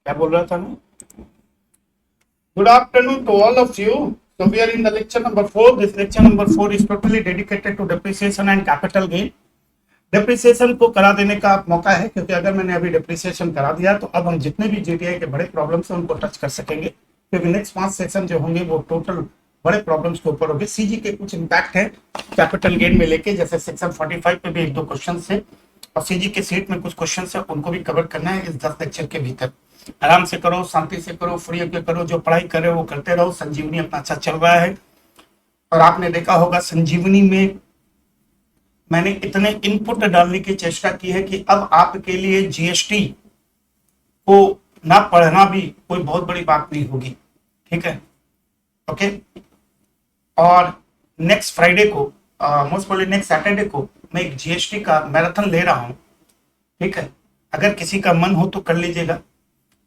क्या बोल रहा था मैं? Good afternoon to all of you. So we are in the lecture number 4. This lecture number 4 is totally dedicated to depreciation and capital gain. Depreciation को करा देने का मौका है, क्योंकि अगर मैंने अभी डेप्रिसिएशन करा दिया तो अब हम जितने भी जीटीआई के बड़े प्रॉब्लम्स हैं उनको टच कर सकेंगे, क्योंकि नेक्स्ट 5 सेशन जो होंगे वो टोटल बड़े प्रॉब्लम्स के ऊपर होंगे। सीजी के कुछ इम्पैक्ट है कैपिटल गेन में लेके, जैसे सेक्शन 45 पे भी 1-2 क्वेश्चन है और सीजी के सीट में कुछ क्वेश्चन है, उनको भी कवर करना है इस 10 लेक्चर के भीतर। आराम से करो, शांति से करो, फ्री होकर करो, जो पढ़ाई कर रहे हो वो करते रहो। संजीवनी अपना अच्छा चल रहा है और आपने देखा होगा संजीवनी में मैंने इतने इनपुट डालने की चेष्टा की है कि अब आपके लिए जीएसटी को ना पढ़ना भी कोई बहुत बड़ी बात नहीं होगी। ठीक है, ओके। और नेक्स्ट फ्राइडे को, मोस्ट प्रोबेबली नेक्स्ट सैटरडे को मैं एक जीएसटी का मैराथन ले रहा हूं। ठीक है, अगर किसी का मन हो तो कर लीजिएगा।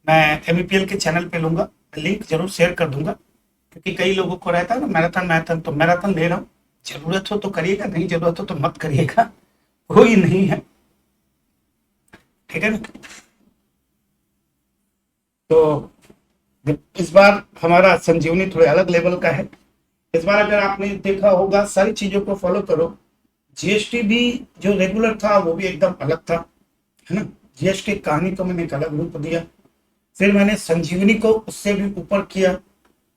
मैं एमईपीएल के चैनल पे लूंगा, लिंक जरूर शेयर कर दूंगा, क्योंकि कई लोगों को रहता है ना मैराथन, तो मैराथन ले रहा हूँ। जरूरत हो तो करिएगा, नहीं जरूरत हो तो मत करिएगा, कोई नहीं है। ठीक है ना? तो इस बार हमारा संजीवनी थोड़े अलग लेवल का है। इस बार अगर आपने देखा होगा सारी चीजों को फॉलो करो। जीएसटी भी जो रेगुलर था वो भी एकदम अलग था, है ना। जीएसटी कहानी को मैंने एक अलग रूप दिया, फिर मैंने संजीवनी को उससे भी ऊपर किया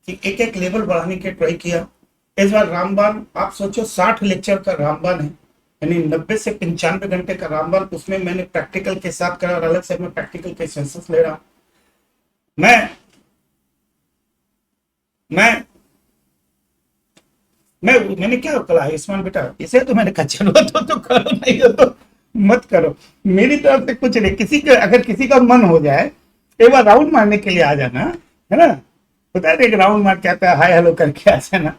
कि एक एक लेवल बढ़ाने के ट्राई किया। इस बार रामबाण, आप सोचो 60 लेक्चर का रामबाण है, यानी 90 से 95 घंटे का रामबाण। उसमें मैंने प्रैक्टिकल के साथ करा और अलग से मैं प्रैक्टिकल के सेंसेस ले रहा हूं। मैं मैं मैंने क्या कहा आयुष्मान बेटा, इसे तो मैंने कहा जरूरत हो तो करो, नहीं हो तो मत करो। मेरी तरफ से कुछ नहीं। किसी का अगर किसी का मन हो जाए एक बार राउंड मारने के लिए आ जाना, है ना। बता है एक राउंड मार के आता है, हाय हेलो करके आ जाना।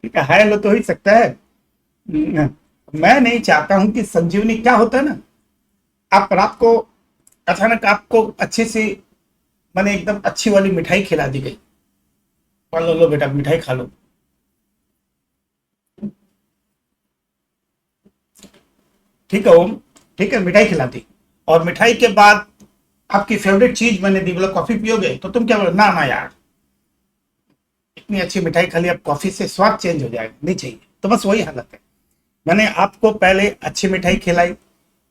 ठीक है, हाय हेलो तो हो ही सकता है। मैं नहीं चाहता हूं कि संजीवनी, क्या होता है ना, आप रात को अचानक आपको अच्छी सी, मैंने एकदम अच्छी वाली मिठाई खिला दी गई, लो लो बेटा मिठाई खा लो। ठीक है ओम, ठीक है, मिठाई खिला दी और मिठाई के बाद आपकी फेवरेट चीज मैंने दी, बोला कॉफी पियोगे, तो तुम क्या बोलो, ना ना यार इतनी अच्छी मिठाई खा ली, अब कॉफी से स्वाद चेंज हो जाएगा, नहीं चाहिए। तो बस वही हालत है। मैंने आपको पहले अच्छी मिठाई खिलाई,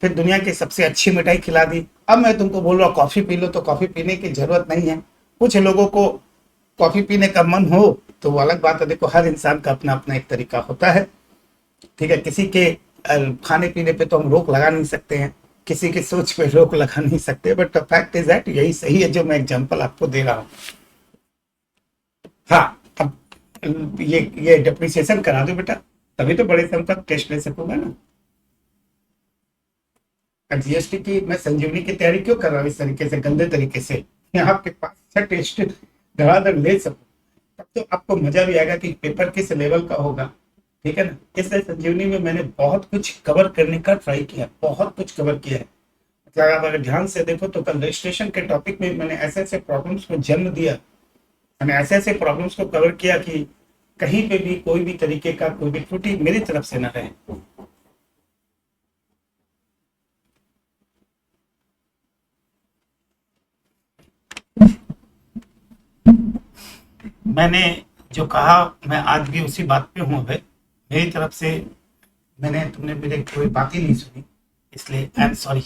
फिर दुनिया की सबसे अच्छी मिठाई खिला दी, अब मैं तुमको बोल रहा हूँ कॉफी पी लो, तो कॉफी पीने की जरूरत नहीं है। कुछ लोगों को कॉफी पीने का मन हो तो वो अलग बात है। देखो हर इंसान का अपना अपना एक तरीका होता है। ठीक है, किसी के खाने पीने पे तो हम रोक लगा नहीं सकते हैं, किसी की सोच पे रोक लगा नहीं सकते, but the fact is that यही सही है जो मैं एग्जांपल आपको दे रहा हूँ। हाँ, अब ये डिप्रिसिएशन करा दो बेटा, तभी तो बड़े सम का टेस्ट ले सकूंगा ना। जीएसटी की मैं संजीवनी की तैयारी क्यों कर रहा हूँ इस तरीके से, गंदे तरीके से, यहाँ आपके पास अच्छा टेस्ट धड़ाधड़ ले सकूं, तब तो आपको मजा भी आएगा कि पेपर किस लेवल का होगा। ठीक है ना। इसलिए संजीवनी में मैंने बहुत कुछ कवर करने का ट्राई किया, बहुत कुछ कवर किया है। मतलब आप अगर ध्यान से देखो तो कल रजिस्ट्रेशन के टॉपिक में मैंने ऐसे ऐसे प्रॉब्लम्स को जन्म दिया, मैंने ऐसे ऐसे प्रॉब्लम्स को कवर किया कि कहीं पे भी कोई भी तरीके का कोई भी त्रुटि मेरी तरफ से न रहे। मैंने जो कहा मैं आज भी उसी बात पे हूँ। अभी मेरी तरफ से तुमने मेरे कोई बात ही नहीं सुनी, इसलिए I am sorry.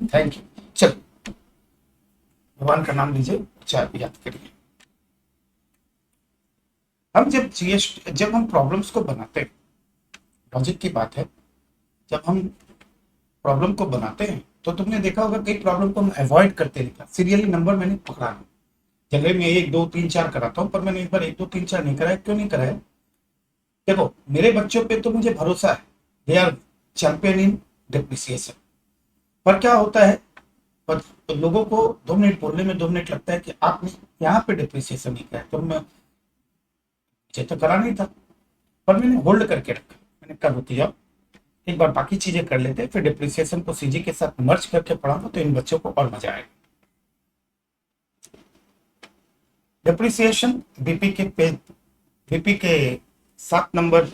Thank you. चल, भगवान का नाम लीजिए, चाय याद करिए। हम जब हम प्रॉब्लम्स को बनाते हैं, लॉजिक की बात है, जब हम प्रॉब्लम को बनाते हैं तो तुमने देखा होगा कई प्रॉब्लम को हम अवॉइड करते रहता। सीरियली नंबर मैंने पकड़ा है, जनरली मैं 1 2 3 4 कराता हूँ, पर मैंने एक बार 1 2 3 4 नहीं कराया। क्यों नहीं कराया? देखो मेरे बच्चों पे तो मुझे भरोसा है, they are champion in depreciation. पर क्या होता है, पर लोगों को 2 मिनट बोलने में 2 मिनट लगता है कि आपने यहाँ पे डिप्रिसिएशन नहीं कराया, तो मैं मुझे तो करा नहीं था, पर मैंने होल्ड करके रखा। मैंने कहा रुक जाओ, एक बार बाकी चीजें कर लेते, फिर डिप्रिसिएशन को सीजी के साथ मर्ज करके पढ़ाऊंगा तो इन बच्चों को और मजा आएगा। डिप्रिसिएशन बीपी के 7 नंबर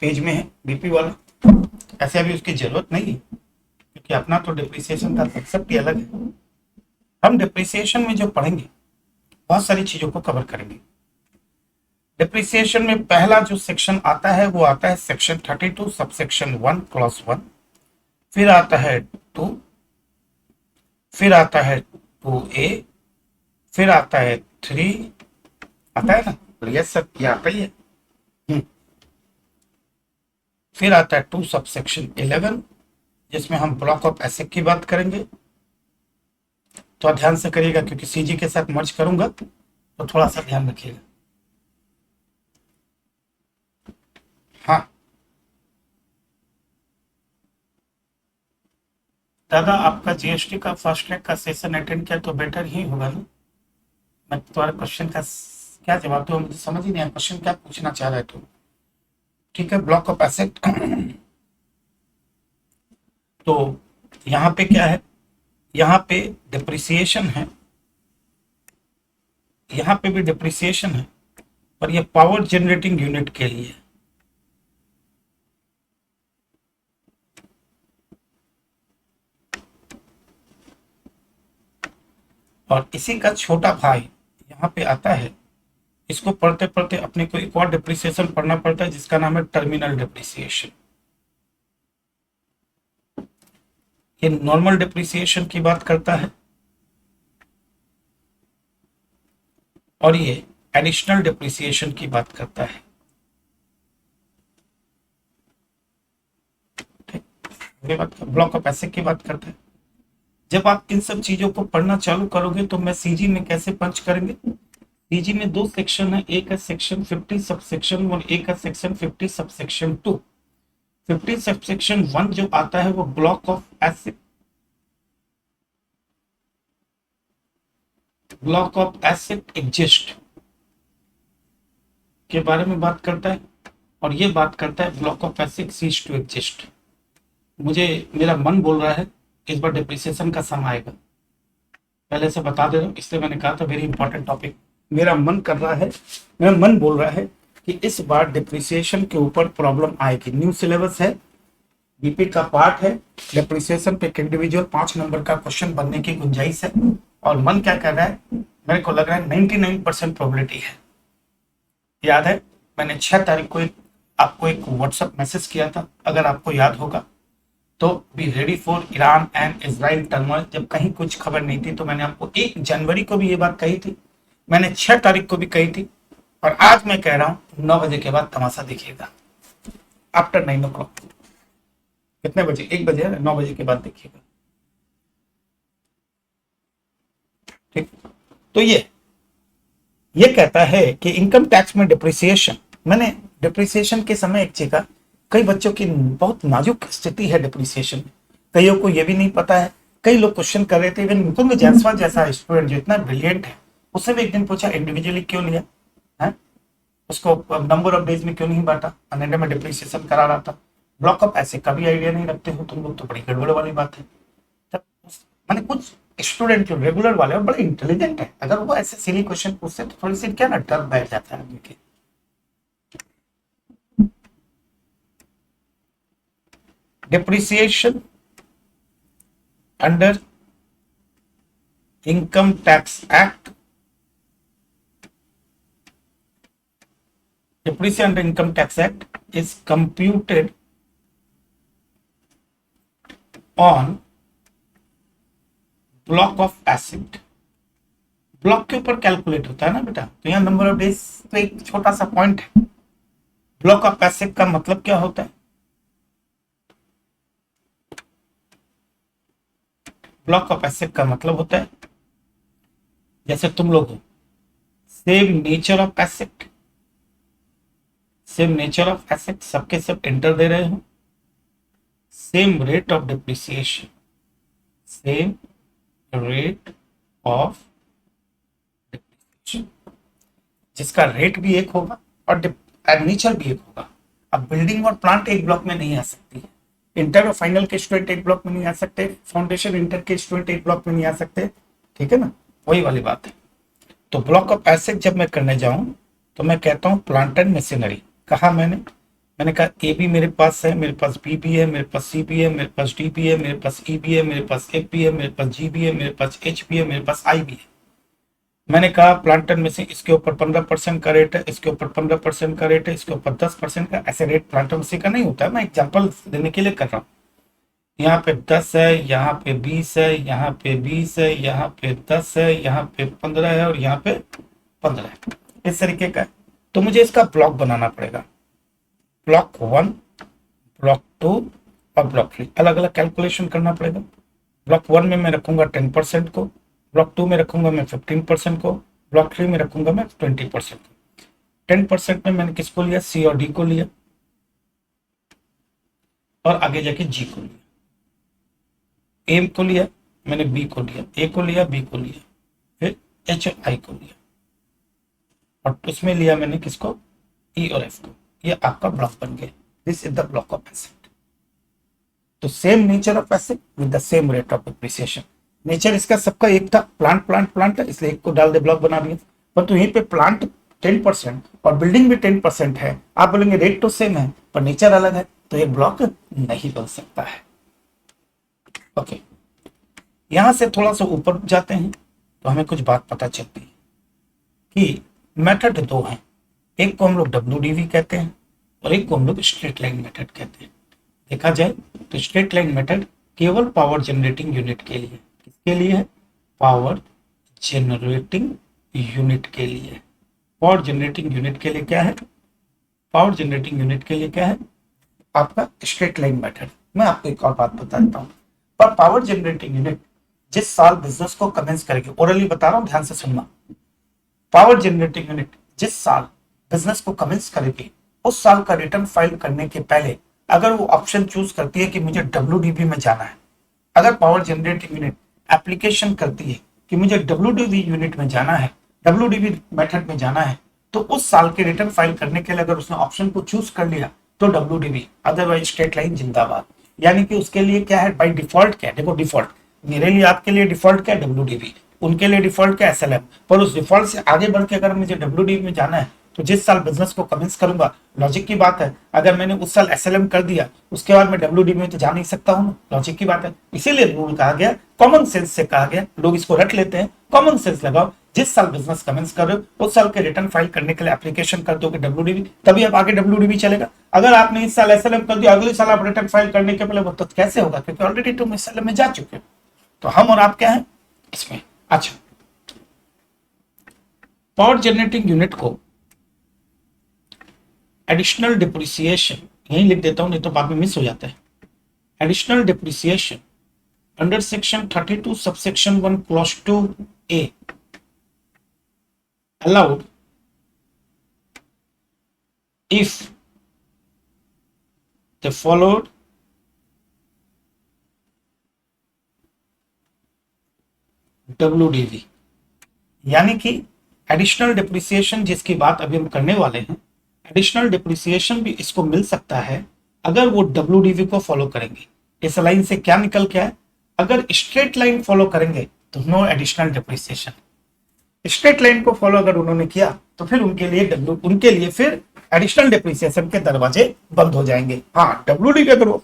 पेज में है, बीपी वाला। ऐसे अभी उसकी जरूरत नहीं है, कि अपना तो डिप्रिसिएशन का कंसेप्ट ही अलग है। हम डिप्रिसिएशन में जो पढ़ेंगे बहुत सारी चीजों को कवर करेंगे। डिप्रिसिएशन में पहला जो सेक्शन आता है वो आता है सेक्शन 32 सबसेक्शन 1 क्लॉज 1, फिर आता है 2, फिर आता है 2A, फिर आता है 3, आता है ना, यस सर ये आता ही है। फिर आता है 2 सबसेक्शन 11 जिसमें हम ब्लॉक ऑफ एसिड की बात करेंगे। तो ध्यान से करिएगा क्योंकि सीजी के साथ मर्ज करूंगा तो थोड़ा सा ध्यान रखिएगा। हाँ दादा, आपका जीएसटी का फास्ट ट्रैक का सेशन अटेंड किया तो बेटर ही होगा ना। मैं तुम्हारे क्वेश्चन का क्या जवाब दूं, मुझे समझ ही नहीं आया क्वेश्चन क्या पूछना चाह रहे तुम। ठीक है, ब्लॉक ऑफ एसेट तो यहाँ पे क्या है, यहाँ पे डिप्रिसिएशन है, यहाँ पे भी डिप्रिसिएशन है, पर ये पावर जनरेटिंग यूनिट के लिए। और इसी का छोटा भाई यहाँ पे आता है। इसको पढ़ते पढ़ते अपने को एक और डिप्रिसिएशन पढ़ना पड़ता है जिसका नाम है टर्मिनल डिप्रिसिएशन। ये नॉर्मल डिप्रिसिएशन की बात करता है और ये एडिशनल डिप्रिसिएशन की बात करता है। ब्लॉक ऑफ एसेट की बात करता है। जब आप इन सब चीजों को पढ़ना चालू करोगे तो मैं सीजी में कैसे पंच करेंगे। सीजी में 2 सेक्शन है, एक है सेक्शन 50 सबसेक्शन 1, एक है सेक्शन 50 सबसेक्शन 2। 50 सबसेक्शन 1 जो आता है वो block of acid, block of acid exist के बारे में बात करता है और ये बात करता है block of asset ceases to exist. मुझे मेरा मन बोल रहा है इस बार डिप्रिसिएशन का सम आएगा, पहले से बता दे रहा हूँ, इसलिए मैंने कहा था वेरी इंपॉर्टेंट टॉपिक। मेरा मन कर रहा है, मेरा मन बोल रहा है कि इस बार डिप्रिसिएशन के ऊपर प्रॉब्लम आएगी। न्यू सिलेबस है, बीपी का पार्ट है, डिप्रिसिएशन पे इंडिविजुअल 5 नंबर का क्वेश्चन बनने की गुंजाइश है। और मन क्या कर रहा है, मेरे को लग रहा है 99% प्रोबेबिलिटी है। याद है मैंने 6 तारीख को आपको एक व्हाट्सएप मैसेज किया था, अगर आपको याद होगा तो be ready for Iran and Israel turmoil. जब कहीं कुछ खबर नहीं थी तो मैंने आपको 1 जनवरी को भी ये बात कही थी, मैंने 6 तारीख को भी कही थी, और आज मैं कह रहा हूं 9 बजे के बाद तमाशा देखिएगा। आफ्टर 9 o'clock, कितने बजे, 1 बजे है, 9 बजे के बाद देखिएगा। ठीक, तो ये कहता है कि इनकम टैक्स में डिप्रिसिएशन, मैंने डिप्रिसिएशन के समय एक चीज का, कई बच्चों की बहुत नाजुक स्थिति है डिप्रिसिएशन में, कईयों को ये भी नहीं पता है। कई लोग क्वेश्चन कर रहे थे, इवन मुकुंद जायसवाल जैसा स्टूडेंट जो इतना ब्रिलियंट है, उससे भी एक दिन पूछा इंडिविजुअली क्यों लिया है, उसको नंबर ऑफ डेज में क्यों नहीं बांटा, अनेडा में डिप्रिसिएशन करा रहा था। ब्लॉक ऑफ ऐसे कभी आइडिया नहीं रखते हो तुम लोग, तो बड़ी गड़बड़ वाली बात है। तब मैंने कुछ स्टूडेंट जो रेगुलर वाले और बड़े इंटेलिजेंट है, अगर वो ऐसे सिली क्वेश्चन पूछते तो थोड़ी सी क्या ना डर बैठ जाता है आदमी के। Depreciation under income tax act, depreciation under income tax act is computed on block of asset। Block के ऊपर कैलकुलेट होता है ना बेटा, तो यहाँ नंबर ऑफ डेज तो एक छोटा सा पॉइंट है। ब्लॉक ऑफ एसेट का मतलब क्या होता है, ब्लॉक ऑफ एसेट का मतलब होता है जैसे तुम लोग हो, same nature of asset, same nature of asset, सबके सब एंटर दे रहे हो, same rate of depreciation, same rate of depreciation, जिसका रेट भी एक होगा और नेचर भी एक होगा। अब बिल्डिंग और प्लांट एक ब्लॉक में नहीं आ सकती है, इंटर और फाइनल के स्टूडेंट एक ब्लॉक में नहीं आ सकते, फाउंडेशन इंटर के स्टूडेंट एक ब्लॉक में नहीं आ सकते, ठीक है ना, वही वाली बात है। तो ब्लॉक ऑफ एसेट जब मैं करने जाऊं तो मैं कहता हूं प्लांट एंड मशीनरी। कहा मैंने मैंने कहा ए भी मेरे पास है, मेरे पास बी भी है, मेरे पास सी भी है, मेरे पास डी भी है, मेरे पास ई भी है, मेरे पास एफ भी है, मेरे पास जी भी है, मेरे पास एच भी है, मेरे पास आई भी है। मैंने कहा प्लांटर में से इसके ऊपर 15% का रेट है, इसके ऊपर 15% का रेट है, इसके ऊपर 10% का, ऐसे रेट प्लांटर में से का नहीं होता है, मैं एग्जांपल देने के लिए कर रहा हूँ। यहाँ पे 10 है, यहाँ पे 20 है, यहाँ पे 20 है, यहाँ पे 10 है, यहाँ पे 15 है और यहाँ पे 15 है, इस तरीके का है। तो मुझे इसका ब्लॉक बनाना पड़ेगा, ब्लॉक 1, ब्लॉक 2 और ब्लॉक 3, अलग अलग कैलकुलेशन करना पड़ेगा। ब्लॉक 1 में मैं रखूंगा 10% को, ब्लॉक 2 में रखूंगा मैं 15% को, ब्लॉक 3 में रखूंगा मैं 20% को। 10% में मैंने किसको लिया, सी और डी को लिया और आगे जाके जी को लिया। ए को लिया, मैंने बी को लिया, ए को लिया, बी को लिया, फिर एच और आई को लिया और उसमें लिया मैंने किसको, ई और एफ को। ये आपका ब्लॉक बन गया। This is the block of asset. तो same nature of asset with the same rate of depreciation. Nature इसका सबका एक था, प्लांट प्लांट प्लांट है, इसलिए एक को डाल दे ब्लॉक बना दिया। पर तो यहीं पे प्लांट 10% और बिल्डिंग भी 10% है, आप बोलेंगे रेट तो सेम है पर नेचर अलग है, तो ये ब्लॉक नहीं बन सकता है। ओके, यहां से थोड़ा सा ऊपर जाते हैं तो हमें कुछ बात पता चलती है कि मेथड दो हैं, एक को हम लोग WDV कहते हैं और एक को हम लोग स्ट्रेट लाइन मेथड कहते हैं। देखा जाए तो स्ट्रेट लाइन मेथड केवल पावर जनरेटिंग यूनिट के लिए, किसके लिए है, पावर जनरेटिंग यूनिट के लिए। पावर जनरेटिंग यूनिट के लिए क्या है, पावर जनरेटिंग यूनिट के लिए क्या है आपका स्ट्रेट लाइन मेथड। मैं आपको एक और बात बता देता हूं, पर पावर जनरेटिंग यूनिट जिस साल बिजनेस को कमेंस करेगी, ओरली बता रहा हूं, ध्यान से सुनना, पावर जनरेटिंग यूनिट जिस साल बिजनेस को कमेंस करेगी उस साल का रिटर्न फाइल करने के पहले अगर वो ऑप्शन चूज करती है कि मुझे WDV में जाना है, अगर पावर जनरेटिंग यूनिट एप्लीकेशन करती है कि मुझे WDV यूनिट में जाना है, WDV मेथड में जाना है, तो उस साल के रिटर्न फाइल करने के लिए अगर उसने ऑप्शन को चूज कर लिया तो WDV, अदरवाइज स्ट्रेट लाइन जिंदाबाद। यानी कि उसके लिए क्या है, बाय डिफॉल्ट क्या है, देखो डिफॉल्ट मेरे लिए, आपके लिए डिफॉल्ट क्या है WDV, उनके लिए डिफॉल्ट क्या SLM। पर उस डिफॉल्ट से आगे बढ़ के अगर मुझे WDV में जाना है तो जिस साल बिजनेस को कमेंस करूंगा, लॉजिक की बात है, अगर मैंने उस साल SLM कर दिया उसके बाद मैं WDV में तो जा नहीं सकता हूं, लॉजिक की बात है। इसीलिए रूल कहा गया, कॉमन सेंस से कहा गया, लोग इसको रट लेते हैं, कॉमन सेंस लगाओ, जिस साल बिजनेस कमेंस कर रहे हो उस साल के रिटर्न फाइल करने के लिए एप्लीकेशन कर दोगे WDV, तभी अब आगे WDV चलेगा। अगर आपने इस साल SLM कर दिया, अगले साल आप रिटर्न फाइल करने के पहले, वो तो कैसे होगा, क्योंकि ऑलरेडी तुम SLM में जा चुके हो। तो हम और आप क्या है इसमें। अच्छा, पावर जनरेटिंग यूनिट को एडिशनल डिप्रिसिएशन, यही लिख देता हूं नहीं तो बाद में मिस हो जाता है। Additional depreciation under section 32 subsection 1 clause 2A allowed if they followed WDV। यानी कि एडिशनल डिप्रिसिएशन जिसकी बात अभी हम करने वाले हैं, एडिशनल डिप्रिसिएशन भी इसको मिल सकता है अगर वो WDV को फॉलो करेंगे। इस लाइन से क्या निकल के है, अगर स्ट्रेट लाइन फॉलो करेंगे तो no additional depreciation. Straight line को फॉलो अगर उन्होंने किया तो फिर उनके लिए फिर एडिशनल डिप्रिसिएशन के दरवाजे बंद हो जाएंगे। हाँ, WDV अगर वो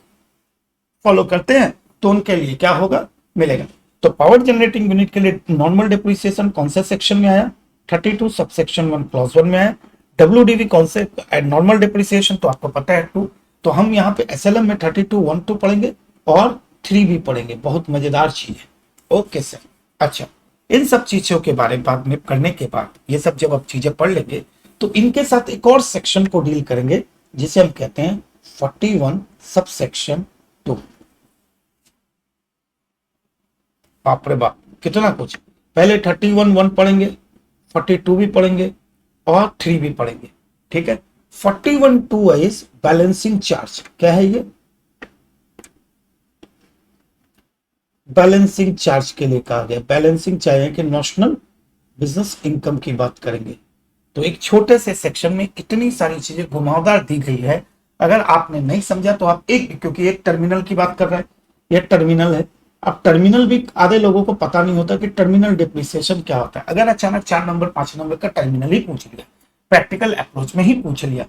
फॉलो करते हैं तो उनके लिए क्या होगा, मिलेगा। तो पावर जनरेटिंग यूनिट के लिए नॉर्मल डिप्रिसिएशन कौन से सेक्शन में आया, 32 सबसेक्शन 1 क्लॉज 1 में आया। WDV कौन से, नॉर्मल डिप्रिसिएशन तो आपको पता है 2, तो हम यहाँ पे SLM में 32 1 2 पढ़ेंगे और 3 भी पढ़ेंगे, बहुत मजेदार चीज है। ओके सर, अच्छा, इन सब चीजों के बारे में करने के बाद, ये सब जब आप चीजें पढ़ लेंगे तो इनके साथ एक और सेक्शन को डील करेंगे जिसे हम कहते हैं 41 सबसेक्शन 2। बाप रे बाप, कितना कुछ। पहले 31 1 पढ़ेंगे, 42 भी पढ़ेंगे और 3 भी पढ़ेंगे, ठीक है। 41 2 इज बैलेंसिंग चार्ज। क्या है ये, बैलेंसिंग चार्ज के लिए कहा गया। बैलेंसिंग चार्ज कि नेशनल बिजनेस इनकम की बात करेंगे। तो एक छोटे से सेक्शन में इतनी सारी चीजें घुमावदार दी गई है, अगर आपने नहीं समझा तो आप क्योंकि एक टर्मिनल की बात कर रहा है, ये टर्मिनल है। अब टर्मिनल भी आधे लोगों को पता नहीं होता कि टर्मिनल डिप्रिसिएशन क्या होता है। अगर अचानक 4 नंबर 5 नंबर का टर्मिनल ही पूछ लिया, प्रैक्टिकल अप्रोच में ही पूछ लिया,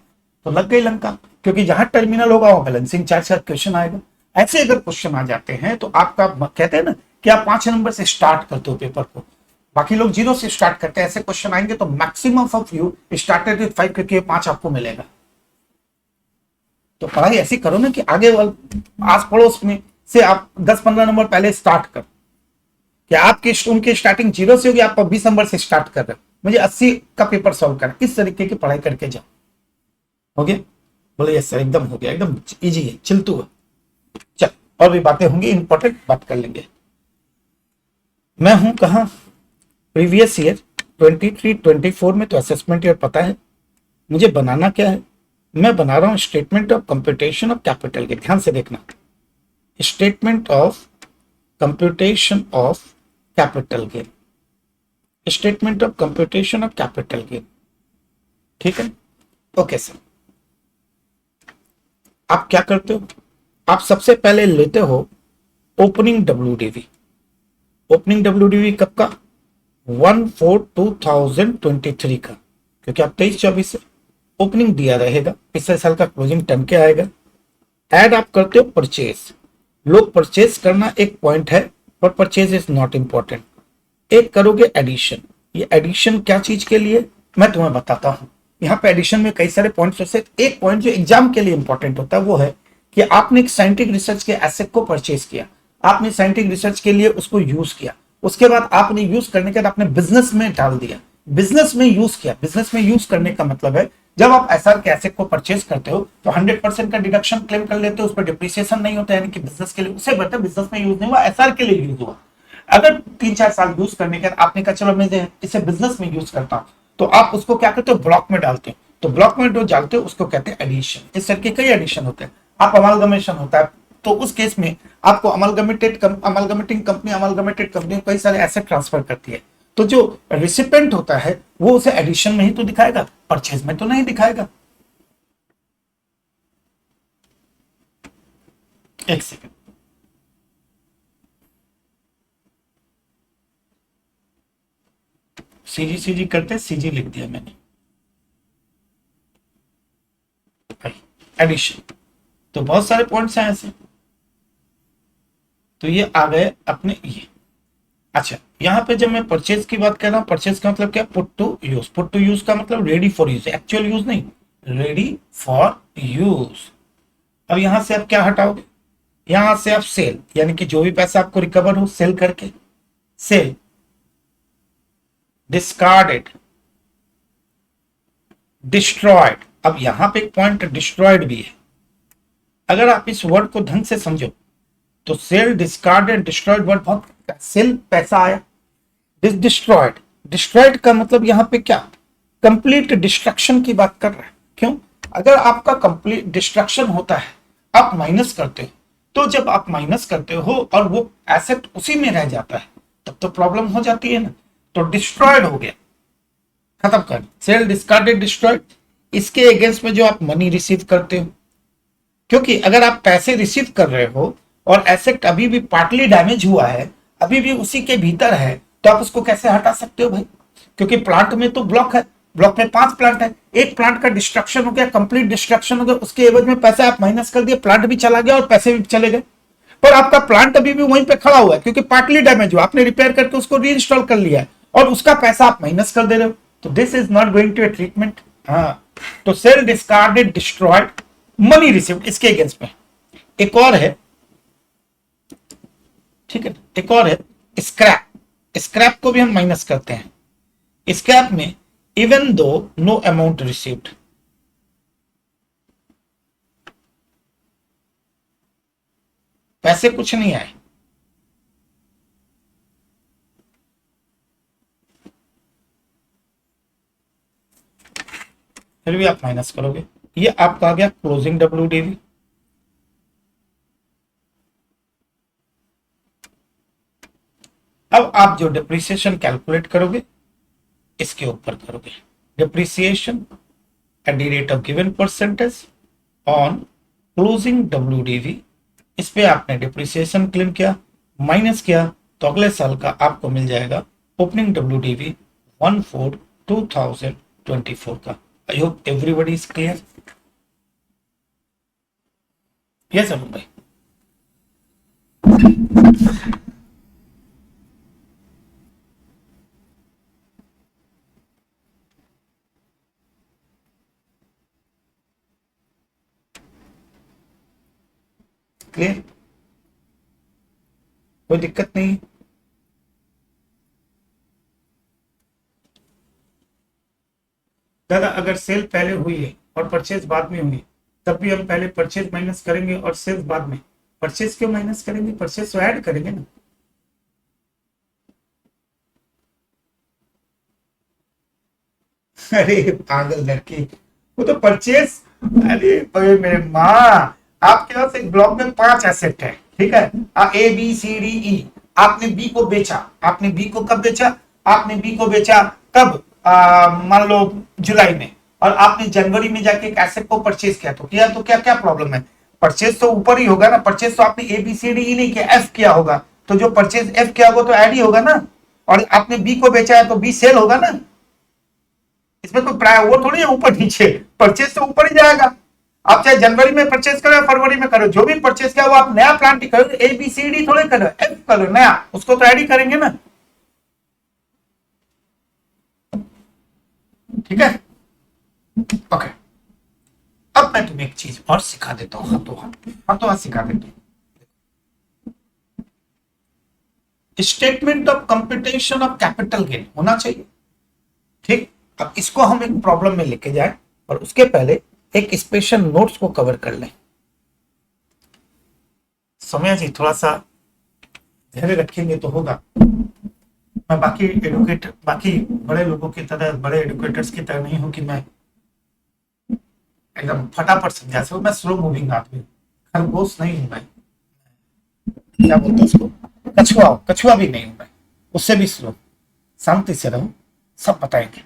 तो लग गई लंका, क्योंकि जहां टर्मिनल होगा वहां बैलेंसिंग चार्ज का क्वेश्चन आएगा। ऐसे अगर क्वेश्चन आ जाते हैं तो आपका कहते हैं ना कि आप 5 नंबर से स्टार्ट करते हो पेपर को, बाकी लोग 0 से स्टार्ट करते हैं। ऐसे क्वेश्चन आएंगे तो maximum of you started with 5 करके 5 आपको मिलेगा। तो पढ़ाई ऐसी करो ना कि आगे वाले आस पड़ोस में से आप 10-15 नंबर पहले स्टार्ट कर, कि आपकी उनकी स्टार्टिंग 0 से होगी, आप 20 नंबर से स्टार्ट कर रहे हो, मुझे 80 का पेपर सॉल्व करना, इस तरीके की पढ़ाई करके जाओ। हो गया? बोले यस सर, एकदम हो गया, एकदम इजी है, चिल्तू है। चल, और भी बातें होंगी, इंपॉर्टेंट बात कर लेंगे। मैं हूं कहा प्रीवियस ईयर 23-24 में, तो असेसमेंट ईयर पता है मुझे बनाना क्या है। मैं बना रहा हूं statement of computation of capital gain. ध्यान से देखना, statement of computation of capital gain, statement of computation of capital gain. ठीक है? ओके सर, आप क्या करते हो? आप सबसे पहले लेते हो ओपनिंग WDV। ओपनिंग WDV कब का? 1/4/2023 का, क्योंकि आप 23-24 से ओपनिंग दिया रहेगा, पिछले साल का क्लोजिंग टर्म क्या आएगा। ऐड आप करते हो परचेज। लोग परचेज करना एक पॉइंट है, पर परचेज इज नॉट इंपॉर्टेंट। एक करोगे एडिशन। ये एडिशन क्या चीज के लिए, मैं तुम्हें बताता हूं। यहाँ पे एडिशन में कई सारे पॉइंट्स से एक पॉइंट जो एग्जाम के लिए इंपॉर्टेंट होता है वो है कि आपने एक साइंटिफिक रिसर्च के एसेट को परचेज किया, आपने साइंटिफिक रिसर्च के लिए उसको यूज किया, उसके बाद आपने यूज करने के बाद आपने बिजनेस में डाल दिया, बिजनेस में यूज किया। बिजनेस में यूज करने का मतलब है जब आप एसआर के एसेट को परचेज करते हो तो 100% का डिडक्शन क्लेम कर लेते हो, उस पर डिप्रिसिएशन नहीं होता, यानी कि बिजनेस के लिए उसे बेहतर बिजनेस में यूज नहीं हुआ, एसआर के लिए यूज हुआ। अगर 3-4 साल यूज करने के बाद आपने कहा चलो मैं इसे बिजनेस में यूज करता हूं, तो आप उसको क्या करते हो, ब्लॉक में डालते हो। तो ब्लॉक में जो डालते हो उसको कहते हैं एडिशन। इस तरह के कई एडिशन होते हैं। आप अमालगमेशन होता है, तो उस केस में आपको अमालगमेटेड कंपनी कई सारे एसेट ट्रांसफर करती है, तो जो रिसिपेंट होता है वो उसे एडिशन में ही तो दिखाएगा, परचेज में तो नहीं दिखाएगा। एक सेकंड, सीजी करते, सीजी लिख दिया मैंने, एडिशन। तो बहुत सारे पॉइंट्स हैं ऐसे, तो ये आ गए अपने ये। अच्छा, यहां पे जब मैं परचेज की बात कर रहा हूं, परचेज का मतलब क्या, put to use. Put to use का मतलब ready for use, actual use नहीं, रेडी फॉर यूज। अब यहां से आप क्या हटाओगे, यहां से आप सेल, यानी कि जो भी पैसा आपको रिकवर हो सेल करके, सेल, डिस्कार्डेड, डिस्ट्रॉयड। अब यहां पे एक पॉइंट डिस्ट्रॉयड भी है, अगर आप इस वर्ड को ढंग से समझो तो सेल, डिस्कार्डेड, डिस्ट्रॉयड वर्ड बहुत, सेल पैसा आया, डिस्ट्रॉयड, डिस्ट्रॉयड का मतलब यहां पे क्या, कंप्लीट डिस्ट्रक्शन की बात कर रहा है। क्यों? अगर आपका कंप्लीट डिस्ट्रक्शन होता है, आप माइनस करते हो, तो जब आप माइनस करते हो और वो एसेट उसी में रह जाता है तब तो प्रॉब्लम हो जाती है ना। तो डिस्ट्रॉयड हो गया, खत्म कर, सेल, डिस्कार्डेड, डिस्ट्रॉयड। इसके अगेंस्ट में जो आप मनी रिसीव करते हो, क्योंकि अगर आप पैसे रिसीव कर रहे हो और एसेट अभी भी पार्टली डैमेज हुआ है, अभी भी उसी के भीतर है, तो आप उसको कैसे हटा सकते हो भाई? क्योंकि प्लांट में तो ब्लॉक है, ब्लॉक में 5 प्लांट है, एक प्लांट का डिस्ट्रक्शन हो गया, कंप्लीट डिस्ट्रक्शन हो गया, उसके एवज में पैसे आप माइनस कर दिए, प्लांट भी चला गया और पैसे भी चले गए। पर आपका प्लांट अभी भी वहीं पे खड़ा हुआ है, क्योंकि पार्टली डैमेज हुआ, आपने रिपेयर करके उसको रीइंस्टॉल कर लिया है और उसका पैसा आप माइनस कर दे रहे हो, तो this is not going to a treatment. हाँ, तो sale, discarded, destroyed, money received, इसके अगेंस्ट में। एक और है, ठीक है, एक और है स्क्रैप। स्क्रैप को भी हम माइनस करते हैं। स्क्रैप में even though no amount received, पैसे कुछ नहीं आए, फिर भी आप माइनस करोगे, ये आपका आ गया क्लोजिंग WDV। अब आप जो डिप्रिसिएशन कैलकुलेट करोगे इसके ऊपर करोगे, depreciation at the rate of given percentage on closing WDV। इस पे आपने डिप्रिसिएशन क्लेम किया, माइनस किया, तो अगले साल का आपको मिल जाएगा ओपनिंग WDV 1/4/2024 का। I hope everybody is clear. ये जरूर भाई। क्लियर, कोई दिक्कत नहीं। दादा अगर सेल पहले हुई है और परचेज बाद में हुई, तब भी हम पहले परचेज माइनस करेंगे और सेल्स बाद में। परचेज क्यों माइनस करेंगे, परचेज तो ऐड करेंगे ना। अरे पागल लड़की, वो तो परचेज। अरे मेरे माँ, आपके पास एक ब्लॉक में 5 एसेट है, ठीक है, A B C D E. आपने बी को बेचा, आपने बी को कब बेचा, आपने बी को बेचा कब, मान लो जुलाई में, और आपने जनवरी में जाके एक एसेट को परचेज किया, तो क्या क्या प्रॉब्लम है। परचेज तो ऊपर ही होगा ना, परचेज तो आपने A B C D E नहीं किया, एफ किया होगा, तो जो परचेज एफ किया होगा तो ऐड ही होगा ना। और आपने बी को बेचा है तो बी सेल होगा ना। इसमें कोई प्राय वो थोड़ी है ऊपर नीचे, परचेज तो ऊपर ही जाएगा। आप चाहे जनवरी में परचेज करो या फरवरी में करो, जो भी परचेज किया वो आप नया प्लांट ही करो, ए बी सी डी थोड़े करो, एफ करो नया, उसको तो ऐड ही करेंगे ना। ठीक है, ओके। अब मैं तुम्हें एक चीज और सिखा देता हूं, हाथों हाथ सिखा देता हूं। Statement of computation of capital gain होना चाहिए, ठीक। अब इसको हम एक प्रॉब्लम में लेके जाए, और उसके पहले एक स्पेशल नोट्स को कवर कर लें। समय जी थोड़ा सा धैर्य रखेंगे तो होगा। मैं बाकी बड़े लोगों की तरह, बड़े एडुकेटर्स की तरह नहीं हूं कि मैं एकदम फटाफट समझा सकूं। मैं स्लो मूविंग आदमी, खरगोश नहीं हूं मैं, क्या बोलते हैं उसको, कछुआ, कछुआ भी नहीं हूं मैं, उससे भी स्लो। शांति से रहो, सब बताएंगे।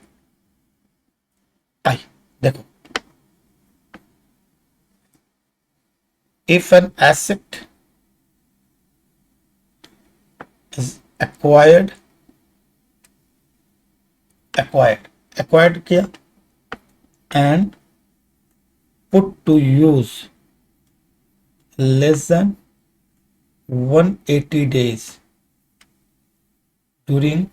आइए देखो, if an asset is acquired किया and put to use less than 180 days during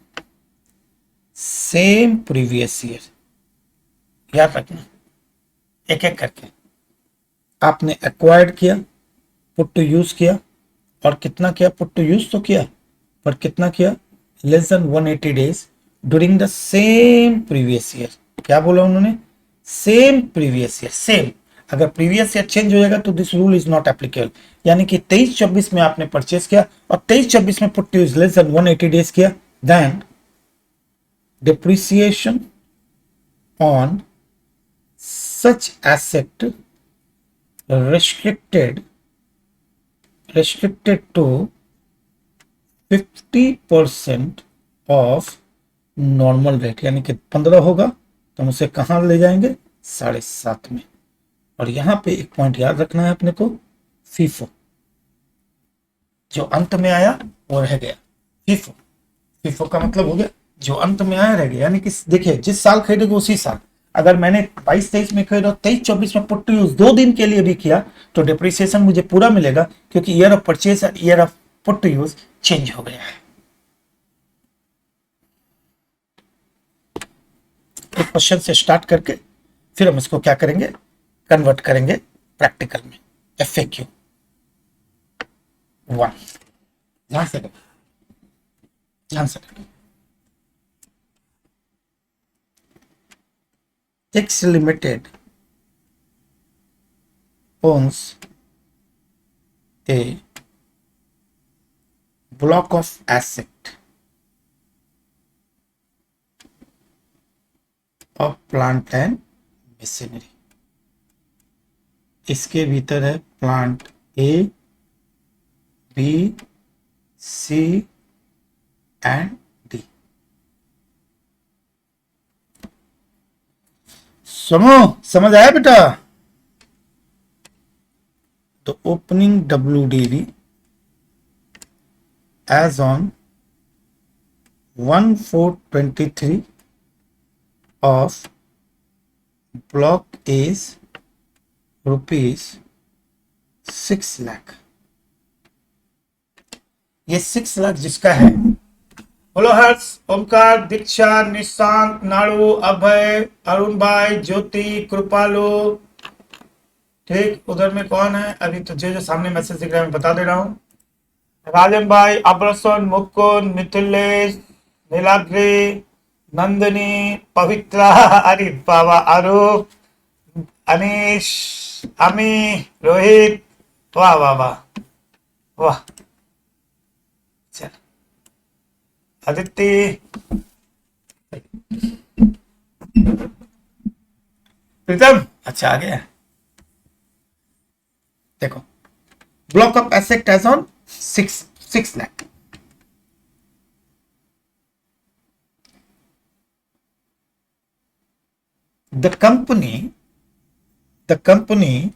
same previous year। याद रखना एक एक करके, आपने एक्वायर्ड किया, पुट टू यूज किया, और कितना किया, पुट टू यूज तो किया, पर कितना किया, less than 180 days during the same previous year. क्या बोला उन्होंने, सेम प्रीवियस ईयर, सेम। अगर प्रीवियस ईयर चेंज हो जाएगा तो this rule is not applicable. यानी कि 23-24 में आपने परचेस किया और 23-24 में put to use less than 180 days किया, then depreciation on such asset restricted to 50% of normal rate. यानी कि 15 होगा तो हम उसे कहां ले जाएंगे, 7.5 में। और यहां पे एक पॉइंट याद रखना है अपने को, फीफो जो अंत में आया वो रह गया। फीफो का मतलब हो गया जो अंत में आया रह गया। यानी कि देखिए, जिस साल खरीदोगे उसी साल, अगर मैंने 22-23 में खरीदा, 23-24 में पुट टू यूज 2 दिन के लिए भी किया, तो डिप्रिसिएशन मुझे पूरा मिलेगा, क्योंकि ईयर ऑफ परचेज और year of put to use change हो गया है। एक क्वेश्चन से स्टार्ट करके फिर हम इसको क्या करेंगे, कन्वर्ट करेंगे प्रैक्टिकल में। FAQ 1, ध्यान से X Limited owns a block of asset of plant and machinery। इसके भीतर है plant A, B, C and D। समझ आया बेटा। तो opening WDV as on 1/4/23 of block is rupees 6 lakh, ये 6 लाख जिसका है, बोलो हर्ष, ओमकार, दीक्षा, निशांत, नाड़ू, अभय, अरुण भाई, ज्योति, कृपालु, ठीक। उधर में कौन है अभी, तो जो सामने मैसेज दिख रहा है मैं बता दे रहा हूँ। राजन भाई, अब्रसन, मुकुंद, मिथिलेश, नीलाद्री, नंदिनी, पवित्रा, अरे बाबा, आरूप, अनीश, अमी, रोहित, वाह वाह वाह वाह, चल आदित्य, प्रीतम, अच्छा आ गया। देखो, block of asset as on 6 lakh, the company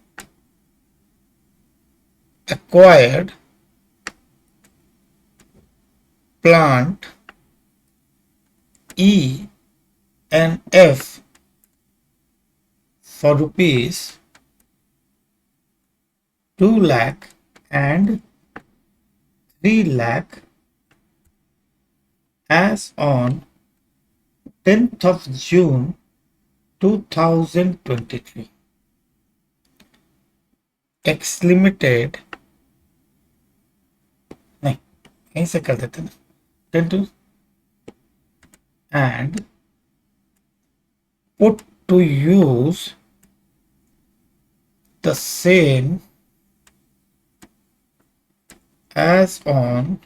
acquired plant E and F for rupees 2 lakh and 3 lakh as on 10th of June 2023. X Limited, नहीं यहीं से कर देते ना, 10 to, and put to use the same as on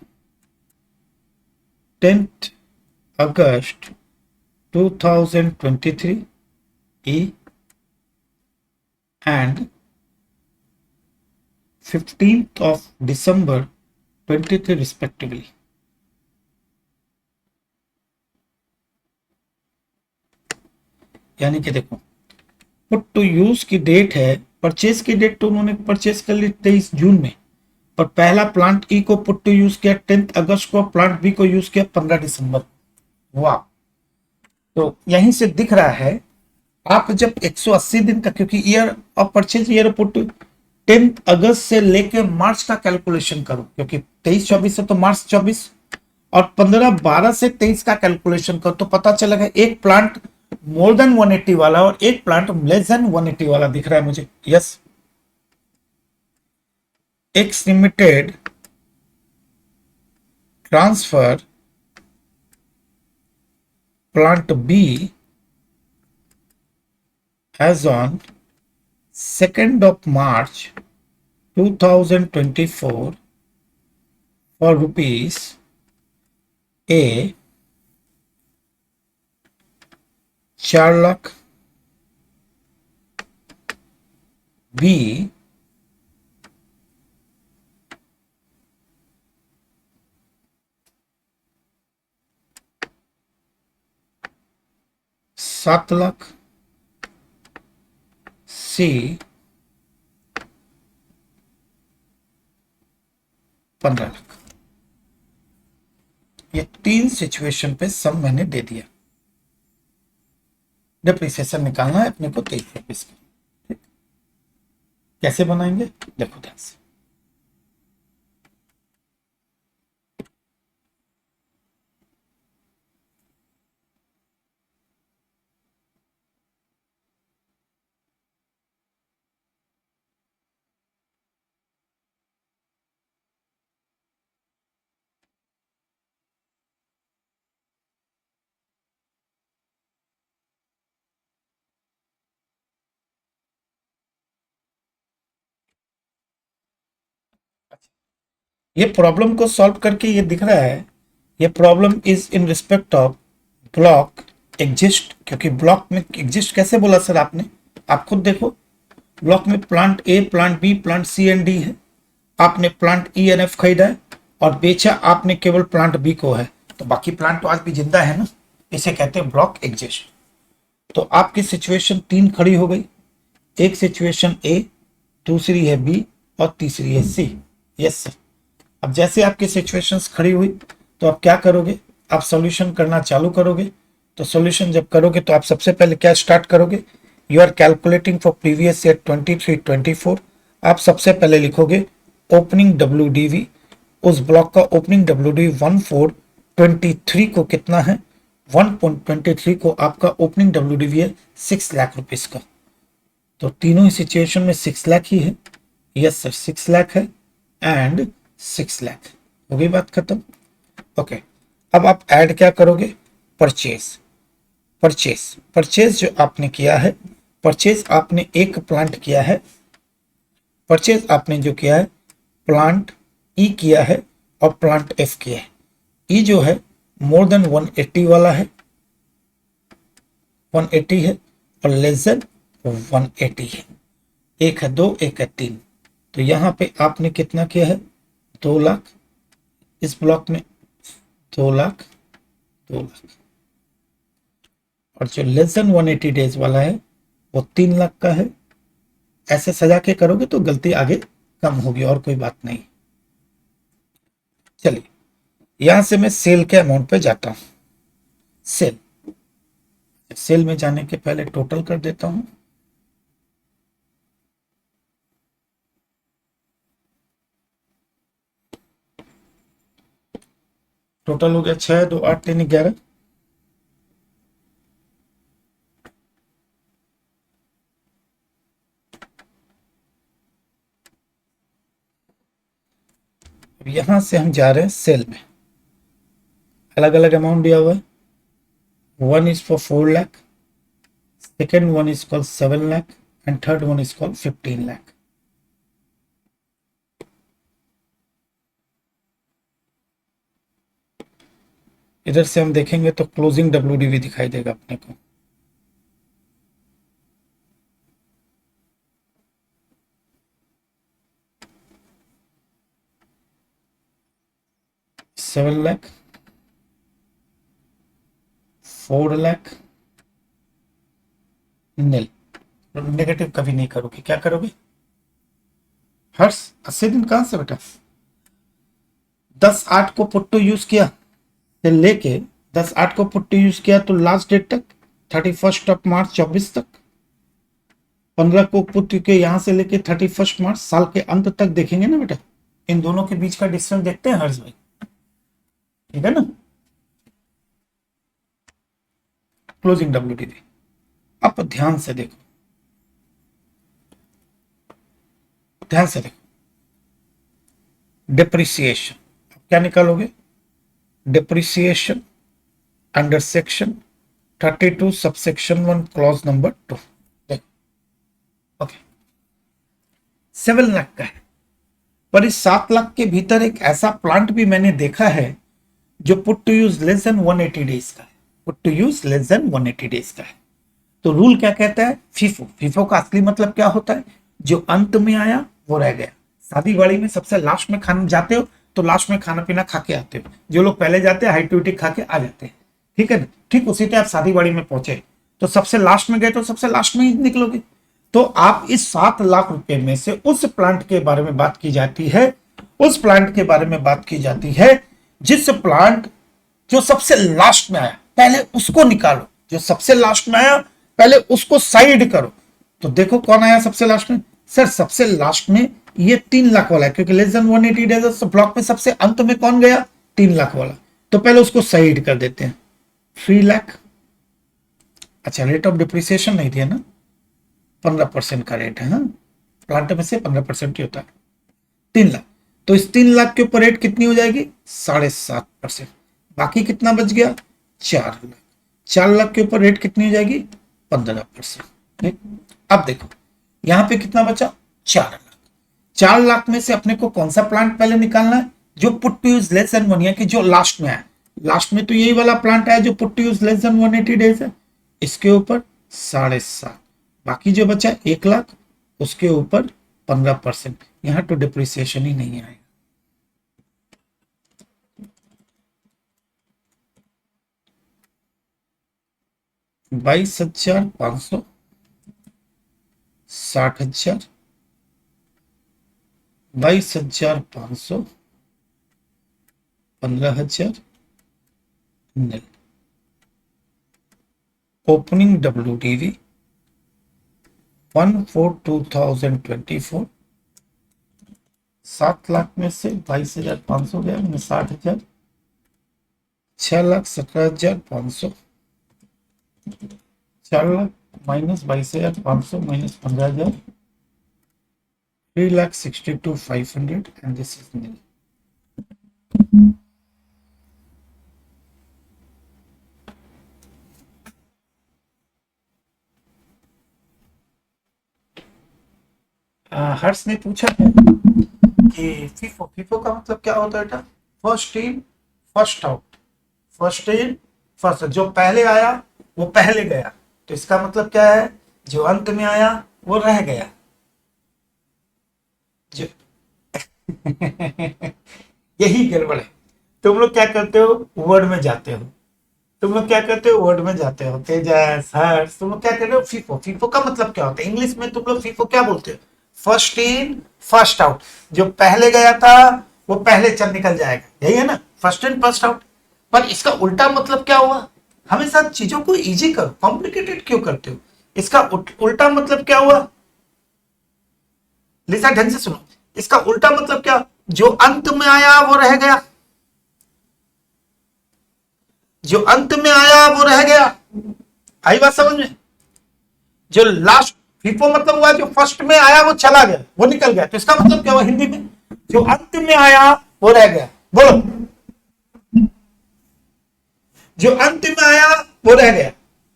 10th August 2023 E and 15th of December 23 respectively. यानी कि देखो, put to use की डेट है, परचेज की डेट तो उन्होंने परचेज कर ली 23 जून में, और पहला प्लांट ई को पुट टू यूज किया 10 अगस्त को, प्लांट बी को यूज किया 15 दिसंबर। वाह, तो यहीं से दिख रहा है आप जब 180 दिन का, क्योंकि year of purchase, year put 10 अगस्त से लेके मार्च का कैलकुलेशन करो, क्योंकि 23-24 है तो मार्च 24, और 15-12 से 23 का कैलकुलेशन करो, तो पता चलेगा एक प्लांट मोर देन 180 वाला और एक प्लांट लेस देन 180 वाला दिख रहा है मुझे। Yes, X limited transfer plant B as on 2nd of March 2024 for rupees A 4 lakh, B 7 lakh, C 15 lakh. ये 3 सिचुएशन पे सम मैंने दे दिया। डिप्रिसिएशन निकालना है अपने को 23 रुपीज की, ठीक। कैसे बनाएंगे देखो ध्यान से। ये प्रॉब्लम को सॉल्व करके ये दिख रहा है, ये problem is in respect of block exist, क्योंकि ब्लॉक में एग्जिस्ट कैसे बोला सर आपने, आप खुद देखो, ब्लॉक में plant A, plant B, plant C and D है, आपने प्लांट ई एन एफ खरीदा है और बेचा आपने केवल प्लांट बी को है, तो बाकी प्लांट तो आज भी जिंदा है ना, इसे कहते हैं ब्लॉक एग्जिस्ट। तो आपकी सिचुएशन 3 खड़ी हो गई, एक सिचुएशन ए, दूसरी है बी और तीसरी है सी। Yes sir. अब जैसे आपकी सिचुएशंस खड़ी हुई तो आप क्या करोगे, आप सॉल्यूशन करना चालू करोगे। तो सॉल्यूशन जब करोगे तो आप सबसे पहले क्या स्टार्ट करोगे, you are calculating for previous year 23-24, आप सबसे पहले लिखोगे ओपनिंग WDV, उस ब्लॉक का ओपनिंग WDV 1423 को कितना है, 1.23 को आपका ओपनिंग WDV है 6 लाख रुपीस का। तो तीनों ही सिचुएशन में 6 लाख ही है। यस सर 6 लाख है एंड 6 लाख। हो गई बात खत्म। ओके, अब आप ऐड क्या करोगे, परचेज। परचेज जो आपने किया है, परचेज आपने एक प्लांट किया है, परचेज आपने जो किया है प्लांट ई किया है और प्लांट एफ किया है। ई जो है मोर देन 180 वाला है, 180 है, और लेस देन 180 है। एक है 2, एक है 3। तो यहाँ पे आपने कितना किया है, 2 लाख, इस ब्लॉक में 2 लाख, 2 लाख, और जो लेस देन 180 डेज वाला है वो 3 लाख का है। ऐसे सजा के करोगे तो गलती आगे कम होगी, और कोई बात नहीं। चलिए यहां से मैं सेल के अमाउंट पे जाता हूं। सेल में जाने के पहले टोटल कर देता हूं। टोटल हो गया 6, 2, 8, 3, 11। अब यहां से हम जा रहे हैं सेल में। अलग अलग अमाउंट दिया हुआ है। One is for 4 lakh, second one is called 7 lakh and third one is called 15 lakh. इधर से हम देखेंगे तो क्लोजिंग WDV दिखाई देगा अपने को। $7 लाख, 4 लाख, नील। नेगेटिव कभी नहीं करोगे, क्या करोगे हर्ष, 80 दिन कहां से बेटा, 10/8 को पुट टू यूज किया से लेके 10/8 को पुट टू यूज किया तो लास्ट डेट तक 31 मार्च 24 तक, 15 को पुट के यहां से लेके 31 मार्च साल के अंत तक देखेंगे ना बेटा। इन दोनों के बीच का डिस्टेंस देखते हैं हर्ष भाई, ठीक है ना। Closing WDV। अब ध्यान से देखो, ध्यान से देखो, डिप्रिसिएशन क्या निकालोगे, depreciation under section 32 subsection 1 clause number 2। देखो ओके, 7 लाख का है, पर इस 7 लाख के भीतर एक ऐसा प्लांट भी मैंने देखा है जो put to use less than 180 days का है, put to use less than 180 days का है। तो रूल क्या कहता है, फीफो। फीफो का असली मतलब क्या होता है, जो अंत में आया वो रह गया। शादी वाड़ी में सबसे लास्ट में खाना जाते हो तो लास्ट में खाना पीना खा के आते हो, जो लोग पहले जाते हैं हाई खा के आ जाते हैं, ठीक है ना। ठीक उसी तरह आप शादी वाड़ी में पहुंचे तो सबसे लास्ट में गए तो सबसे लास्ट में ही निकलोगे। तो आप इस 7 लाख रुपए में से उस प्लांट के बारे में बात की जाती है, उस प्लांट के बारे में बात की जाती है जिस प्लांट जो सबसे लास्ट में आया पहले उसको निकालो, जो सबसे लास्ट में आया पहले उसको साइड करो। तो देखो कौन आया सबसे लास्ट में, सर सबसे लास्ट में ये 3 लाख वाला है, क्योंकि लेस देन 180 डेज ब्लॉक में सबसे अंत में कौन गया, 3 लाख वाला। तो पहले उसको साइड कर देते हैं, 3 लाख। अच्छा रेट ऑफ डिप्रिसिएशन नहीं दिया ना, 15% का रेट है, हाँ प्लांट में से 15% ही होता है, 3 लाख। तो इस 3 लाख के ऊपर रेट कितनी हो जाएगी, 7.5%। बाकी कितना बच गया, 4 लाख। 4 लाख के ऊपर रेट कितनी हो जाएगी, 15%। अब देखो यहां पे कितना बचा, 4 लाख। 4 लाख में से अपने को कौन सा प्लांट पहले निकालना है, जो put to use less than 1 year की, जो लास्ट में है। लास्ट में तो यही वाला प्लांट है जो put to use less than 180 days है, इसके ऊपर 7.5। बाकी जो बचा 1 लाख, उसके ऊपर 15%। यहां तो डिप्रिसिएशन ही नहीं आएगा। $22,500, 60,000, 22,500, 15,000, नील। ओपनिंग WDV 1/4/2024 7 लाख में से 22,500 गया, मैंने 60,000, 6,17,500, 4 लाख minus 22,500 minus 15,000, 3,62,500 and this is nil. Harsh ने पूछा है कि फीफो फीफो का मतलब क्या होता है बेटा? First in first out, first in first, जो पहले आया वो पहले गया, तो इसका मतलब क्या है? जो अंत में आया वो रह गया। जो यही गड़बड़ है। तुम लोग क्या करते हो? वर्ड में जाते हो, तुम लोग क्या करते हो? वर्ड में जाते हो। तेजस, हर्ष, तुम लोग क्या कर रहे हो? फीफो फीफो का मतलब क्या होता है? इंग्लिश में तुम लोग फीफो क्या बोलते हो? फर्स्ट इन फर्स्ट आउट, जो पहले गया था वो पहले चल निकल जाएगा, यही है ना फर्स्ट इन फर्स्ट आउट। पर इसका उल्टा मतलब क्या हुआ? हमेशा चीजों को इजी करो, कॉम्प्लिकेटेड क्यों करते हो? इसका उल्टा मतलब क्या हुआ? लिसा ढंग से सुनो, इसका उल्टा मतलब क्या? जो अंत में आया वो रह गया, जो अंत में आया वो रह गया। आई बात समझ में? जो लास्ट, फीफो मतलब हुआ जो फर्स्ट में आया वो चला गया, वो निकल गया, तो इसका मतलब क्या हुआ हिंदी में? जो अंत में आया वो रह गया। बोलो, जो अंत में आया वो रह गया,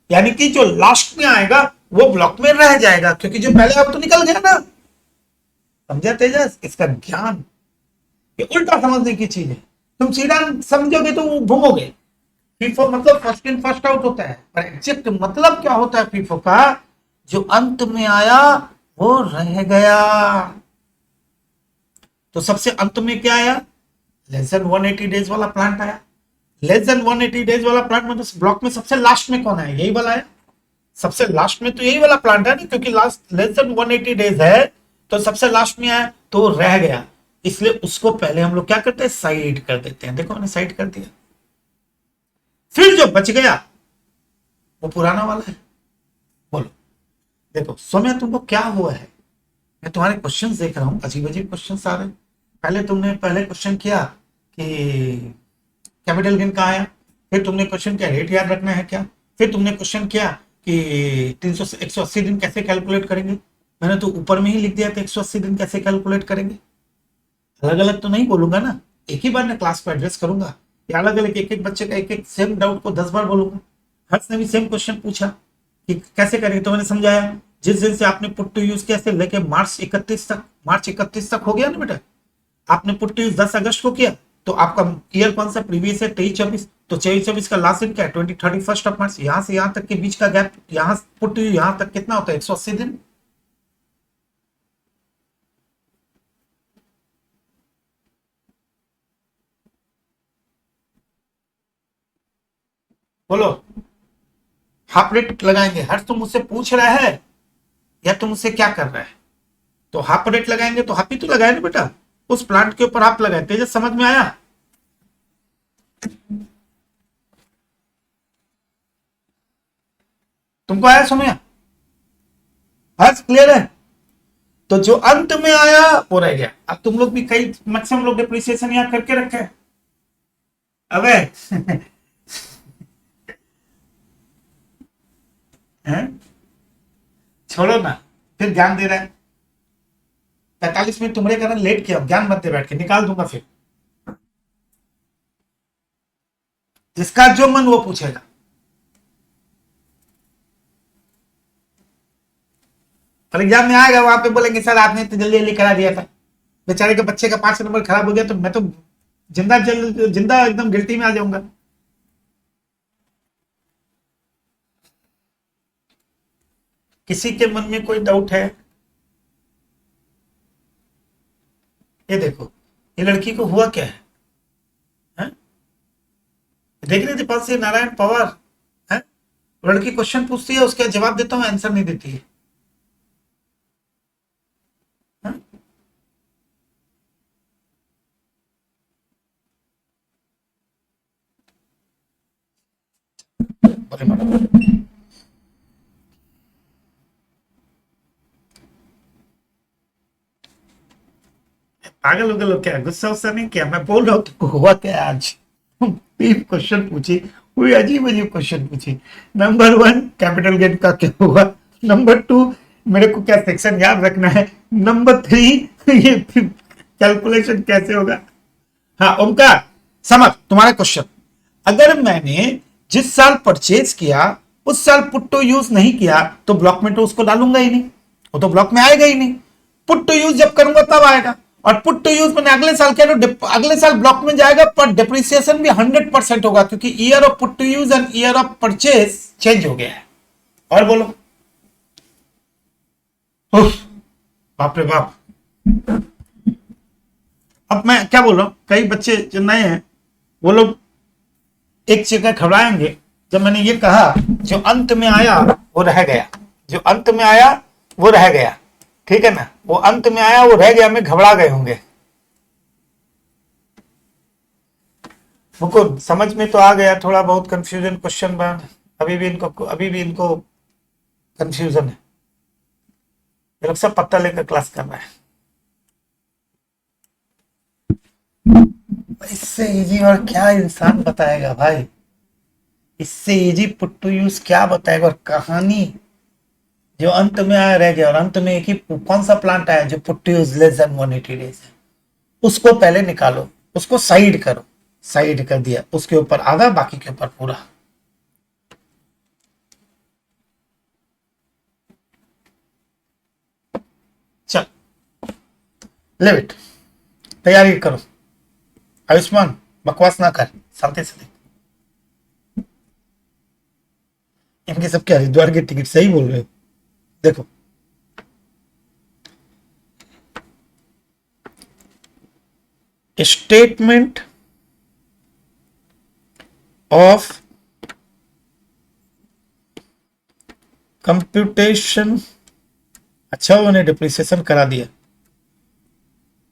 यानी कि जो लास्ट में आएगा वो ब्लॉक में रह जाएगा, क्योंकि जो पहले आप तो निकल गया ना। समझा तेजस? इसका ज्ञान, ये उल्टा समझने की चीज है। तुम सीधा समझोगे तो घूमोगे। फीफो मतलब फर्स्ट इन फर्स्ट आउट होता है, पर एग्जैक्ट मतलब क्या होता है फीफो का? जो अंत में आया वो रह गया। तो सबसे अंत में क्या आया? लेस देन 180 डेज वाला प्लांट आया। लेस देन 180 डेज वाला प्लांट मतलब ब्लॉक में सबसे लास्ट में कौन है? यही वाला है। सबसे लास्ट में तो यही वाला प्लांट है ना, क्योंकि लास्ट लेस देन 180 डेज है, तो सबसे लास्ट में आया तो रह गया, इसलिए उसको पहले हम लोग क्या करते हैं? साइड कर देते हैं। देखो मैंने साइड कर दिया। फिर जो बच गया वो पुराना वाला है। बोलो, देखो सौम्या तुमको क्या हुआ है? मैं तुम्हारे क्वेश्चंस देख रहा हूं, अजीब अजीब क्वेश्चंस आ रहे हैं। पहले तुमने पहले क्वेश्चन किया कि कैपिटल गेन कहाँ आया, फिर तुमने क्वेश्चन किया रेट याद रखना है क्या, फिर तुमने क्वेश्चन किया कि 180 दिन कैसे कैलकुलेट करेंगे। मैंने तो ऊपर में ही लिख दिया था 180 दिन कैसे कैलकुलेट करेंगे। अलग अलग तो नहीं बोलूंगा ना, एक ही बार मैं क्लास को एड्रेस करूंगा, या अलग अलग एक एक बच्चे का एक एक सेम डाउट को 10 बार बोलूंगा। हर्ष ने भी सेम क्वेश्चन पूछा कि कैसे करेंगे, तो मैंने समझाया। जिस दिन से आपने पुट टू यूज किया से लेके मार्च 31 तक हो गया ना बेटा। आपने पुट टू यूज 10 अगस्त को किया, तो आपका ईयर कौन सा प्रीवियस है? 23-24, तो 23-24 का लास्ट दिन क्या है? 31 ऑफ मार्च। यहां से यहां तक के बीच का गैप, यहां पुट टू यहां तक कितना होता है? 180 दिन। बोलो, हाफ रेट लगाएंगे? हर तुम मुझसे पूछ रहा है या तुम मुझसे क्या कर रहा है? तो हाफ रेट लगाएंगे तो हाफ ही तो लगाए ना बेटा, उस प्लांट के ऊपर हाफ लगाए। तेजस समझ में आया? तुमको आया समझ? हर्ष क्लियर है? तो जो अंत में आया वो रह गया। अब तुम लोग भी कई मैक्सिमम लोग डिप्रिसिएशन यहां करके रखे हैं। अबे हैं? छोड़ो ना, फिर ज्ञान दे रहा है। 45 मिनट तुम्हारे कारण लेट किया, ज्ञान मत दे, बैठ के निकाल दूंगा फिर। जिसका जो मन वो पूछेगा। पर एग्जाम में आएगा वहां पे बोलेंगे सर आपने तो जल्दी जल्दी करा दिया था, बेचारे के बच्चे का 5 नंबर खराब हो गया, तो मैं तो जिंदा एकदम गिल्टी में आ जाऊंगा। किसी के मन में कोई डाउट है? ये देखो, ये लड़की को हुआ क्या है? देख रहे थे पास से नारायण पवार है, लड़की क्वेश्चन पूछती है, उसका जवाब देता हूँ, आंसर नहीं देती है। है? अरे मैडम, पागल हो गए लोग क्या, गुस्सा उस्सा नहीं किया, मैं बोल रहा हूँ तुमको हुआ क्या आज। 3 क्वेश्चन पूछे, कोई अजीब अजीब क्वेश्चन पूछे। नंबर 1 कैपिटल गेन का क्या हुआ, नंबर 2 मेरे को क्या सेक्शन याद रखना है, नंबर 3 ये कैलकुलेशन कैसे होगा। हाँ ओमकार, समझ तुम्हारा क्वेश्चन। अगर मैंने जिस साल परचेज किया उस साल पुट टू यूज नहीं किया तो ब्लॉक में तो उसको डालूंगा ही नहीं, वो तो ब्लॉक में आएगा ही नहीं। पुट टू यूज जब करूंगा तब आएगा, और पुट टू यूज मैंने अगले साल किया तो अगले साल ब्लॉक में जाएगा, पर डिप्रिसिएशन भी 100% होगा क्योंकि year of put to use and year of purchase change हो गया है। और बोलो। उफ, बाप रे बाप। अब मैं क्या बोल रहा हूं, कई बच्चे जो नए हैं वो लोग एक जगह घबराएंगे जब मैंने ये कहा जो अंत में आया वो रह गया, जो अंत में आया वो रह गया, ठीक है ना, वो अंत में आया वो रह गया में घबरा गए होंगे। मुकुंद समझ में तो आ गया, थोड़ा बहुत कंफ्यूजन क्वेश्चन बन, अभी भी इनको कंफ्यूजन है, ये लोग सब पत्ता लेकर क्लास कर रहे हैं। इससे इजी और क्या इंसान बताएगा भाई, इससे इजी पुट टू यूज क्या बताएगा। और कहानी जो अंत में आया रह गया, और अंत में एक ही कौन सा प्लांट आया जो put to use less than 180 days है, उसको पहले निकालो, उसको साइड करो, साइड कर दिया, उसके ऊपर आधा बाकी के ऊपर पूरा। चल ले बेट, तैयारी करो। आयुष्मान बकवास ना कर, शांति से देख। इनके सब क्या हरिद्वार की टिकट, सही बोल रहे हो। देखो स्टेटमेंट ऑफ कंप्यूटेशन, अच्छा वो मैंने डिप्रिसिएशन करा दिया,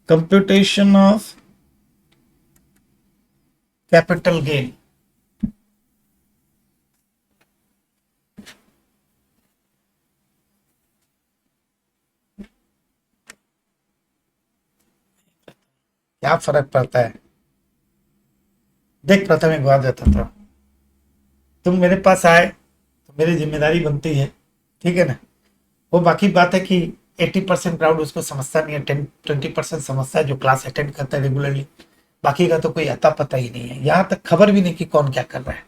कंप्यूटेशन ऑफ कैपिटल गेन, क्या फर्क पड़ता है। देख प्रथम एक बात देता था, तुम मेरे पास आए तो मेरी जिम्मेदारी बनती है, ठीक है ना। वो बाकी बात है कि 80% क्राउड उसको समझता नहीं है, 20% समझता है जो क्लास अटेंड करता है रेगुलरली, बाकी का तो कोई अता पता ही नहीं है, यहां तक खबर भी नहीं कि कौन क्या कर रहा है।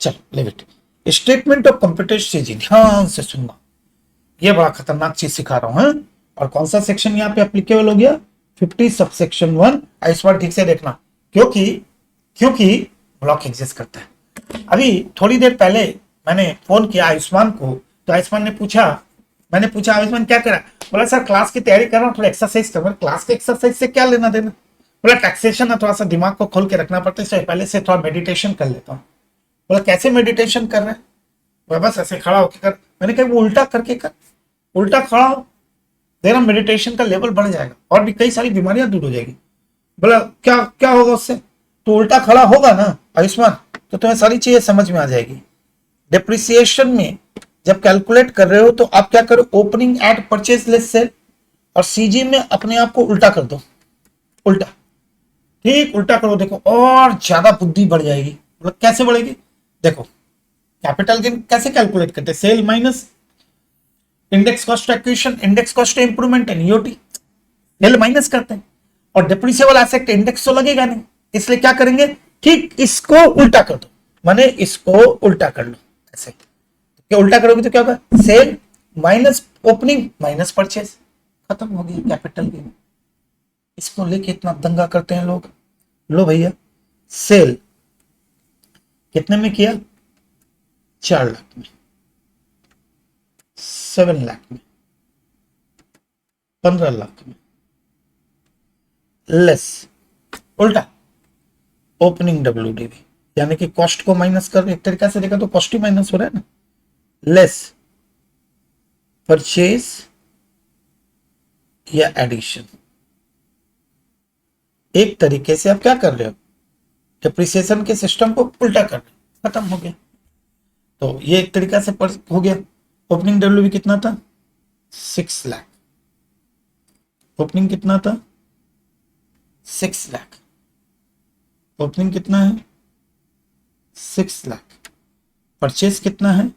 चल live it. Statement of computation, ध्यान से सुनना, ये बड़ा खतरनाक चीज सिखा रहा हूं। और कौन सा सेक्शन यहाँ पे एप्लीकेबल हो गया, 50 सबसेक्शन 1। इस बार ठीक से देखना, क्योंकि क्योंकि ब्लॉक एग्जिस्ट करता है। अभी थोड़ी देर पहले मैंने फोन किया आयुष्मान को, तो आयुष्मान ने पूछा, मैंने पूछा आयुष्मान क्या करा, बोला सर क्लास की तैयारी कर रहा हूँ, थोड़ा एक्सरसाइज कर रहा हूं। क्लास के एक्सरसाइज से क्या लेना देना, बोला टैक्सेशन है, थोड़ा सा दिमाग को खोल के रखना पड़ता है, इससे पहले से थोड़ा मेडिटेशन कर लेता हूँ। बोला कैसे मेडिटेशन कर रहे हैं, बस ऐसे खड़ा होकर कर। मैंने कहा वो उल्टा करके कर, उल्टा खड़ा हो, देना मेडिटेशन का लेवल बढ़ जाएगा और भी कई सारी बीमारियां दूर हो जाएगी। बोला क्या क्या होगा उससे, तो उल्टा खड़ा होगा ना आयुष्मान, तो तुम्हें सारी चीजें समझ में आ जाएगी। डिप्रिसिएशन में जब कैलकुलेट कर रहे हो तो आप क्या करो, opening add purchase less sale, और सीजी में अपने आप को उल्टा कर दो, उल्टा, ठीक उल्टा करो, देखो और ज्यादा बुद्धि बढ़ जाएगी। मतलब कैसे बढ़ेगी, देखो कैपिटल गेन कैसे कैलकुलेट करते हैं, sale minus index cost acquisition, index cost improvement and EOT, sale minus करते हैं, और डिप्रिसिएबल एसेट इंडेक्स तो लगेगा नहीं, इसलिए क्या करेंगे, ठीक इसको उल्टा कर दो, माने इसको उल्टा कर लो ऐसे, क्या उल्टा करोगे तो क्या होगा, sale minus opening minus purchase, खत्म हो गया कैपिटल गेन। इसको लेके इतना दंगा करते हैं लोग। लो भैया, सेल कितने में किया, 4 लाख में, 7 लाख में, 15 लाख में, लेस उल्टा ओपनिंग डब्ल्यूडीवी, यानी कि कॉस्ट को माइनस कर, एक तरीका से देखा तो कॉस्ट ही माइनस हो रहा है ना, लेस परचेज या एडिशन। एक तरीके से आप क्या कर रहे हो, डिप्रिसिएशन के सिस्टम को उल्टा कर रहे हो, खत्म हो गया। तो ये एक तरीका से हो गया। ओपनिंग डब्ल्यूबी कितना था, 6 लाख, ओपनिंग कितना था? 6 लाख। ओपनिंग कितना है? 6 लाख। परचेस कितना है?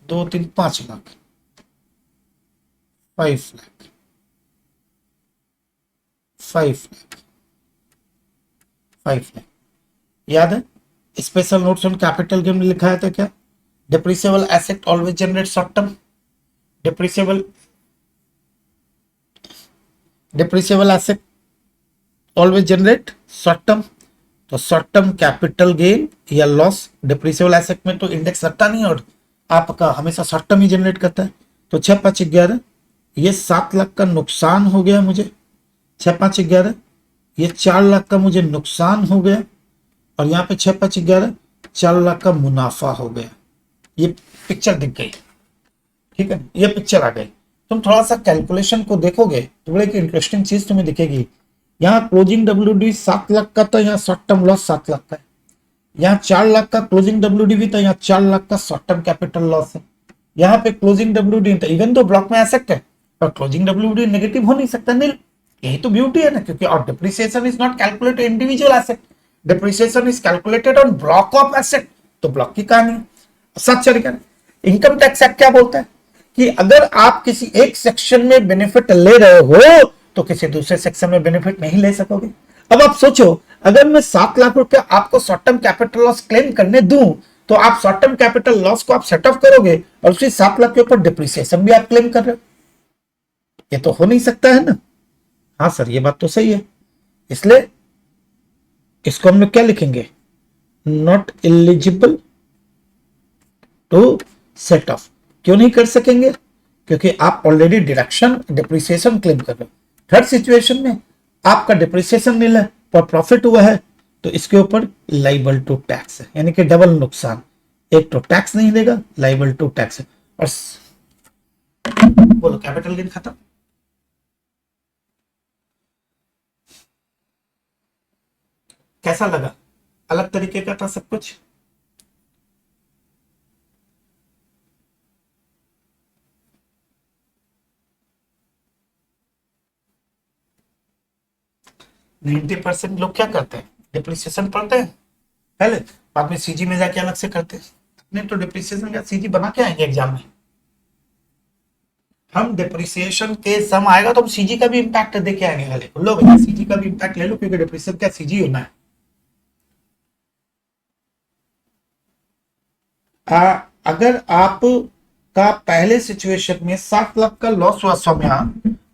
2 3 5 लाख, 5 लाख, 5 लाख, 5 लाख। याद है special notes on capital gain में लिखा है था क्या? Depreciable asset always generate short term, depreciable asset always generate short term. तो शॉर्ट टर्म कैपिटल गेन या लॉस डिप्रिसिएबल एसेट में तो इंडेक्स लगता नहीं और आपका हमेशा शॉर्ट टर्म ही जनरेट करता है। तो 6 5 11 ये 7 लाख का नुकसान हो गया मुझे, 6 5 11 ये 4 लाख का मुझे नुकसान हो गया, और यहाँ पे 6 5 11 4 लाख का मुनाफा हो गया। ये पिक्चर दिख गई, ठीक है, ये पिक्चर आ गई। तुम थोड़ा सा कैलकुलेशन को देखोगे तो बड़ी इंटरेस्टिंग चीज तुम्हें दिखेगी। यहाँ क्लोजिंग डब्ल्यूडी 7 लाख का था, यहाँ शॉर्ट टर्म लॉस 7 लाख का है। यहाँ 4 लाख का क्लोजिंग डब्ल्यूडी भी था, यहाँ 4 लाख का शॉर्ट टर्म कैपिटल लॉस है। यहाँ पे क्लोजिंग डब्ल्यूडी था, इवन तो ब्लॉक में एसेट है पर क्लोजिंग डब्ल्यूडी नेगेटिव हो नहीं सकता, नील। यही तो ब्यूटी है ना, क्योंकि और depreciation is not calculated individual asset, depreciation is calculated on block of asset. तो ब्लॉक की कहानी है। सच तरीका इनकम टैक्स एक्ट क्या बोलता है कि अगर आप किसी एक सेक्शन में बेनिफिट ले रहे हो तो किसी दूसरे सेक्शन में बेनिफिट नहीं ले सकोगे। अब आप सोचो, अगर मैं 7 लाख रुपया आपको short term capital loss claim करने दूं तो आप शॉर्ट टर्म कैपिटल लॉस को आप सेट ऑफ करोगे और उसी 7 लाख के ऊपर डिप्रिसिएशन भी आप क्लेम कर रहे हो। ये तो हो नहीं सकता है ना। हाँ सर, ये बात तो सही है। इसलिए इसको हम लोग क्या लिखेंगे? Not eligible to set off. क्यों नहीं कर सकेंगे? क्योंकि आप ऑलरेडी डिडक्शन डिप्रिसिएशन क्लेम कर रहे हो। थर्ड सिचुएशन में आपका डिप्रिसिएशन नील है पर प्रॉफिट हुआ है तो इसके ऊपर लाइबल टू टैक्स है, यानी कि डबल नुकसान। एक तो टैक्स नहीं देगा, लाइबल टू टैक्स है। और बोलो कैपिटल गेन खत्म। कैसा लगा? अलग तरीके का था सब कुछ। नाइन्टी परसेंट लोग क्या करते हैं? डिप्रिसिएशन पढ़ते हैं पहले, बाद में सीजी में जाके अलग से करते हैं। नहीं तो डिप्रिसिएशन का सीजी बना के आएंगे एग्जाम में। हम डिप्रिसिएशन के सम आएगा तो हम सीजी का भी इंपैक्ट देके आएंगे। लो भैया सीजी का भी इंपैक्ट ले लो, क्योंकि डिप्रिसिएशन का सीजी होना है। अगर आप का पहले सिचुएशन में 7 लाख का लॉस हुआ सौम्या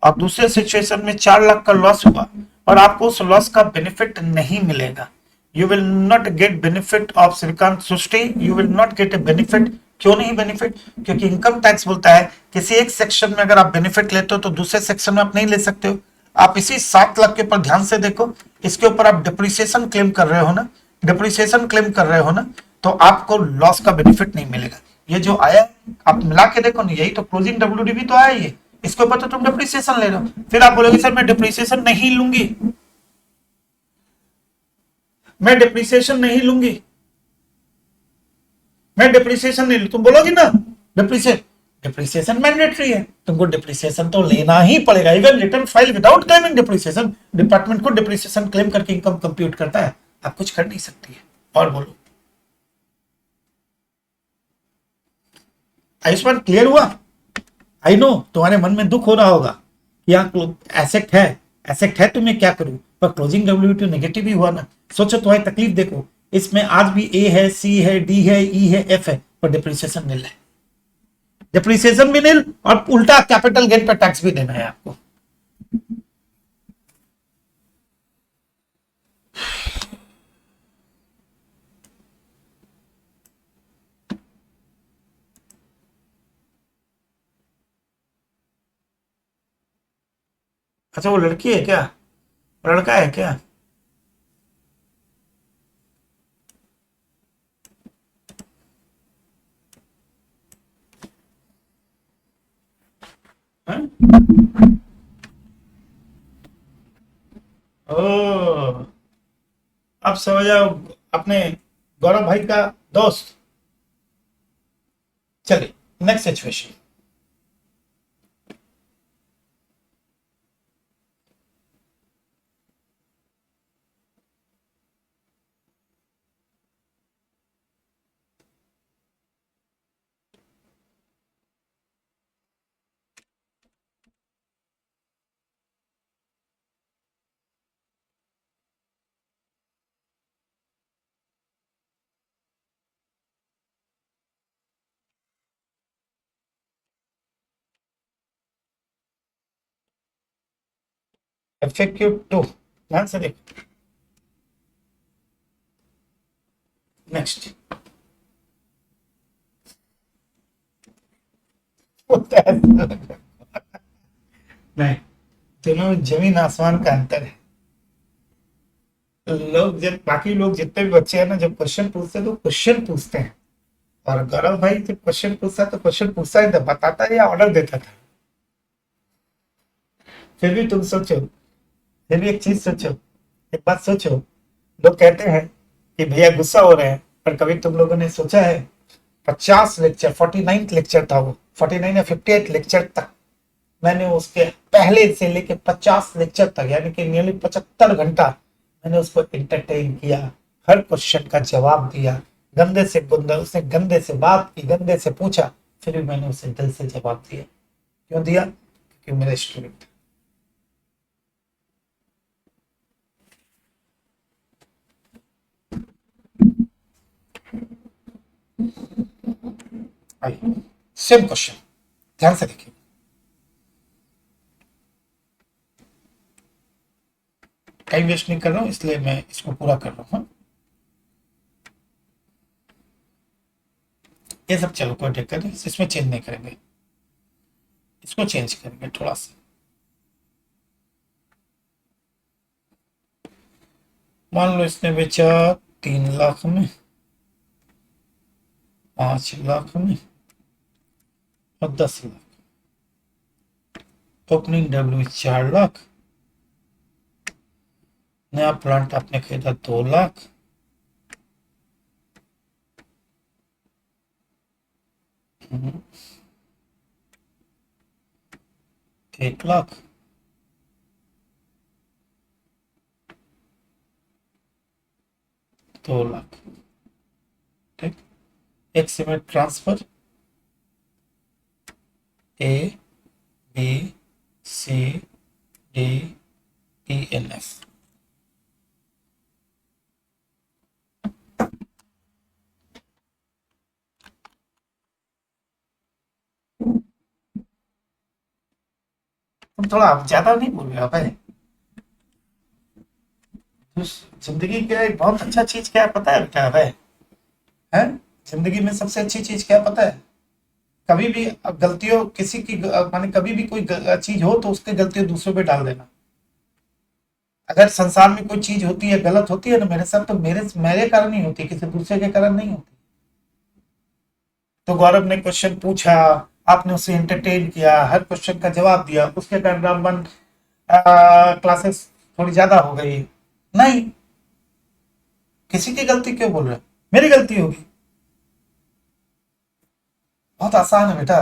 और दूसरे सिचुएशन में 4 लाख का लॉस हुआ और आपको उस लॉस का बेनिफिट नहीं मिलेगा, you will not get benefit of श्रीकांत सृष्टि, you will not get a benefit. क्यों नहीं बेनिफिट? क्योंकि इनकम टैक्स बोलता है किसी एक सेक्शन में अगर आप बेनिफिट लेते हो तो दूसरे सेक्शन में आप नहीं ले सकते हो। आप इसी 7 लाख के ऊपर ध्यान से देखो, इसके ऊपर आप डिप्रिसिएशन क्लेम कर रहे हो ना, डिप्रिसिएशन क्लेम कर रहे हो ना, तो आपको लॉस का बेनिफिट नहीं मिलेगा। ये जो आया आप मिला के देखो ना, यही तो क्लोजिंग डब्ल्यूडी भी तो आया ये, इसके ऊपर तो तुम डिप्रिसिएशन ले रहे हो। फिर आप बोलोगे सर मैं डिप्रिसिएशन नहीं लूंगी, मैं डिप्रिसिएशन नहीं लूंगी, मैं डिप्रिसिएशन नहीं लूं, तुम बोलोगी ना डिप्रिसिएशन मैंडेटरी है, तुमको डिप्रिसिएशन तो लेना ही पड़ेगा। Even return file without claiming depreciation, department को डिप्रिसिएशन क्लेम करके इनकम कंप्यूट करता है, आप कुछ कर नहीं सकती है। और बोलो आयुष्मान, क्लियर हुआ? आई नो तुम्हारे मन में दुख हो रहा होगा कि यहाँ एसेट है तो मैं क्या करूं, पर क्लोजिंग डब्ल्यूटी नेगेटिव ही हुआ ना। सोचो तुम्हारी तकलीफ देखो, इसमें आज भी ए है, सी है, डी है, ई है, एफ है, पर डिप्रिसिएशन नील है। डिप्रिसिएशन भी नील और उल्टा कैपिटल गेन पर टैक्स भी देना है आपको। अच्छा वो लड़की है क्या, लड़का है क्या? हाँ? ओ अब समझ आओ, अपने गौरव भाई का दोस्त। चलिए नेक्स्ट सिचुएशन। FAQ 2, ध्यान से देखो। नेक्स्ट नहीं, दोनों में जमीन आसमान का अंतर है। लोग जब बाकी लोग जितने भी बच्चे हैं ना, जब क्वेश्चन पूछते हैं तो क्वेश्चन पूछते हैं, और गौरव भाई जब क्वेश्चन पूछता है तो क्वेश्चन पूछता है, बताता है या ऑर्डर देता था। फिर भी तुम सोचो, फिर भी एक चीज सोचो, एक बात सोचो, लोग कहते हैं कि भैया गुस्सा हो रहे हैं, पर कभी तुम लोगों ने सोचा है 50 लेक्चर, 49 लेक्चर था वो, 49 या 58 लेक्चर तक मैंने उसके पहले से लेके 50 लेक्चर तक, यानी कि नियरली 75 घंटा मैंने उसको एंटरटेन किया, हर क्वेश्चन का जवाब दिया, गंदे से गुंदा, उसने गंदे से बात की, गंदे से पूछा, फिर भी मैंने उसे दिल से जवाब दिया। क्यों दिया? क्योंकि मेरा स्टूडेंट। आइए सेम क्वेश्चन, ध्यान से देखिए। टाइम वेस्ट नहीं कर रहा हूं, इसलिए मैं इसको पूरा कर रहा हूं। ये सब चलो कोई दिक्कत नहीं, इसमें चेंज नहीं करेंगे, इसको चेंज करेंगे थोड़ा सा। मान लो इसने बेचा 3 लाख में, 5 लाख में और 10 लाख। ओपनिंग डब्ल्यू 4 लाख, नया प्लांट आपने खरीदा 2 लाख, हम्म, 1 लाख, 2 लाख। ठीक, एक सीमेंट ट्रांसफर ABCDENF। तुम थोड़ा ज्यादा नहीं बोल रहे हो भाई। जिंदगी का एक बहुत अच्छा चीज क्या है पता है बेटा भाई? है, जिंदगी में सबसे अच्छी चीज क्या पता है? कभी भी गलतियों किसी की माने कभी भी कोई चीज हो तो उसकी गलतियां दूसरों पे डाल देना। अगर संसार में कोई चीज होती है, गलत होती है ना मेरे साथ, तो मेरे मेरे कारण नहीं होती, किसी दूसरे के कारण नहीं होती। तो गौरव ने क्वेश्चन पूछा, आपने उसे एंटरटेन किया, हर क्वेश्चन का जवाब दिया, उसके कारण रामबन क्लासेस थोड़ी ज्यादा हो गई। नहीं, किसी की गलती क्यों बोल रहे हो? मेरी गलती होगी? बहुत आसान है बेटा,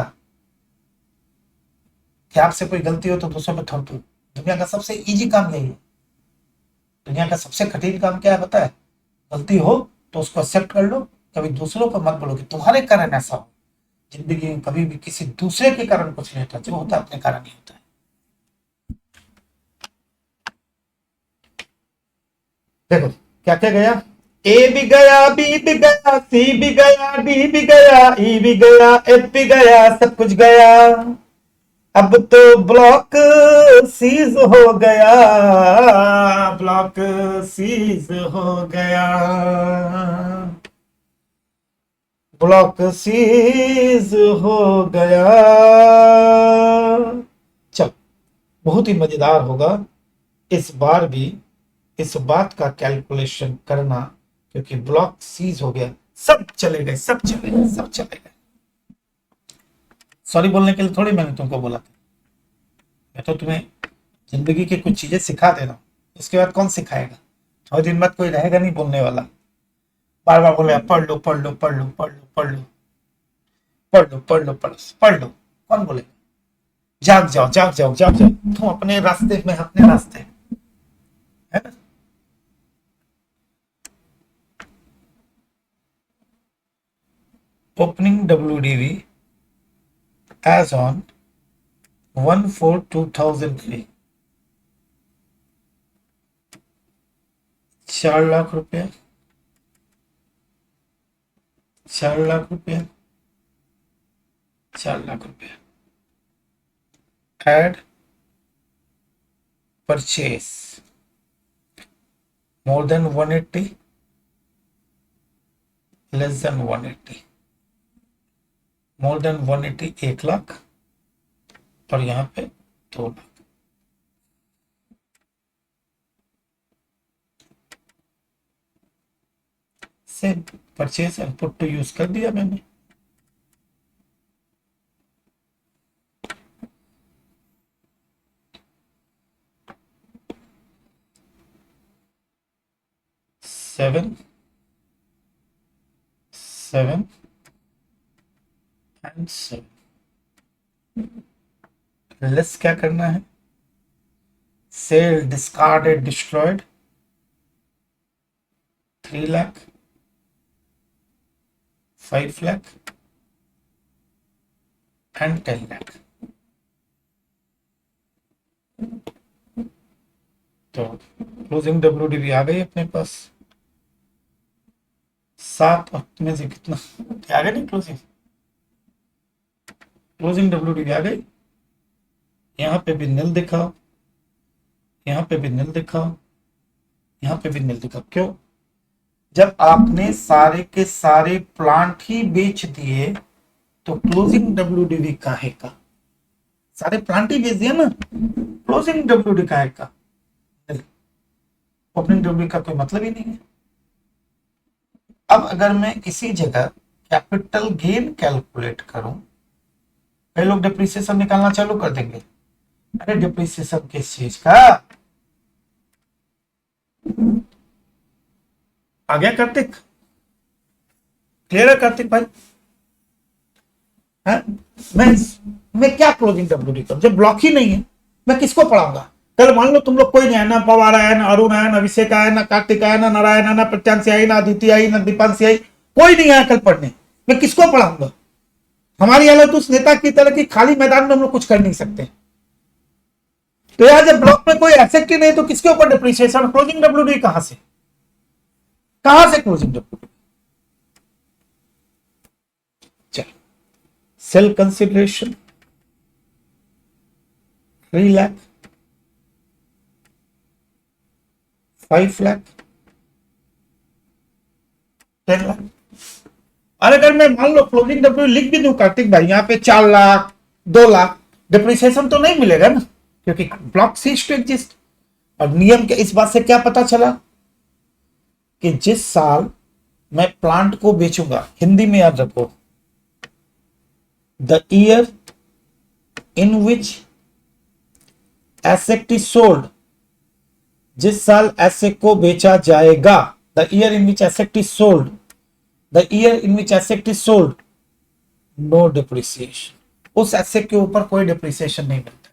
कि आपसे कोई गलती हो तो दूसरों पे थोप दो। दुनिया का सबसे इजी काम यही है। दुनिया का सबसे कठिन काम क्या है पता है? गलती हो तो उसको एक्सेप्ट कर लो, कभी दूसरों को मत बोलो कि तुम्हारे कारण ऐसा हो। जिंदगी में कभी भी किसी दूसरे के कारण कुछ नहीं होता, जो होता है अपने कारण ही होता है। देखो क्या क्या गया, ए भी गया, बी भी गया, सी भी गया, डी भी गया, ई भी गया, एफ भी गया, सब कुछ गया। अब तो ब्लॉक सीज हो गया, ब्लॉक सीज हो गया, ब्लॉक सीज हो गया। चल, बहुत ही मजेदार होगा इस बार भी इस बात का कैलकुलेशन करना, क्योंकि ब्लॉक सीज हो गया। सब चले गए, सब चले गए, सब चले गए। सॉरी बोलने के लिए थोड़ी मैंने तुमको बोला था, मैं तो तुम्हें जिंदगी की कुछ चीजें सिखा दे रहा हूँ। उसके बाद कौन सिखाएगा? थोड़े दिन बाद कोई रहेगा नहीं बोलने वाला, बार बार बोले पढ़ लो पढ़ लो पढ़ लो पढ़ लो पढ़ लो पढ़ लो पढ़ लो पढ़ लो पढ़ लो। कौन बोलेगा? जाग जाओ जाग जाओ जाग जाओ, तुम अपने रास्ते में अपने रास्ते, है ना? Opening WDV as on 1/4/2003, 4 lakh रुपया, 4 लाख रुपया, 4 लाख रुपया। Add purchase more than 180, less than 180, more than 180 1 lakh और यहां पे 2 lakh. Same purchase and put to use कर दिया मैंने। सेवन एंड 7 लेस क्या करना है, sale discarded destroyed 3 lakh 5 lakh and 10 lakh. तो क्लोजिंग डब्ल्यूडीवी आ गई अपने पास 7 में से कितना आ गया नहीं, क्लोजिंग डब्ल्यूडीवी आ गई। यहाँ पे भी नील दिखाओ, यहाँ पे भी नील दिखाओ, यहाँ पे भी नील दिखाओ। क्यों? जब आपने सारे के सारे प्लांट ही बेच दिए तो क्लोजिंग डब्ल्यूडीवी काहे का? सारे प्लांट ही बेच दिया ना, क्लोजिंग डब्ल्यूडी काहे का? ओपनिंग डब्ल्यूडी का कोई मतलब ही नहीं है। अब अगर मैं इसी जगह कैपिटल गेन कैलकुलेट करूं, कई लोग डिप्रिसिएशन निकालना चालू कर देंगे। अरे डिप्रिसिएशन किस चीज का? आ गया कार्तिक? क्लियर है कार्तिक भाई? है? मैं क्या क्लोजिंग डब्ल्यूडी करूं जब ब्लॉक ही नहीं है? मैं किसको पढ़ाऊंगा? कल मान लो तुम लोग कोई नहीं है, ना पवार आया, ना अरुण आया, ना अभिषेक आया, ना कार्तिक आया, ना नारायण, ना प्रत्यांशी आई, ना अदिति आई, ना दीपांशी आई, कोई नहीं आया कल पढ़ने, मैं किसको पढ़ाऊंगा? हमारी हालत उस नेता की तरह की, खाली मैदान में हम लोग कुछ कर नहीं सकते। तो यार जब ब्लॉक में कोई एसेट ही नहीं तो किसके ऊपर डिप्रिसिएशन? क्लोजिंग डब्ल्यूडी कहां से क्लोजिंग डब्ल्यूडी? चल, सेल कंसिडरेशन 3 लाख 5 लाख 10 लाख। और अगर मैं मान लो क्लोजिंग डब्ल्यू लिख भी दूं कार्तिक भाई, यहाँ पे 4 लाख 2 लाख, डिप्रिसिएशन तो नहीं मिलेगा ना, क्योंकि ब्लॉक सीज टू एग्जिस्ट। और नियम के इस बात से क्या पता चला कि जिस साल मैं प्लांट को बेचूंगा, हिंदी में याद रखो, the year in which asset is sold, जिस साल एसेट को बेचा जाएगा, the year in which asset is sold, the year in which asset is sold, no depreciation. उस एसेट के ऊपर कोई डिप्रिसिएशन नहीं मिलता।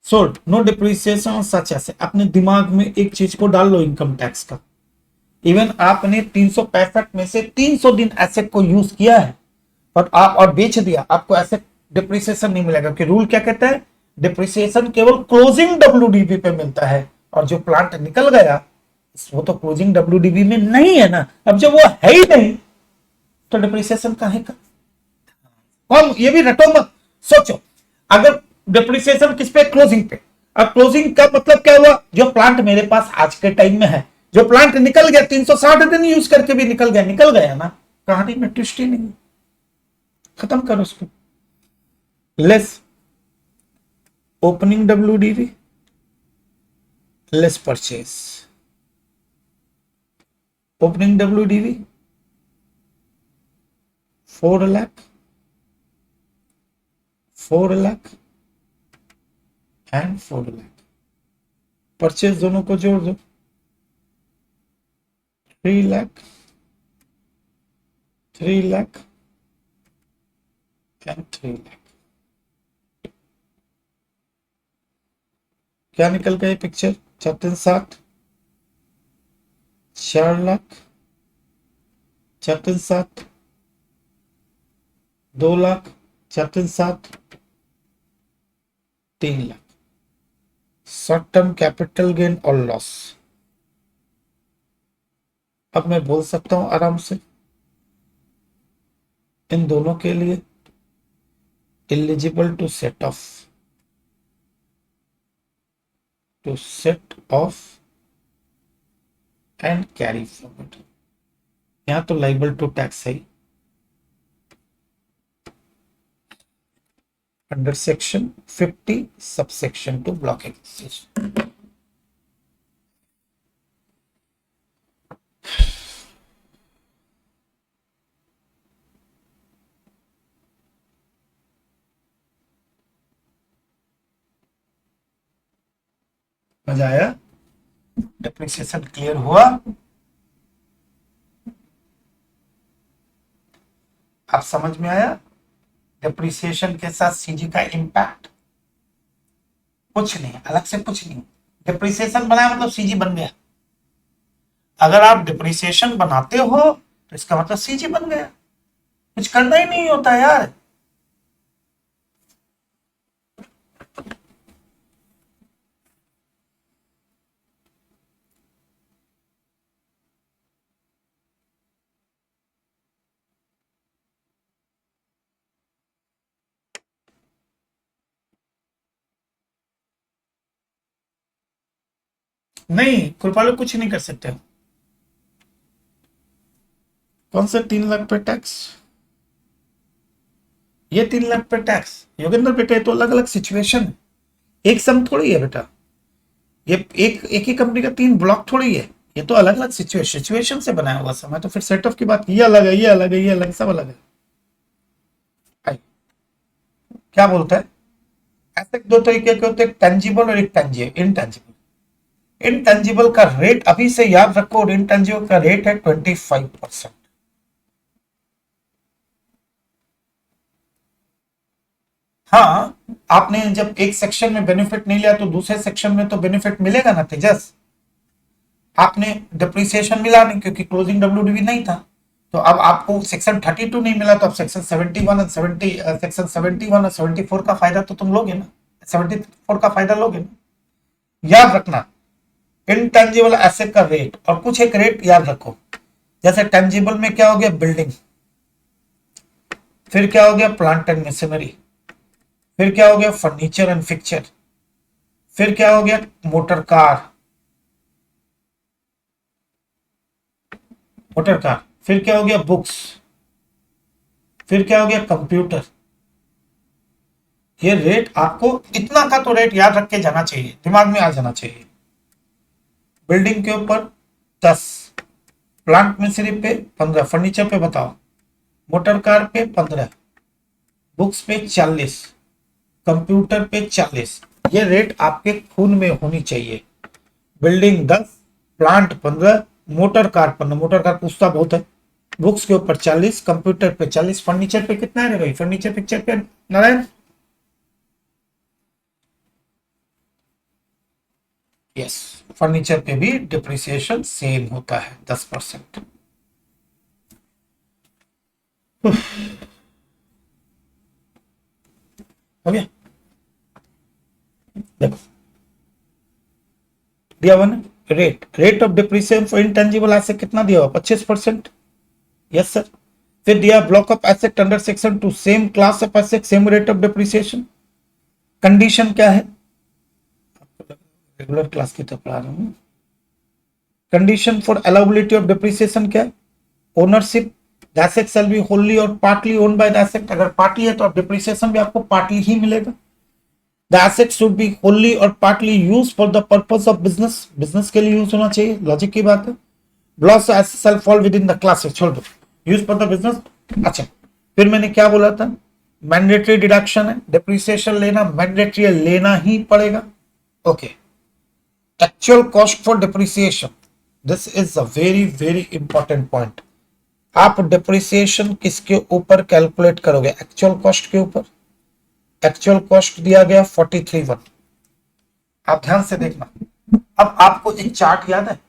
Sold no depreciation such asset. अपने दिमाग में एक चीज को डाल लो इनकम टैक्स का। इवन आपने 365 में से 300 दिन एसेट को यूज किया है और बेच दिया, आपको एसेट डिप्रिसिएशन नहीं मिलेगा, क्योंकि रूल क्या कहता है? डिप्रिसिएशन केवल क्लोजिंग डब्ल्यूडीवी पे मिलता है, और जो प्लांट निकल गया वो तो क्लोजिंग डब्ल्यूडीवी में नहीं है ना। अब जब वो है ही नहीं तो डिप्रिसिएशन काहे का? कौन? ये भी रटो मत, सोचो। अगर डिप्रिसिएशन किस पे? क्लोजिंग पे। अब क्लोजिंग का मतलब क्या हुआ? जो प्लांट मेरे पास आज के टाइम में है, जो प्लांट निकल गया, 360 दिन यूज करके भी निकल गया ना, कहानी में ट्विस्ट ही नहीं, खत्म करो उसको। Less opening WDV, less purchase. Opening WDV 4 lakh 4 lakh and 4 lakh. Purchase दोनों को जोड़ दो, 3 लाख 3 लाख एंड 3 लाख। क्या निकल गया picture? 4 lakh 4 2 lakh 3 lakh. Short term capital gain और लॉस। अब मैं बोल सकता हूं आराम से इन दोनों के लिए eligible to set off and carry forward. यहाँ तो liable to tax है under section 50 subsection 2 block accusation. मजा आया? डेप्रिसिएशन क्लियर हुआ? आप समझ में आया? डेप्रिसिएशन के साथ सीजी का इम्पैक्ट कुछ नहीं, अलग से कुछ नहीं। डेप्रिसिएशन बनाया मतलब सीजी बन गया। अगर आप डिप्रिसिएशन बनाते हो तो इसका मतलब सीजी बन गया। कुछ करना ही नहीं होता यार। नहीं, कृपालु कुछ नहीं कर सकते हो। कौन सा 3 लाख पे टैक्स? ये 3 लाख पे टैक्स योगेंद्र बेटा, तो अलग अलग सिचुएशन है, एक सम थोड़ी है बेटा। ये एक ही कंपनी का 3 ब्लॉक थोड़ी है, ये तो अलग अलग सिचुएशन से बनाया हुआ सम है। तो फिर सेट ऑफ की बात, ये अलग है, ये अलग है, ये अलग, सब अलग है। क्या बोलता है? ऐसे 2 तरीके के होते हैं, टेंजिबल और एक इनटेंजिबल। इनटेंजिबल का रेट अभी से याद रखो, और इनटेंजिबल का रेट है 25%। हाँ, आपने जब एक सेक्शन में बेनिफिट नहीं लिया तो दूसरे सेक्शन में तो बेनिफिट मिलेगा ना तेजस। आपने डिप्रिसिएशन मिला नहीं क्योंकि क्लोजिंग डब्ल्यूडीवी नहीं था, तो अब आपको सेक्शन 32 नहीं मिला, तो अब सेक्शन 71 और 74 का फायदा तो तुम लोगे ना, 74 का फायदा लोगे ना। याद रखना, इनटेंजिबल एसेट का रेट और कुछ एक रेट याद रखो। जैसे टेंजिबल में क्या हो गया? बिल्डिंग, फिर क्या हो गया? प्लांट एंड मशीनरी, फिर क्या हो गया? फर्नीचर एंड फिक्चर, फिर क्या हो गया? मोटर कार, फिर क्या हो गया? बुक्स, फिर क्या हो गया? कंप्यूटर। ये रेट आपको इतना का तो रेट याद रख के जाना चाहिए, दिमाग में आ जाना चाहिए। बिल्डिंग के ऊपर 10, प्लांट मशीनरी पे 15, फर्नीचर पे बताओ, मोटर कार पे 15, बुक्स पे 40, कंप्यूटर पे 40। ये रेट आपके खून में होनी चाहिए। Building 10, plant 15, motor car 15, motor car पूछता बहुत है, बुक्स के ऊपर 40, कंप्यूटर पे 40, फर्नीचर पे कितना है रे भाई? फर्नीचर पिक्चर पे नारायण, यस, फर्नीचर पे भी डिप्रिसिएशन सेम होता है 10%। हो गया? देखो दिया हुआ ना, rate of depreciation for intangible asset कितना दिया हुआ? 25%। Yes sir. फिर दिया block of asset under section 2, same class of asset, same rate of depreciation. Condition क्या है? रेगुलर क्लास की तरफ पढ़ा रहा हूं। Condition for allowability of depreciation क्या है? Ownership, the asset shall be wholly और partly owned by the asset. अगर पार्टली है तो आप डिप्रिसिएशन भी आपको पार्टली ही मिलेगा। The asset should be wholly और partly use for the purpose of business, business के लिए यूज होना चाहिए, लॉजिक की बात है। Blocks asset shall fall within the class, छोड़ दो, यूज फॉर द बिजनेस। अच्छा, फिर मैंने क्या बोला था? मैंडेटरी डिडक्शन है, डिप्रिसिएशन लेना मैंडेटरी है, लेना ही पड़ेगा। Okay, actual cost for depreciation, this is a very very important point. आप डिप्रिसिएशन किसके ऊपर कैलकुलेट करोगे? एक्चुअल कॉस्ट के ऊपर। एक्चुअल कॉस्ट दिया गया 43,100। आप ध्यान से देखना। अब आपको एक चार्ट याद है?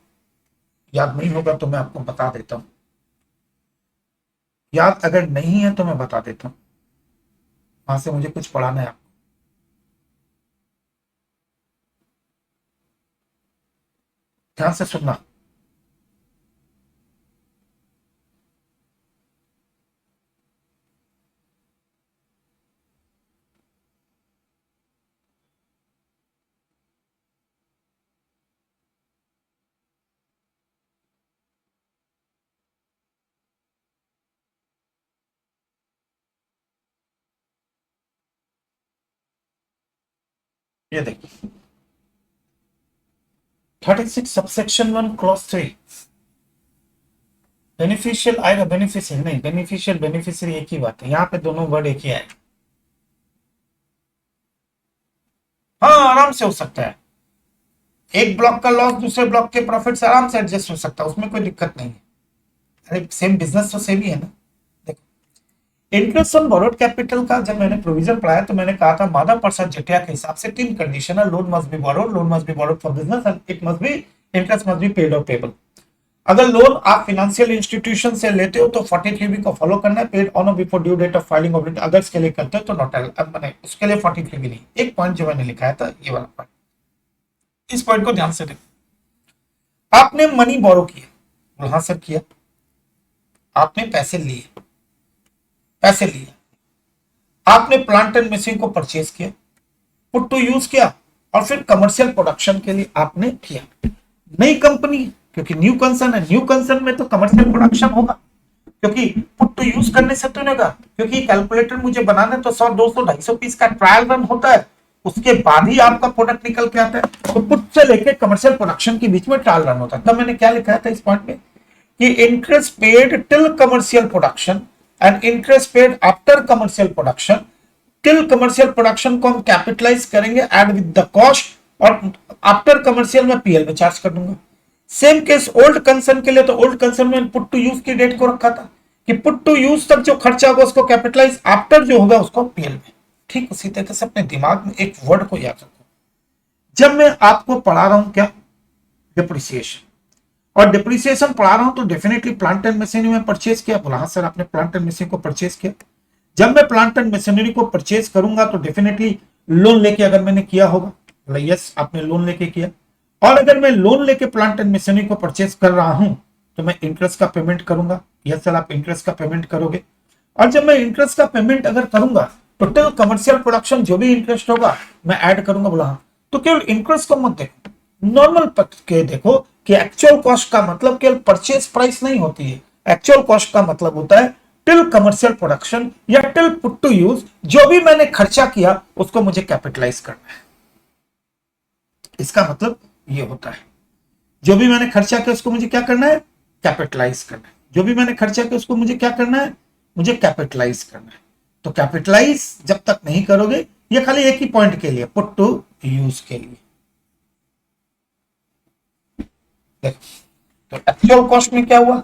याद नहीं होगा तो मैं आपको बता देता हूं, याद अगर नहीं है तो मैं बता देता हूं, वहां से मुझे कुछ पढ़ाना है आपको। ध्यान से सुनना। ये देखिए 36 सबसेक्शन 1 क्लॉज 3 बेनिफिशियल आएगा, बेनिफिशियल नहीं, बेनिफिशियल बेनिफिशियरी एक ही बात है, यहाँ पे दोनों वर्ड एक ही आएगा। हाँ आराम से हो सकता है, एक ब्लॉक का लॉस दूसरे ब्लॉक के प्रॉफिट से आराम से एडजस्ट हो सकता है, उसमें कोई दिक्कत नहीं है। अरे सेम बिजनेस तो सेम ही है ना। देखो इंटरेस्ट ऑन बोरोड कैपिटल का जब मैंने प्रोविजन पढ़ाया तो मैंने कहा था माधव प्रसाद जटिया के हिसाब से 3 कंडीशन है, loan must be borrowed, loan must be borrowed for business and it must be interest must be paid और पेबल। अगर लोन आप फाइनेंशियल इंस्टीट्यूशन से लेते हो तो 43B को फॉलो करना है, पेड ऑन और before due date of filing of return, others के लिए करते हो तो नॉट मैंने उसके लिए 43B नहीं। एक पॉइंट जो मैंने लिखा था ये वाला पॉइंट, इस पॉइंट को ध्यान से देखो। आपने मनी बोरो किया, हाँ सर किया, आपने पैसे लिए, आपने प्लांट एंड मशीन को परचेज किया, पुट टू यूज किया, और फिर कमर्शियल प्रोडक्शन के लिए आपने किया। नई कंपनी क्योंकि न्यू कंसर्न है, न्यू कंसर्न में तो कमर्शियल प्रोडक्शन होगा, क्योंकि पुट टू यूज करने से तो नहीं होगा, क्योंकि कैलकुलेटर मुझे बनाना तो 100 200 250 पीस का ट्रायल रन होता है, उसके बाद ही आपका प्रोडक्ट निकल के आता है। तो पुट से लेके कमर्शियल प्रोडक्शन के बीच में ट्रायल रन होता है। तब मैंने क्या लिखा था इस पॉइंट में कि interest paid till commercial production and interest paid after commercial production, till commercial production को हम कैपिटलाइज करेंगे एड विद द कॉस्ट, और आफ्टर कमर्शियल में पीएल में चार्ज कर दूंगा। सेम केस ओल्ड कंसर्न के लिए, तो ओल्ड कंसर्न में पुट टू यूज की डेट को रखा था कि पुट टू यूज तक जो खर्चा होगा उसको कैपिटलाइज, आफ्टर जो होगा उसको पीएल में। ठीक उसी तरीके से अपने दिमाग में एक वर्ड को याद रखो, जब मैं आपको पढ़ा रहा हूं क्या डिप्रिसिएशन, और डिप्रिसिएशन पढ़ा रहा हूं तो डेफिनेटली प्लांट एंड मशीनरी में परचेज किया, बोला हाँ सर आपने प्लांट एंड मशीनरी को परचेज किया। जब मैं प्लांट एंड मशीनरी को परचेज करूंगा तो डेफिनेटली लोन लेके अगर मैंने किया होगा, बोला यस आपने लोन लेके किया, और अगर मैं लोन लेके प्लांट एंड मशीनरी को परचेज कर रहा हूं तो मैं इंटरेस्ट का पेमेंट करूंगा, यस सर आप इंटरेस्ट का पेमेंट करोगे। और जब मैं इंटरेस्ट का पेमेंट अगर करूंगा तो टिल कमर्शियल प्रोडक्शन जो भी इंटरेस्ट होगा मैं ऐड करूंगा, बोला हाँ। तो केवल इंटरेस्ट को मत देखो, नॉर्मल के देखो कि एक्चुअल कॉस्ट का मतलब केवल परचेज प्राइस नहीं होती है, एक्चुअल कॉस्ट का मतलब होता है टिल कमर्शियल प्रोडक्शन या टिल पुट टू यूज, जो भी मैंने खर्चा किया उसको मुझे कैपिटलाइज करना है। इसका मतलब ये होता है जो भी मैंने खर्चा किया उसको मुझे क्या करना है, कैपिटलाइज करना है। जो भी मैंने खर्चा किया उसको मुझे क्या करना है, मुझे कैपिटलाइज करना है। तो कैपिटलाइज जब तक नहीं करोगे, ये खाली एक ही पॉइंट के लिए, पुट टू यूज के लिए। देखो तो एक्चुअल कॉस्ट में क्या हुआ,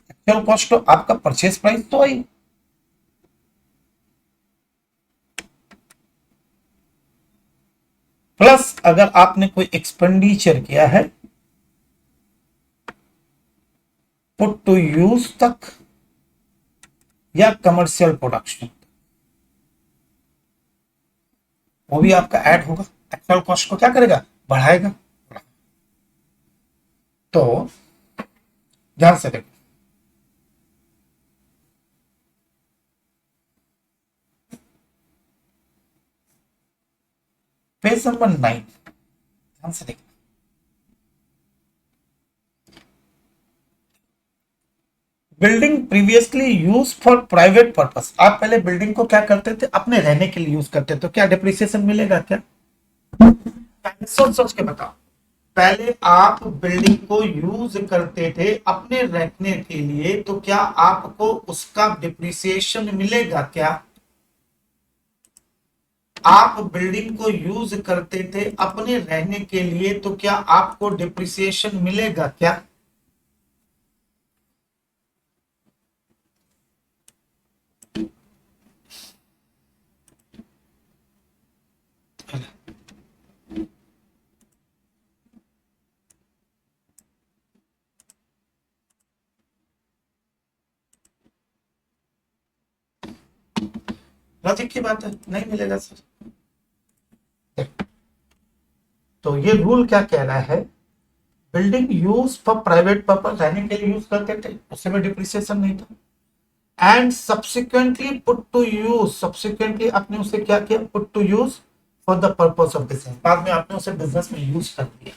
एक्चुअल कॉस्ट तो आपका परचेज प्राइस तो आई, प्लस अगर आपने कोई एक्सपेंडिचर किया है पुट टू यूज तक या कमर्शियल प्रोडक्शन, वो भी आपका ऐड होगा, एक्चुअल कॉस्ट को क्या करेगा, बढ़ाएगा। तो ध्यान से देखो, पेज नंबर 9 ध्यान से देखो, building previously use for private purpose. आप पहले बिल्डिंग को क्या करते थे, अपने रहने के लिए यूज करते थे, तो क्या डिप्रिसिएशन मिलेगा क्या, सोच सोच के बताओ। पहले आप बिल्डिंग को यूज करते थे अपने रहने के लिए, तो क्या आपको उसका डिप्रिसिएशन मिलेगा क्या। आप बिल्डिंग को यूज करते थे अपने रहने के लिए, तो क्या आपको डिप्रिसिएशन मिलेगा क्या। लॉजिक की बात है, नहीं मिलेगा सर। तो ये रूल क्या कह रहा है, building use for private purpose, रहने के लिए यूज करते थे, उससे में डिप्रिसिएशन नहीं था। And subsequently put to use, subsequently आपने उसे क्या किया, put to use for the purpose of business, बाद में आपने उसे बिजनेस में यूज कर दिया।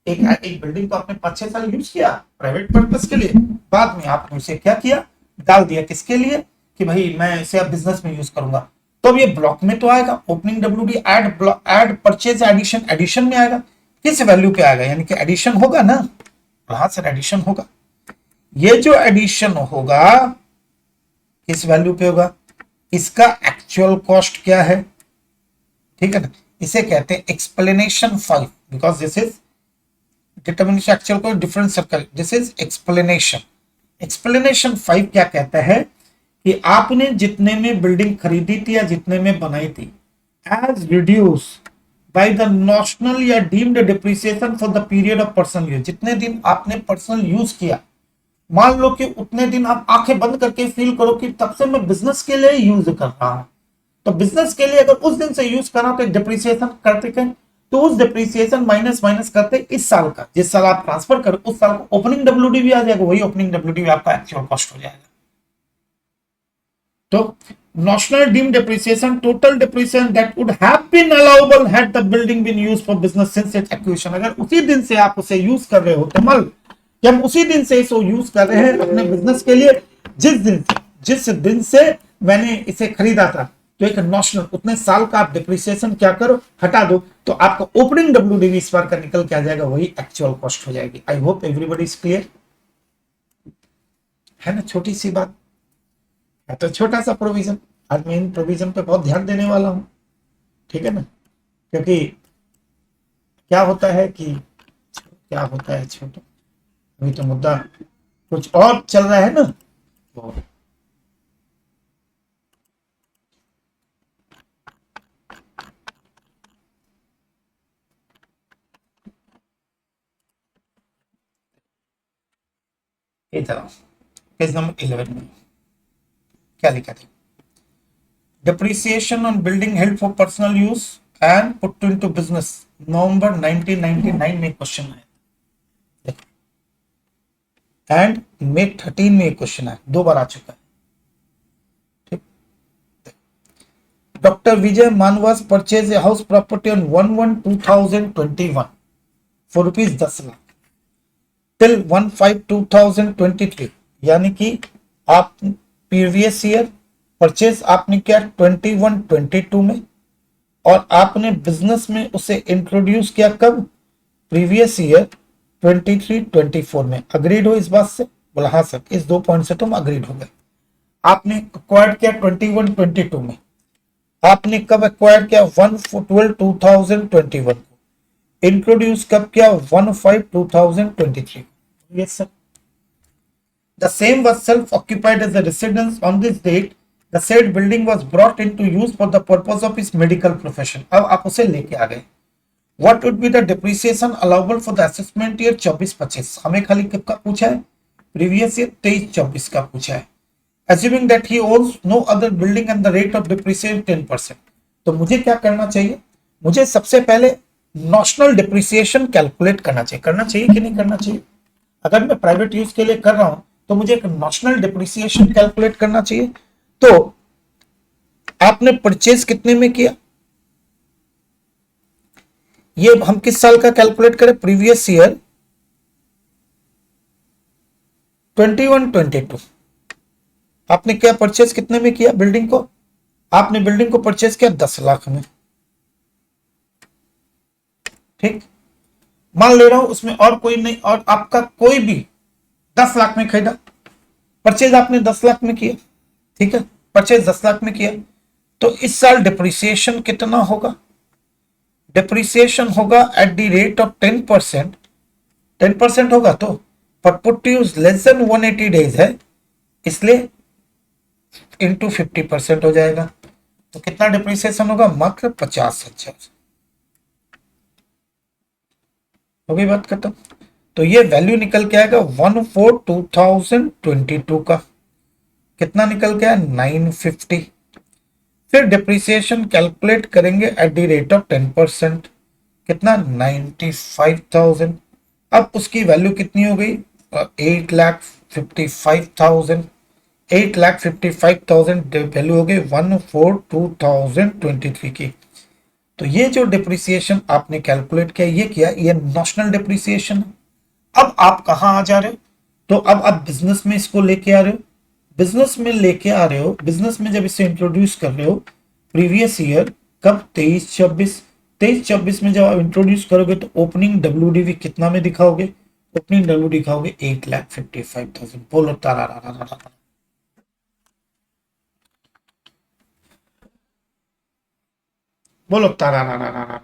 एक बिल्डिंग को आपने 5-6 साल यूज किया प्राइवेट पर्पस के लिए, बाद में आपने उसे क्या किया, डाल दिया किसके लिए कि भाई मैं इसे अब बिजनेस में यूज करूंगा। तो अब ये ब्लॉक में तो आएगा, opening WD add purchase addition, addition में आएगा, किस वैल्यू पे आएगा, यानी कि एडिशन होगा ना, यहां से एडिशन होगा। ये जो एडिशन होगा किस वैल्यू पे होगा, इसका एक्चुअल कॉस्ट क्या है, ठीक है ना, इसे कहते हैं explanation 5, because this is determination actual cost different circle, this is explanation. Explanation 5 क्या कहता है कि आपने जितने में बिल्डिंग खरीदी थी या जितने में बनाई थी, as reduce by the notional या deemed depreciation for the period of personal use, जितने दिन आपने पर्सनल यूज किया, मान लो कि उतने दिन आप आंखें बंद करके फील करो कि तब से मैं बिजनेस के लिए यूज कर रहा हूं, तो बिजनेस के लिए अगर उस दिन से यूज करा तो डिप्रिसिएशन करते कहें, तो उस डिप्रिसिएशन माइनस करते इस साल का, जिस साल आप ट्रांसफर करो उस साल को ओपनिंग WD भी आ जाएगा, वही ओपनिंग WD आपका एक्चुअल कॉस्ट हो जाएगा। तो national deemed depreciation, total depreciation that would have been allowable had the building been used for business since its acquisition, अगर उसी दिन से आप उसे यूज कर रहे हो तो मान कि हम उसी दिन से इसको यूज कर रहे हैं अपने बिजनेस के लिए, जिस दिन से मैंने इसे खरीदा था, तो एक नॉशनल उतने साल का आप डिप्रिसिएशन क्या करो, हटा दो, तो आपका ओपनिंग WD इस बार का निकल के आ जाएगा, वही एक्चुअल कॉस्ट हो जाएगी। I hope everybody is clear, है ना, छोटी सी बात है, तो छोटा सा प्रोविजन, आज मैं इन प्रोविजन पे बहुत ध्यान देने वाला हूं, ठीक है ना, क्योंकि क्या होता है छोटा, अभी तो मुद्दा कुछ और चल रहा है ना, तो इधर पेज नंबर 11 में क्या लिखा था, depreciation on building held for personal use and put into business, नवंबर 1999 में क्वेश्चन आया, एंड May 13 में क्वेश्चन आया, 2 बार आ चुका है, ठीक। Doctor Vijay मानवास purchase a house property on 1/1/2021 for ₹10 lakh till 1/5/2023, यानी कि आप प्रीवियस ईयर परचेज आपने किया 21-22 में, और आपने बिजनेस में उसे इंट्रोड्यूस किया कब, प्रीवियस ईयर 23-24 में। अग्रीड हो इस बात से, बोला हाँ सर, इस 2 पॉइंट से तुम अग्रीड हो गए। आपने एक्वायर्ड किया 21-22 में, आपने कब एक्वायर किया 1/12/2021 को, इंट्रोड्यूस कब किया 1/5/2023। Yes sir. The same was self-occupied as a residence on this date. The said building was brought into use for the purpose of his medical profession. अब आप उसे लेके आ गए। What would be the depreciation allowable for the assessment year 24-25? हमें खाली कब का पूछा है, previous year 23-24 का पूछा है। Assuming that he owns no other building and the rate of depreciation 10%. तो मुझे क्या करना चाहिए, मुझे सबसे पहले नॉशनल डिप्रिसिएशन कैलकुलेट करना चाहिए कि नहीं करना चाहिए। अगर मैं प्राइवेट यूज के लिए कर रहा हूं तो मुझे एक नॉशनल डिप्रिसिएशन कैलकुलेट करना चाहिए। तो आपने परचेज कितने में किया, ये हम किस साल का कैलकुलेट करें, प्रीवियस ईयर 21-22। आपने क्या परचेज कितने में किया बिल्डिंग को, आपने बिल्डिंग को परचेज किया 10 लाख में, ठीक। मान ले रहा हूं उसमें और कोई नहीं, और आपका कोई भी 10 लाख में खरीदा, परचेज आपने 10 लाख में किया, ठीक है, परचेज 10 लाख में किया, तो इस साल डिप्रिसिएशन कितना होगा, डिप्रिसिएशन होगा एट द रेट ऑफ 10%, 10% होगा, तो पर put to use less than 180 days है, इसलिए इंटू 50% हो जाएगा, तो कितना डिप्रिसिएशन होगा, मात्र 50,000। हो गई बात खत्म। तो ये वैल्यू निकल के आएगा 1/4/2022 का, कितना निकल के आया 950। फिर डिप्रिसिएशन कैलकुलेट करेंगे एट द रेट ऑफ 10%, कितना 95,000। अब उसकी वैल्यू कितनी हो गई 8,55,000, 8,55,000 वैल्यू हो गई 1/4/2023 की। तो ये जो डिप्रिसिएशन आपने कैलकुलेट किया, ये नॉशनल डिप्रिसिएशन। अब आप कहां आ जा रहे हो, तो अब आप बिजनेस में इसको लेके आ रहे हो, बिजनेस में जब इसे इंट्रोड्यूस कर रहे हो प्रीवियस ईयर कब 23-24 में जब आप इंट्रोड्यूस करोगे तो ओपनिंग डब्ल्यूडीवी कितना में दिखाओगे? ओपनिंग डब्ल्यू दिखाओगे 8,55,000। बोलो तारा रा रा रा रा। बोलो तारा रा रा रा रा।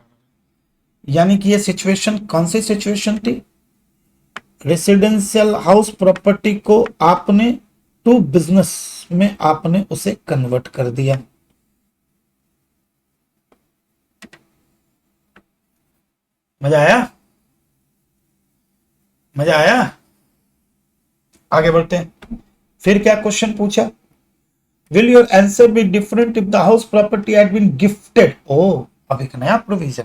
यानी कि ये सिचुएशन कौन सी सिचुएशन थी? रेसिडेंशियल हाउस प्रॉपर्टी को आपने टू बिजनेस में आपने उसे कन्वर्ट कर दिया। मजा आया? मजा आया? आगे बढ़ते हैं। फिर क्या क्वेश्चन पूछा? Will your answer be different if the house property had been gifted? ओ, अब एक नया प्रोविजन।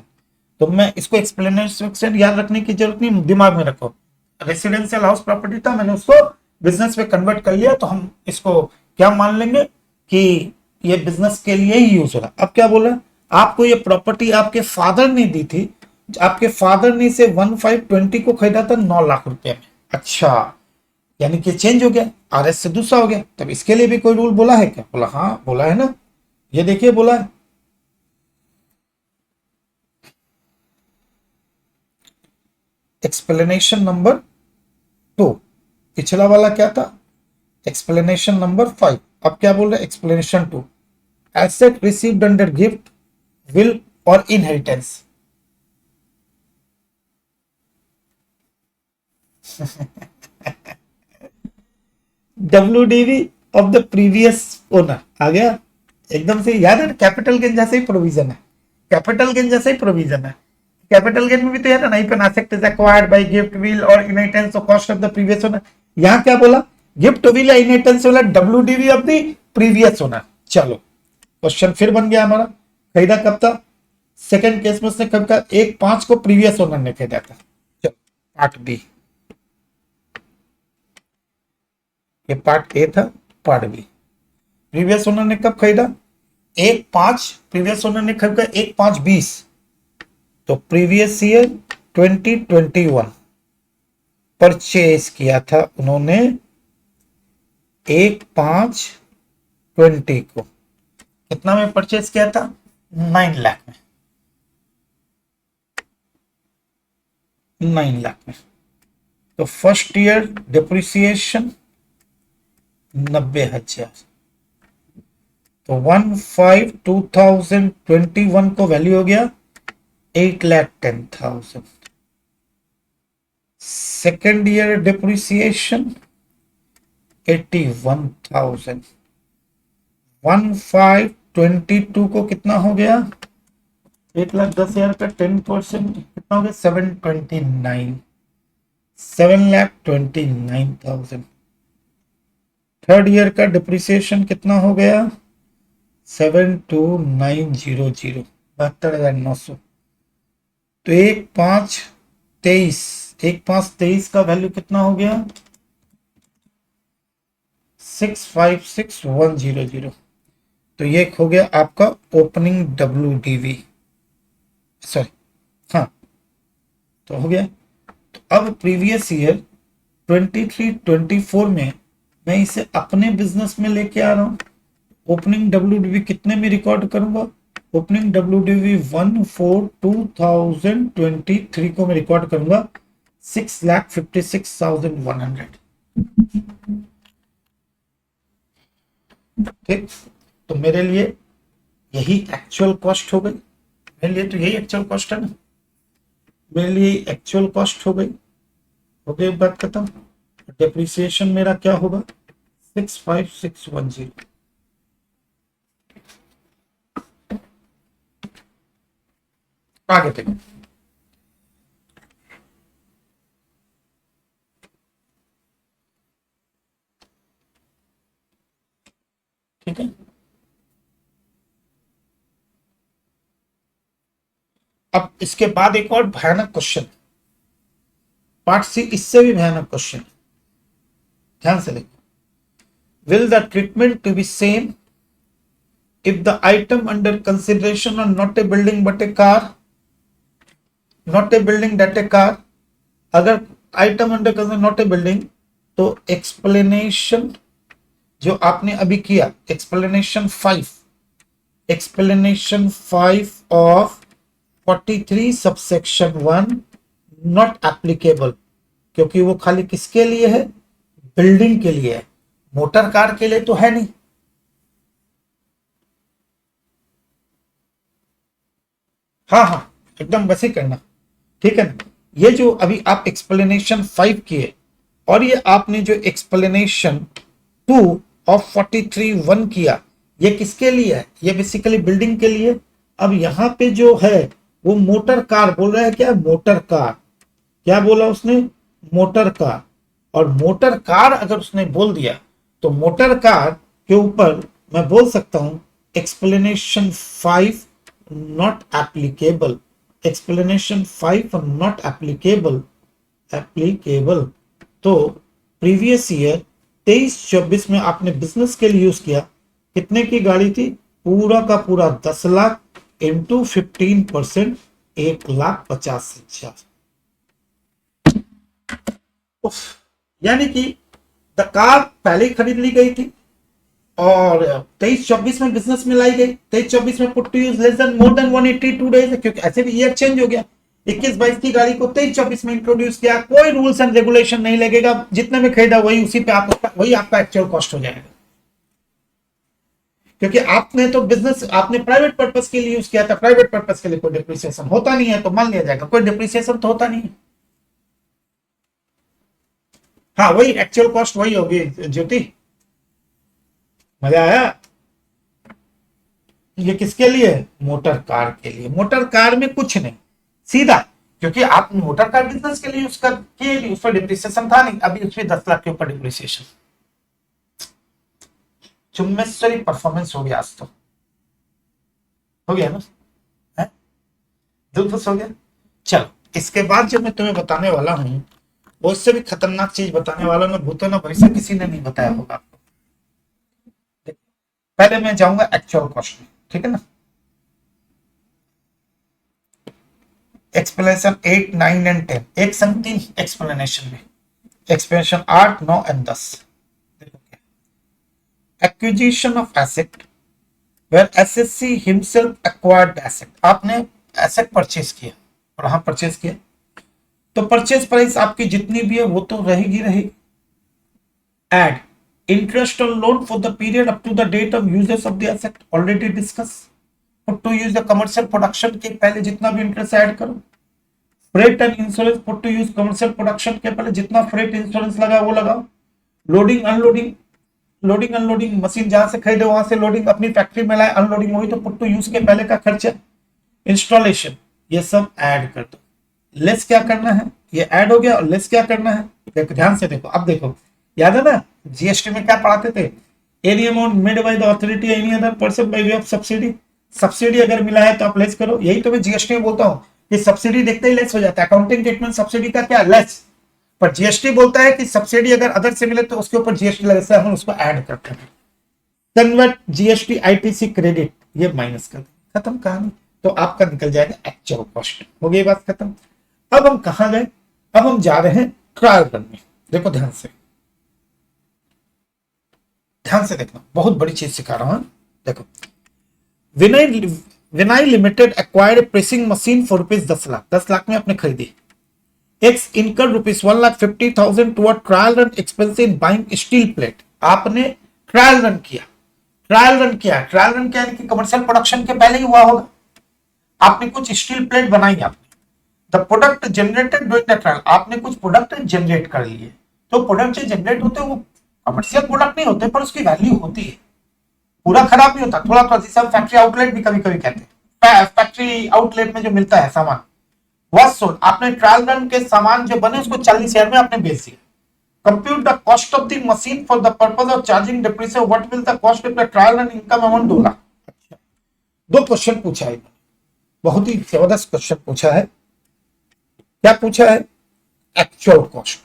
तो मैं इसको एक्सप्लेनेशन याद रखने की जरूरत नहीं, दिमाग में रखो। रेसिडेंशियल हाउस प्रॉपर्टी था, मैंने उसको बिजनेस में कन्वर्ट कर लिया, तो हम इसको क्या मान लेंगे कि ये बिजनेस के लिए ही यूज होगा। अब क्या बोला? आपको ये प्रॉपर्टी आपके फादर ने दी थी, आपके फादर ने इसे 1520 को खरीदा था 9 लाख रुपए में। अच्छा, यानी कि चेंज हो गया, आरएस से दूसरा हो गया। तब इसके लिए भी कोई रूल बोला है क्या? बोला हाँ, बोला है ना, ये देखिए बोला है। एक्सप्लेनेशन नंबर 2, पिछला वाला क्या था? Explanation number 5। अब क्या बोल रहे हैं? Explanation 2, asset received under gift, will और inheritance. WDV of the previous owner आ गया एकदम से, याद है ना? कैपिटल गेन जैसे ही प्रोविजन है, कैपिटल गेन जैसे ही प्रोविजन है। कैपिटल गेन में भी तो है ना, नहीं asset is acquired by gift, will और inheritance of cost of the previous owner. यहां क्या बोला? गिफ्ट, विल या इनहेरिटेंस वाला WDV of the previous owner. चलो क्वेश्चन फिर बन गया हमारा। खरीदा कब था? सेकंड केस में उसने कब का? 1/5 को प्रीवियस ओनर ने खरीदा था। चलो पार्ट बी, ये पार्ट ए था, पार्ट बी। प्रीवियस ओनर ने कब खरीदा? 1/5, प्रीवियस ओनर ने खरीदा 1/5/20। तो प्रीवियस ईयर 2021 परचेज किया था उन्होंने 1/5/20 को। कितना में परचेज किया था? 9 लाख में। 9 लाख में। तो फर्स्ट ईयर डिप्रिसिएशन 90,000। तो 1/5/2021 को वैल्यू हो गया 8,10,000। Second year depreciation 81,000। 1/5/22 को कितना हो गया? 1,10,000 का 10% कितना हो गया? 729, 7,29,000। थर्ड ईयर का डिप्रिसिएशन कितना हो गया? 72900, 72,900। तो 1/5/23 का वैल्यू कितना हो गया? 656,100। तो ये हो गया आपका ओपनिंग WDV, सॉरी, हाँ, तो हो गया। तो अब प्रीवियस ईयर 23-24 में मैं इसे अपने बिजनेस में लेके आ रहा हूं। ओपनिंग WDV कितने में रिकॉर्ड करूंगा? ओपनिंग WDV 1/4/2023 को मैं रिकॉर्ड करूंगा 6,56,100। ठीक, तो मेरे लिए यही एक्चुअल कॉस्ट हो गई। मेरे लिए तो यही एक्चुअल कॉस्ट है ना, मेरे लिए एक्चुअल कॉस्ट हो गई। हो गई बात खत्म। डेप्रिसिएशन मेरा क्या होगा? 65610। आगे देखो, ठीक है। अब इसके बाद एक और भयानक क्वेश्चन, पार्ट सी, इससे भी भयानक क्वेश्चन, ध्यान से देखो। Will the treatment to be same if the item under consideration are not a building but a car? Not a building that a car. अगर item under consideration not a building, तो explanation जो आपने अभी किया, explanation 5 explanation 5 of 43 subsection 1 not applicable, क्योंकि वो खाली किसके लिए है? बिल्डिंग के लिए है, मोटर कार के लिए तो है नहीं। हाँ हाँ, एकदम वैसे ही करना, ठीक है ना। ये जो अभी आप एक्सप्लेनेशन 5 किए और ये आपने जो एक्सप्लेनेशन 2 ऑफ 43(1) किया, ये किसके लिए है? ये बेसिकली बिल्डिंग के लिए। अब यहां पे जो है वो मोटर कार बोल रहा है, क्या? Motor car. क्या बोला उसने? Motor car. और मोटर कार अगर उसने बोल दिया तो मोटर कार के ऊपर मैं बोल सकता हूं explanation 5 not applicable, explanation 5 not applicable, applicable. तो प्रीवियस ईयर 23-24 में आपने बिजनेस के लिए यूज किया, कितने की गाड़ी थी? पूरा का पूरा 10 लाख इंटू 15%, 1,50,000। यानी कि द कार पहले ही खरीद ली गई थी और 23-24 में बिजनेस में लाई गई। 23-24 में put to use less than more than 182 days, क्योंकि ऐसे भी ईयर चेंज हो गया। 21-22 की गाड़ी को 23-24 में इंट्रोड्यूस किया, कोई रूल्स एंड रेगुलेशन नहीं लगेगा, जितने में खरीदा वही उसी पे वही आपका एक्चुअल कॉस्ट हो जाएगा। क्योंकि आपने तो बिजनेस, आपने प्राइवेट पर्पस के लिए यूज किया था, प्राइवेट पर्पस के लिए कोई डिप्रिसिएशन होता नहीं है, तो मान लिया जाएगा कोई डिप्रिसिएशन तो होता नहीं है। हाँ, वही एक्चुअल कॉस्ट वही होगी। ज्योति, मजा आया? ये किसके लिए? मोटर कार के लिए। मोटर कार में कुछ नहीं, सीधा, क्योंकि आप मोटर कार बिजनेस के लिए यूज करके, उस पर डिप्रिसिएशन था नहीं, अभी उसमें 10 लाख के ऊपर डिप्रिसिएशन। चुम्बेश्वरी परफॉर्मेंस हो गया आज तो, हो गया ना? दिल खुश हो गया। चलो, इसके बाद जो मैं तुम्हें बताने वाला हूं वो इससे भी खतरनाक चीज बताने वाला हूं। भूतो ना भविष्य किसी ने नहीं बताया होगा आपको। पहले मैं जाऊंगा एक्चुअल कॉस्ट में, ठीक है ना। एक्सप्लेनेशन 8, 9 एंड 10, एक संग 3 एक्सप्लेनेशन में, explanation 8, 9 and 10। Acquisition of asset where assessee himself acquired asset, आपने एसेट परचेज किया और वहां परचेज किया तो परचेज प्राइस आपकी जितनी भी है वो तो रहेगी रहेगी। Add interest on loan for the period up to the date of uses of the asset, already discuss. Put to use the commercial production के पहले जितना भी इंटरेस्ट ऐड करो। Freight and insurance, put to use commercial production के पहले जितना freight insurance लगा वो लगाओ। Loading unloading, loading unloading, machine जहां से खरीदे वहां से लोडिंग अपनी फैक्ट्री में लाए, अनलोडिंग वही तो पुट टू यूज के पहले का खर्चा। इंस्टॉलेशन, ये सब ऐड कर दो। लेस क्या करना है? ये ऐड हो गया, और लेस क्या करना है? देखो ध्यान से देखो, अब देखो, याद है ना जीएसटी में क्या पढ़ाते थे? Any amount made by the authority any other person by way of subsidy, subsidy अगर मिला है तो आप लेस करो। यही तो मैं जीएसटी में बोलता हूं कि सब्सिडी देखते ही लेस हो जाता है। अकाउंटिंग ट्रीटमेंट सब्सिडी का क्या? लेस। पर जीएसटी बोलता है कि सब्सिडी अगर अदर से मिले तो उसके ऊपर जीएसटी लगता है, हम उसको ऐड करते हैं। कन्वर्ट जीएसटी आईटीसी क्रेडिट, ये माइनस कर दो, खत्म कहानी। तो आपका निकल जाएगा एक्चुअल कॉस्ट। हो गई बात खत्म। अब हम कहां गए? अब हम जा रहे हैं ट्रायल रन में। देखो ध्यान से, ध्यान से देखना, बहुत बड़ी चीज सिखा रहा हूं। देखो, Vinay limited acquired pressing machine for rupees 10 lakh, 10 lakh में आपने खरीदी। X incurred rupees 1,50,000 toward trial run expense in buying steel plate, आपने ट्रायल रन किया। ट्रायल रन किया, ट्रायल रन क्या है कि कमर्शियल प्रोडक्शन के पहले ही हुआ होगा। आपने कुछ स्टील प्लेट बनाई, आपने the product generated during the trial, आपने कुछ प्रोडक्ट जनरेट कर लिए। तो प्रोडक्ट जो जनरेट होते हैं वो कमर्शियल प्रोडक्ट नहीं होते, पर उसकी वैल्यू होती है। पूरा खराब नहीं होता, थोड़ा थोड़ा, जिसे हम फैक्ट्री आउटलेट भी कभी कभी कहते हैं। फैक्ट्री आउटलेट में जो मिलता है सामान वह सोल्ड। आपने ट्रायल रन के सामान जो बने उसको 40,000 में आपने बेच दिया। Compute the cost of the machine for the purpose of charging depreciation, what will the cost of the trial run income amount 2 lakh. अच्छा, 2 क्वेश्चन पूछा है, बहुत ही जबरदस्त क्वेश्चन पूछा है। क्या पूछा है? Actual cost.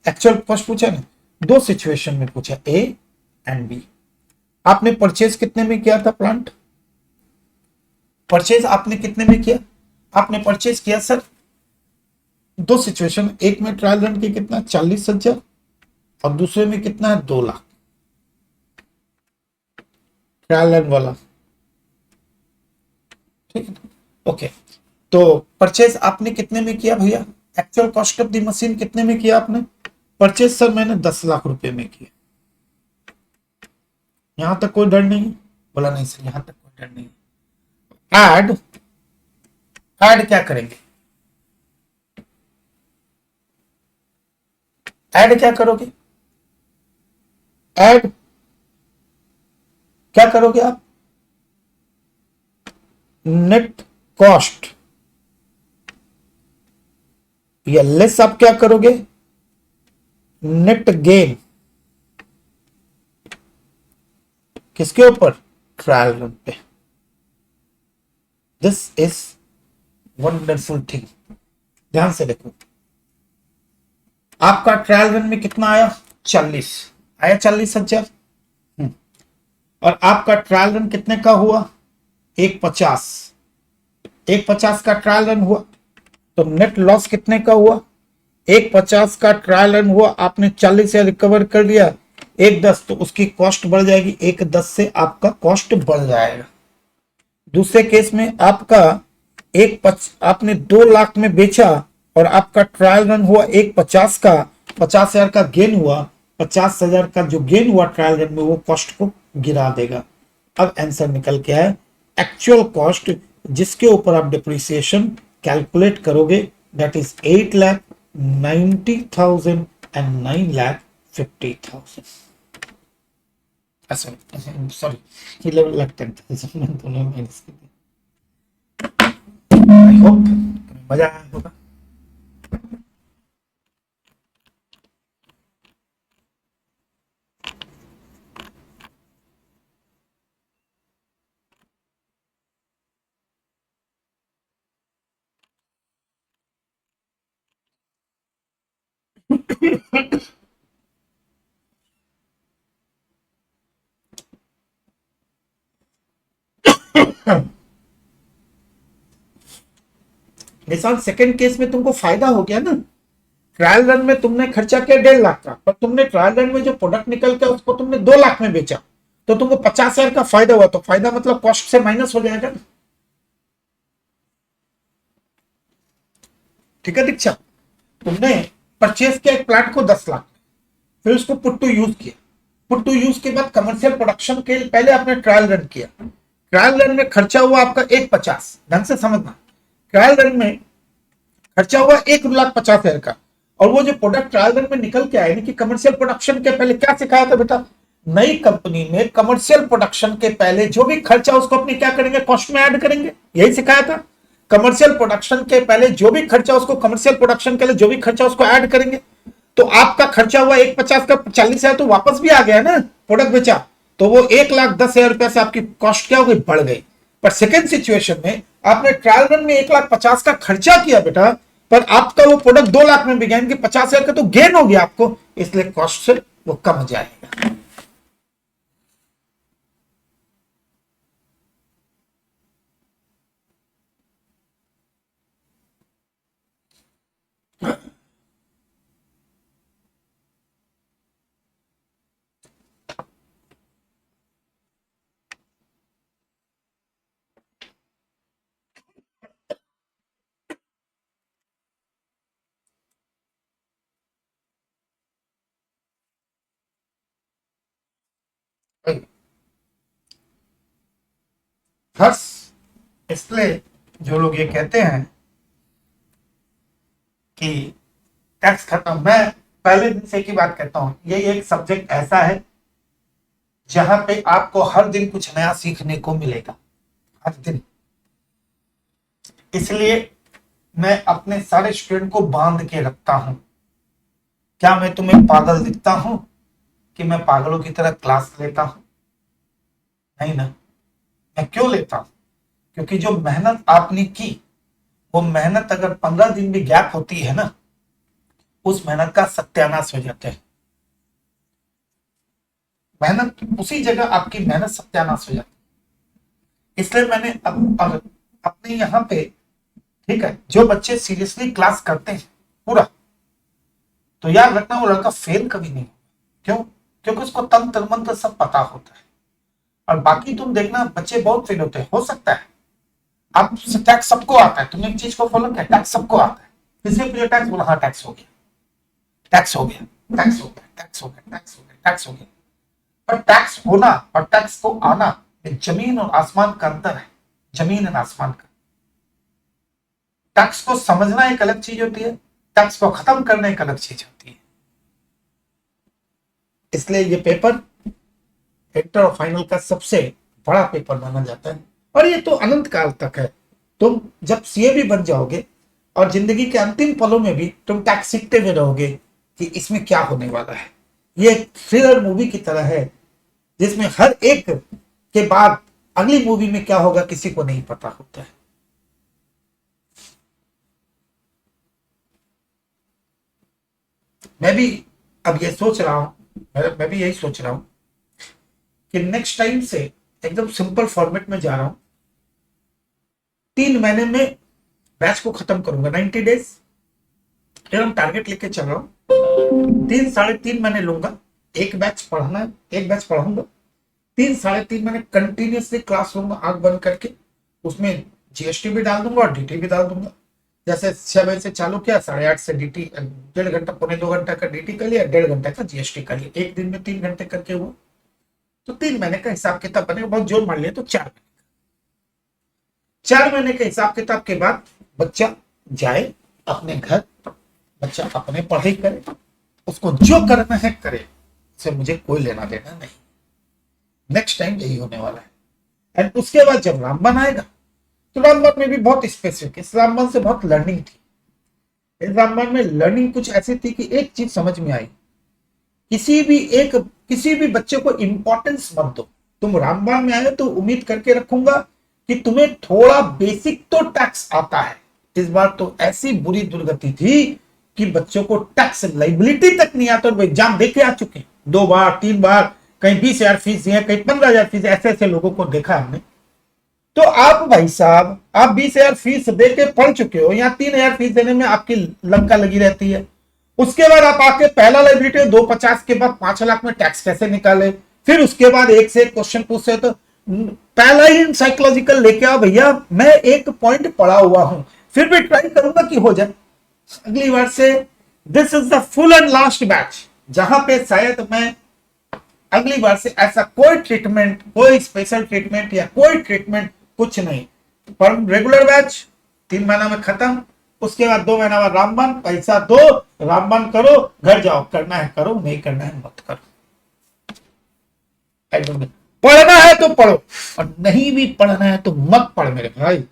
एक्चुअल कॉस्ट पूछा ना, 2 सिचुएशन में पूछा, ए एंड बी। आपने परचेज कितने में किया था प्लांट? परचेज आपने कितने में किया? आपने परचेज किया सर 2 सिचुएशन, एक में ट्रायल रन की कितना 40,000 और दूसरे में कितना है 2 लाख। ट्रायल रन वाला, ठीक है। ओके, तो परचेज आपने कितने में किया भैया? Actual cost of the machine कितने में किया आपने? परचेज सर मैंने 10 लाख रुपए में किया। यहां तक कोई डर नहीं? बोला नहीं सर, यहां तक कोई डर नहीं। ऐड, ऐड क्या करेंगे? ऐड क्या करोगे? ऐड क्या करोगे आप? नेट कॉस्ट या लेस आप क्या करोगे? Net gain. किसके ऊपर? ट्रायल रन पे। This is wonderful thing. ध्यान से देखो, आपका ट्रायल रन में कितना आया? 40 आया, 40,000। और आपका ट्रायल रन कितने का हुआ? 150। 150 का ट्रायल रन हुआ, तो नेट लॉस कितने का हुआ? 150 का ट्रायल रन हुआ, आपने 40 से रिकवर कर लिया, 110, तो उसकी कॉस्ट बढ़ जाएगी, 110 से आपका कॉस्ट बढ़ जाएगा। दूसरे केस में आपका आपने 2 लाख में बेचा और आपका ट्रायल रन हुआ 150 का, 50,000 का गेन हुआ, 50,000 का जो गेन हुआ ट्रायल रन में वो कॉस्ट को गिरा देगा। अब आंसर निकल के आए, एक्चुअल कॉस्ट जिसके ऊपर आप डिप्रिसिएशन कैलकुलेट करोगे, दैट इज 8,90,000 एंड 9,50,000। सॉरी, 11,10,000 दोनों माइनस कर दिया। आई होप मजा आया होगा। निशान, सेकंड केस में तुमको फायदा हो गया ना। ट्रायल रन में तुमने खर्चा किया 1.5 लाख का, पर तुमने ट्रायल रन में जो प्रोडक्ट निकल के उसको तुमने 2 लाख में बेचा, तो तुमको 50,000 का फायदा हुआ। तो फायदा मतलब कॉस्ट से माइनस हो जाएगा ना। ठीक है दीक्षा, तुमने परचेज किया एक प्लांट को 10 लाख, फिर उसको पुट टू यूज किया, पुट टू यूज के बाद कमर्शियल प्रोडक्शन के पहले आपने ट्रायल रन किया, ट्रायल रन में खर्चा हुआ आपका 150। ढंग से समझना, ट्रायल रन में खर्चा हुआ 1,50,000 का, और वो जो प्रोडक्ट ट्रायल रन में निकल के आए, यानी कि कमर्शियल प्रोडक्शन के पहले क्या सिखाया था बेटा? नई कंपनी में कमर्शियल प्रोडक्शन के पहले जो भी खर्चा उसको अपने क्या करेंगे? कॉस्ट में ऐड करेंगे, यही सिखाया था। कमर्शियल प्रोडक्शन के पहले जो भी खर्चा उसको कमर्शियल प्रोडक्शन के लिए जो भी खर्चा उसको ऐड करेंगे। तो आपका खर्चा हुआ 150 का, 40,000 तो वापस भी आ गया ना, प्रोडक्ट बेचा, तो वो 1,10,000 रुपया से आपकी कॉस्ट क्या हो गई? बढ़ गई। पर सेकेंड सिचुएशन में आपने ट्रायल रन में 1,50,000 का खर्चा किया बेटा, पर आपका वो प्रोडक्ट 2 लाख में बिका, 50,000 का तो गेन हो गया आपको, इसलिए कॉस्ट से वो कम हो जाएगा। हर्ष, इसलिए जो लोग ये कहते हैं कि टैक्स खत्म, मैं पहले दिन से एक ही बात कहता हूं, ये एक सब्जेक्ट ऐसा है जहां पे आपको हर दिन कुछ नया सीखने को मिलेगा, हर दिन। इसलिए मैं अपने सारे स्टूडेंट को बांध के रखता हूं। क्या मैं तुम्हें पागल दिखता हूं कि मैं पागलों की तरह क्लास लेता हूं? नहीं ना। मैं क्यों लेता हूं? क्योंकि जो मेहनत आपने की, वो मेहनत अगर 15 दिन भी गैप होती है ना, उस मेहनत का सत्यानाश हो जाता है। मेहनत उसी जगह आपकी मेहनत सत्यानाश हो जाती है। इसलिए मैंने अपने यहाँ पे, ठीक है, जो बच्चे सीरियसली क्लास करते हैं पूरा, तो याद रखना वो लड़का फेल कभी नहीं। क्यों? क्योंकि उसको तंत्र मंत्र सब पता होता है। और बाकी तुम देखना बच्चे बहुत फेल होते हैं। हो सकता है आप टैक्स सबको आता है, तुमने एक चीज को फॉलो किया, टैक्स सबको आता है, किसी पे टैक्स बोला हाँ टैक्स हो गया, टैक्स हो गया, टैक्स हो गया, टैक्स हो गया, टैक्स हो गया, टैक्स हो गया। पर टैक्स होना और टैक्स को आना जमीन और आसमान का अंतर है, जमीन और आसमान का। टैक्स को समझना एक अलग चीज होती है, टैक्स को खत्म करना एक अलग चीज होती है। इसलिए ये पेपर इंटर और फाइनल का सबसे बड़ा पेपर माना जाता है, और ये तो अनंत काल तक है। तुम जब सीए भी बन जाओगे और जिंदगी के अंतिम पलों में भी तुम टैक्स सीखते हुए रहोगे कि इसमें क्या होने वाला है। ये एक थ्रिलर मूवी की तरह है जिसमें हर एक के बाद अगली मूवी में क्या होगा किसी को नहीं पता होता है। मैं भी अब ये सोच रहा हूं, मैं भी यही सोच रहा हूं कि नेक्स्ट टाइम से एकदम सिंपल फॉर्मेट में जा रहा हूं। 3 महीने में बैच को खत्म करूंगा, 90 डेज एकदम टारगेट लेके चल रहा हूं। 3 साढ़े 3 महीने लूंगा, एक बैच पढ़ना है, एक बैच पढ़ाऊंगा। 3 साढ़े 3 महीने कंटिन्यूसली क्लास लूंगा आंख बंद करके, उसमें जीएसटी भी डाल दूंगा और डीटी भी डाल दूंगा। जैसे 6 बजे से चालू किया, 8:30 से डीटी, 1.5 घंटा 1.25 घंटा का डीटी कर लिया, 1.5 घंटे का जीएसटी कर लिया, एक दिन में 3 घंटे करके हुआ। तो 3 महीने का हिसाब किताब बनेगा, बहुत जोर मार लिया तो 4 महीने। 4 महीने के हिसाब किताब के बाद बच्चा जाए अपने घर, बच्चा अपने पढ़ाई करे, उसको जो करना है करे, से मुझे कोई लेना देना नहीं। नेक्स्ट टाइम यही होने वाला है। एंड उसके बाद जब रामबन आएगा तो रामबन में भी बहुत स्पेसिफिक, इस रामबन से बहुत लर्निंग थी। इस रामबन में लर्निंग कुछ ऐसी थी कि एक चीज समझ में आई, किसी भी बच्चे को इंपॉर्टेंस मत दो। तुम रामबन में आए तो उम्मीद करके रखूंगा कि तुम्हें थोड़ा बेसिक तो टैक्स आता है। इस बार तो ऐसी बुरी दुर्गति थी कि बच्चों को टैक्स लाइबिलिटी तक नहीं आता, एग्जाम देके आ चुके 2 बार 3 बार, कहीं 20,000 फीस है, कहीं 15,000 फीस, ऐसे ऐसे लोगों को देखा हमने। तो आप भाई साहब, आप 20,000 फीस दे के पढ़ चुके हो, यहाँ 3,000 फीस देने में आपकी लंका लगी रहती है। उसके बाद आप आके पहला लाइबिलिटी 250 के बाद 5 लाख में टैक्स कैसे निकाले, फिर उसके बाद एक से एक क्वेश्चन पूछे। तो पहला ही साइकोलॉजिकल लेके आओ भैया, मैं एक पॉइंट पढ़ा हुआ हूं, फिर भी ट्राई करूंगा कि हो जाए। अगली बार से this is the full and last batch, जहां पे शायद मैं अगली बार से ऐसा कोई ट्रीटमेंट, कोई स्पेशल ट्रीटमेंट या कोई ट्रीटमेंट कुछ नहीं, पर रेगुलर बैच 3 महीना में खत्म। उसके बाद 2 महीना बाद रामबन, पैसा दो, रामबन करो, घर जाओ, करना है करो, नहीं करना है मत करो। पढ़ना है तो पढ़ो, और नहीं भी पढ़ना है तो मत पढ़ मेरे भाई।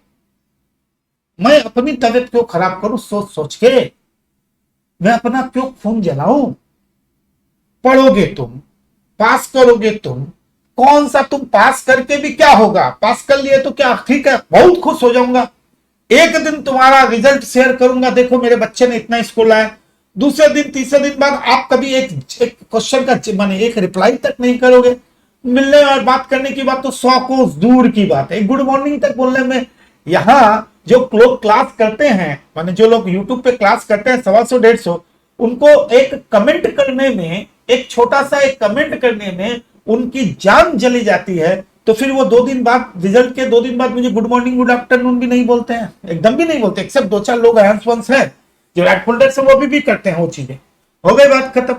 मैं अपनी तबीयत क्यों खराब करूं सोच सोच के, मैं अपना क्यों खून जलाऊं। पढ़ोगे तुम, पास करोगे तुम, कौन सा तुम पास करके भी क्या होगा, पास कर लिए तो क्या ठीक है, बहुत खुश हो जाऊंगा। एक दिन तुम्हारा रिजल्ट शेयर करूंगा, देखो मेरे बच्चे ने इतना स्कोर लाया। दूसरे दिन तीसरे दिन बाद आप कभी एक क्वेश्चन का माने एक रिप्लाई तक नहीं करोगे। मिलने और बात करने की बात तो 100 कोस दूर की बात है, गुड मॉर्निंग तक बोलने में। यहाँ जो लोग क्लास करते हैं, माने जो लोग यूट्यूब पे क्लास करते हैं 125 150, उनको एक कमेंट करने में, एक छोटा सा एक कमेंट करने में उनकी जान जली जाती है। तो फिर वो 2 दिन बाद, रिजल्ट के 2 दिन बाद मुझे गुड मॉर्निंग गुड आफ्टरनून भी नहीं बोलते हैं, एकदम भी नहीं बोलते, एक्सेप्ट 2-4 लोग हैंड्स हैं जो रेड फोल्डर से वो भी करते हैं वो चीजें। हो गई बात खत्म।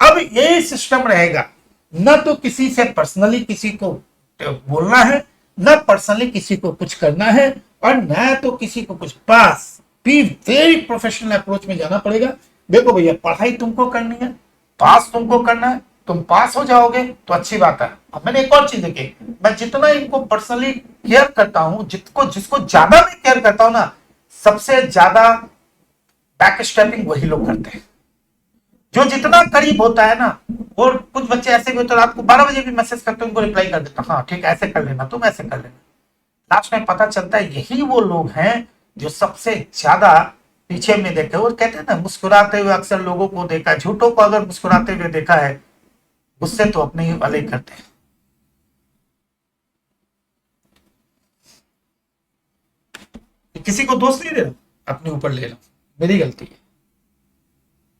अब ये सिस्टम रहेगा, न तो किसी से पर्सनली किसी को बोलना है, न पर्सनली किसी को कुछ करना है, और न तो किसी को कुछ, पास बी वेरी प्रोफेशनल अप्रोच में जाना पड़ेगा। देखो भैया, पढ़ाई तुमको करनी है, पास तुमको करना है, तुम पास हो जाओगे तो अच्छी बात है। अब मैंने एक और चीज देखी, मैं जितना इनको पर्सनली केयर करता हूं, जिसको ज्यादा मैं केयर करता हूं ना, सबसे ज्यादा बैक स्टेपिंग वही लोग करते हैं जो जितना करीब होता है ना। और कुछ बच्चे ऐसे भी होते हैं, रात को 12 बजे भी मैसेज करते हैं, उनको रिप्लाई कर देता, हाँ ठीक है ऐसे कर लेना, तुम ऐसे कर लेना। लास्ट में पता चलता है यही वो लोग हैं जो सबसे ज्यादा पीछे में देखे। और कहते हैं ना, मुस्कुराते हुए अक्सर लोगों को देखा है, झूठों को अगर मुस्कुराते हुए देखा है, गुस्से तो अपने ही वाले करते हैं। किसी को दोष नहीं दे रहा, अपने ऊपर ले रहा, मेरी गलती है।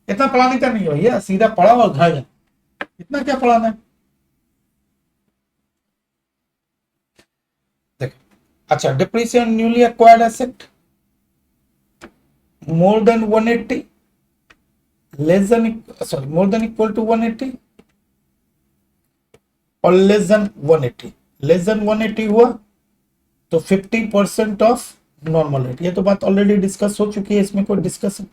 इतना पढ़ाने का नहीं भैया, सीधा पढ़ा और घर जा, इतना क्या पढ़ाना है। अच्छा, depreciation newly acquired asset more than 180, less than, sorry, more than equal to 180 और लेस देन 180। लेस देन 180 हुआ तो 50% ऑफ नॉर्मल रेट। ये तो बात ऑलरेडी डिस्कस हो चुकी है, इसमें कोई डिस्कशन।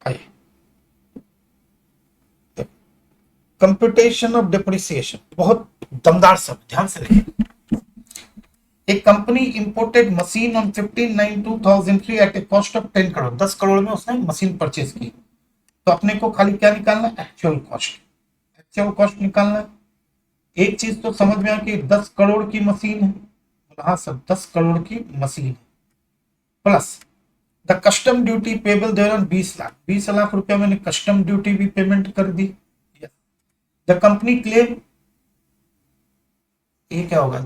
आइए, कंप्यूटेशन ऑफ डिप्रिसिएशन, बहुत दमदार शब्द, ध्यान से देखिए। एक company imported machine on 15/9/2003 at a cost of 10 crore. 10 crore में उसने मशीन परचेज की। तो अपने को खाली क्या निकालना है? Actual cost. एक्चुअल कॉस्ट निकालना है। एक चीज तो समझ में आ कि 10 करोड़ की मशीन है। हाँ सर, 10 करोड़ की मशीन है, plus the custom duty payable thereon 20 lakh. 20 lakh रुपया मैंने कस्टम ड्यूटी भी पेमेंट कर दी। द कंपनी क्लेम, ये क्या होगा?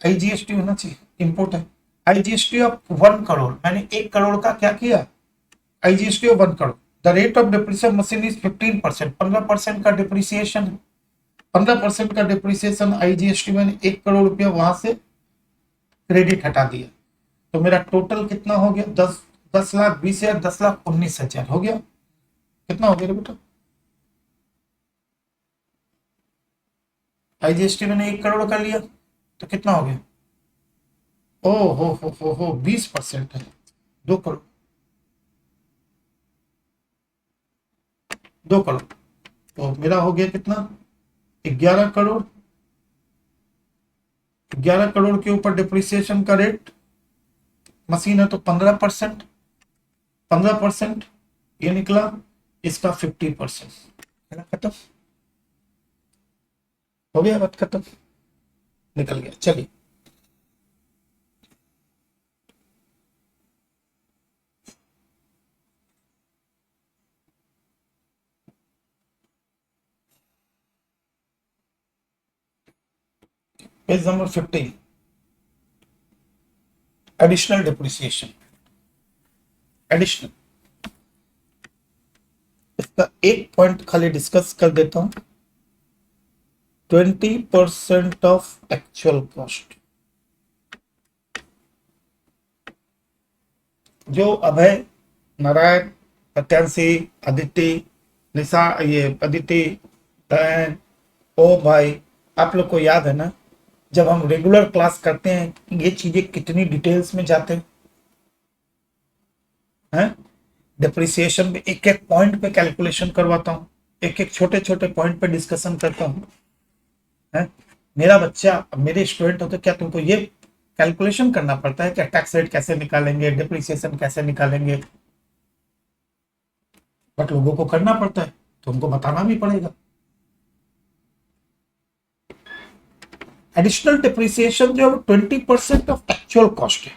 आईजीएसटी होना चाहिए, इंपोर्ट है। आईजीएसटी ऑफ 1 करोड़, मैंने 1 करोड़ का क्या किया? IGST of 1 crore. The rate of depreciation machine is 15%। 15% का डिप्रिसिएशन, 15% का डिप्रिसिएशन आईजीएसटी, मैंने 1 करोड़ रुपया वहां से क्रेडिट हटा दिया। तो मेरा टोटल कितना हो गया? 10,20,000, 10,19,000 हो गया। कितना हो गया रे बेटा? आईजीएसटी मैंने 1 करोड़ का लिया तो कितना हो गया? ओ हो 20% है, 2 करोड़। 2 करोड़ तो मेरा हो गया कितना? 11 करोड़। 11 करोड़ के ऊपर डिप्रिसिएशन का रेट, मशीन है तो 15%। 15% ये निकला, इसका 50%। खत्म हो गया, बात खत्म, निकल गया। चलिए, page number 15, additional depreciation. Additional, इसका एक पॉइंट खाली डिस्कस कर देता हूं। 20% ऑफ एक्चुअल कॉस्ट। जो अभय, नारायण, सत्यांशी, अदिति, निशा, ये अदिति, दयन, ओ भाई, आप लोग को याद है ना जब हम रेगुलर क्लास करते हैं ये चीजें कितनी डिटेल्स में जाते हैं। डिप्रिसिएशन में एक एक पॉइंट पे कैलकुलेशन करवाता हूँ, एक एक छोटे छोटे पॉइंट पे डिस्कशन करता हूँ। मेरा बच्चा, मेरे स्टूडेंट हो तो क्या तुमको ये कैलकुलेशन करना पड़ता है कि टैक्स रेट कैसे निकालेंगे, डिप्रिसिएशन कैसे निकालेंगे? बट लोगों को करना पड़ता है तो उनको बताना भी पड़ेगा। एडिशनल डिप्रिसिएशन जो 20% ऑफ एक्चुअल कॉस्ट है।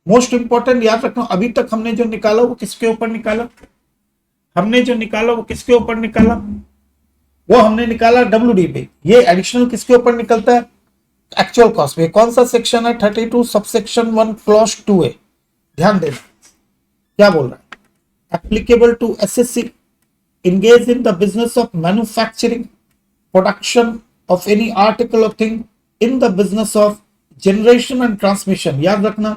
मोस्ट इंपॉर्टेंट याद रखना, अभी तक हमने जो निकाला वो किसके ऊपर निकाला? हमने जो निकाला वो किसके ऊपर निकाला? वो हमने निकाला डब्ल्यूडी पे। ये एडिशनल किसके ऊपर निकलता है? एक्चुअल कॉस्ट पे। कौन सा सेक्शन है? 32 सबसेक्शन 1 क्लॉज 2A। ध्यान देना क्या बोल रहा है। Applicable to SSC engaged in the business of manufacturing, production of any article or thing in the business of generation and transmission। याद रखना,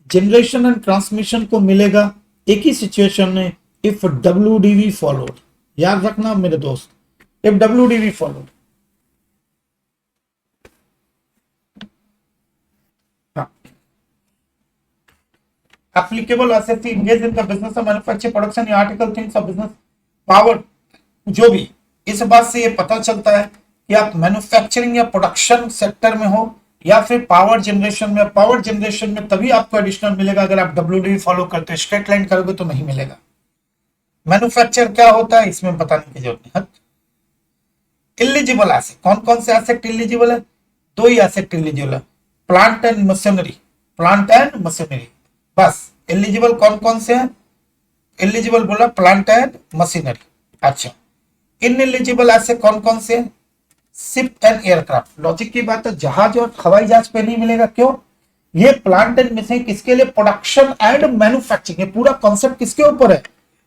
generation and transmission को मिलेगा एक ही सिचुएशन में, if WDV followed। याद रखना मेरे दोस्त, if WDV followed। Applicable SFC engaged in the business of manufacturing, production या article things of business power, जो भी। इस बात से ये पता चलता है कि आप मैन्युफैक्चरिंग या प्रोडक्शन सेक्टर में हो या फिर पावर जनरेशन में। पावर जनरेशन में तभी आपको एडिशनल मिलेगा अगर आप डब्ल्यूडी फॉलो करते हो, स्ट्रेट लाइन करोगे तो नहीं मिलेगा। मैन्युफैक्चर क्या होता है इसमें बताने की जरूरत नहीं। इलिजिबल एसेट, कौन कौन से एसेट इलिजिबल है? 2 ही एसेट इलिजिबल है, plant and machinery. Plant and machinery बस। एलिजिबल कौन कौन से हैं? एलिजिबल बोला प्लांट एंड मशीनरी। अच्छा, इनएलिजिबल ऐसे कौन कौन से? Ship and aircraft. लॉजिक की बात है, जहाज और हवाई जहाज पे नहीं मिलेगा। क्यों? ये प्लांट एंड मशीनरी किसके लिए? Production and manufacturing. ये पूरा कॉन्सेप्ट किसके ऊपर है?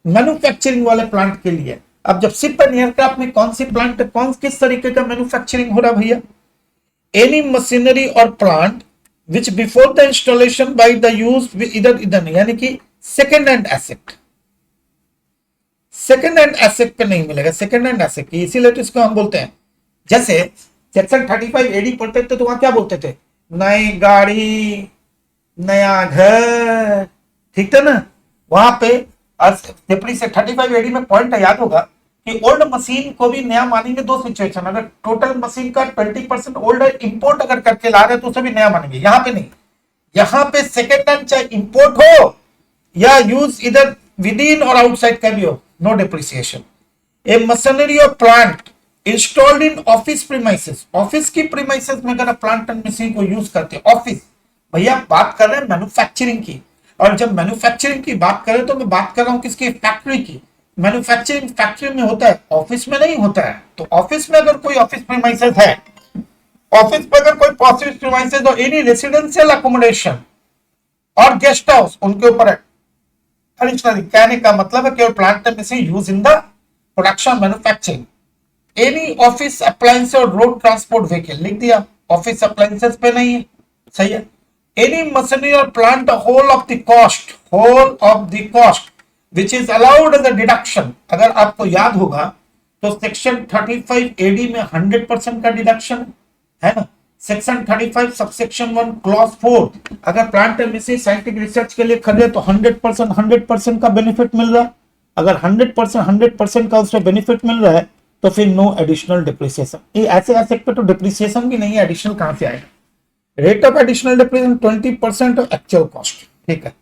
मैन्युफैक्चरिंग वाले प्लांट के लिए। अब जब शिप एंड एयरक्राफ्ट में कौन सी प्लांट, कौन किस तरीके का मैन्युफैक्चरिंग हो रहा भैया, एनी मशीनरी और plant which before the installation by the use इधर इधर, यानी कि second hand asset, second hand asset पे नहीं मिलेगा, सेकेंड हैंड एसेट की, इसीलिए तो इसको हम बोलते हैं, जैसे सेक्शन 35 एडी पढ़ते थे तो वहां क्या बोलते थे, नई गाड़ी, नया घर, ठीक था ना, वहां पे सिंपली से 35 एडी में पॉइंट याद होगा कि ओल्ड मशीन को भी नया मानेंगे दो सिचुएशन, अगर टोटल मशीन का 20% ओल्ड इंपोर्ट अगर करके ला रहे हैं तो उसे भी नया मानेंगे, यहां पे नहीं, यहां पे सेकेंड हैंड चाहे इंपोर्ट हो या यूज इधर विद इन और आउटसाइड का भी हो, नो डिप्रिसिएशन। ए मशीनरी और plant installed in office premises, office की प्रीमाइसेस में अगर प्लांट एंड मशीन को यूज करते हैं, ऑफिस, भैया बात कर रहे हैं मैन्युफैक्चरिंग की, और जब मैन्युफैक्चरिंग की बात करें तो मैं बात कर रहा हूं किसकी, फैक्ट्री की, मैन्युफैक्चरिंग फैक्ट्री में होता है, ऑफिस में नहीं होता है, तो ऑफिस में अगर कोई ऑफिस प्रीमाइसेस है, ऑफिस में अगर कोई ऑफिस प्रीमाइसेस और एनी रेसिडेंशियल अकोमोडेशन और गेस्ट हाउस उनके ऊपर है, एडिशनली कहने का मतलब है केवल plant and machine use in the production manufacturing, any office appliance और रोड ट्रांसपोर्ट व्हीकल, लिख दिया, ऑफिस अप्लायंसेस पे नहीं है, सही है, एनी मशीनरी और plant whole of the cost which is allowed as a deduction, अगर आपको याद होगा तो सेक्शन 35 एडी में 100% का डिडक्शन है ना, सेक्शन 35 सबसेक्शन 1 क्लॉज 4, अगर plant and machine scientific research के लिए खरीदे तो 100% का बेनिफिट मिल रहा है, अगर 100% का उससे बेनिफिट मिल रहा है तो फिर नो एडिशनल डिप्रिसिएशन, ये ऐसे एसेट पे तो डिप्रिसिएशन भी नहीं है, एडिशनल कहां से आएगा, rate of additional depreciation 20% of actual cost, ठीक है।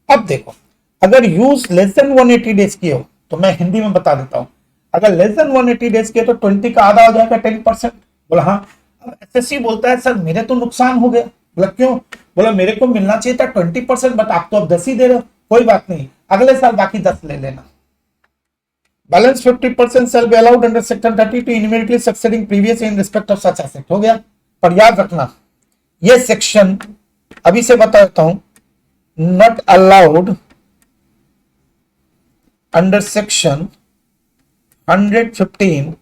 अब देखो अगर यूज लेस देन 180 डेज की हो तो मैं हिंदी में बता देता हूं, अगर लेस देन 180 डेज की है तो 20 का आधा हो जाएगा 10%, बोला हाँ। अब एसएससी बोलता है सर मेरे तो नुकसान हो गया, बोला क्यों, बोला मेरे को मिलना चाहिए था 20%, बट आप तो अब 10 ही दे रहे हो, कोई बात नहीं, अगले साल बाकी 10 ले लेना, balance 50% shall be allowed under section 32 immediately succeeding previous in respect of such asset, हो गया। पर याद रखना ये सेक्शन अभी से बता देता हूं, नॉट अलाउड अंडर सेक्शन 115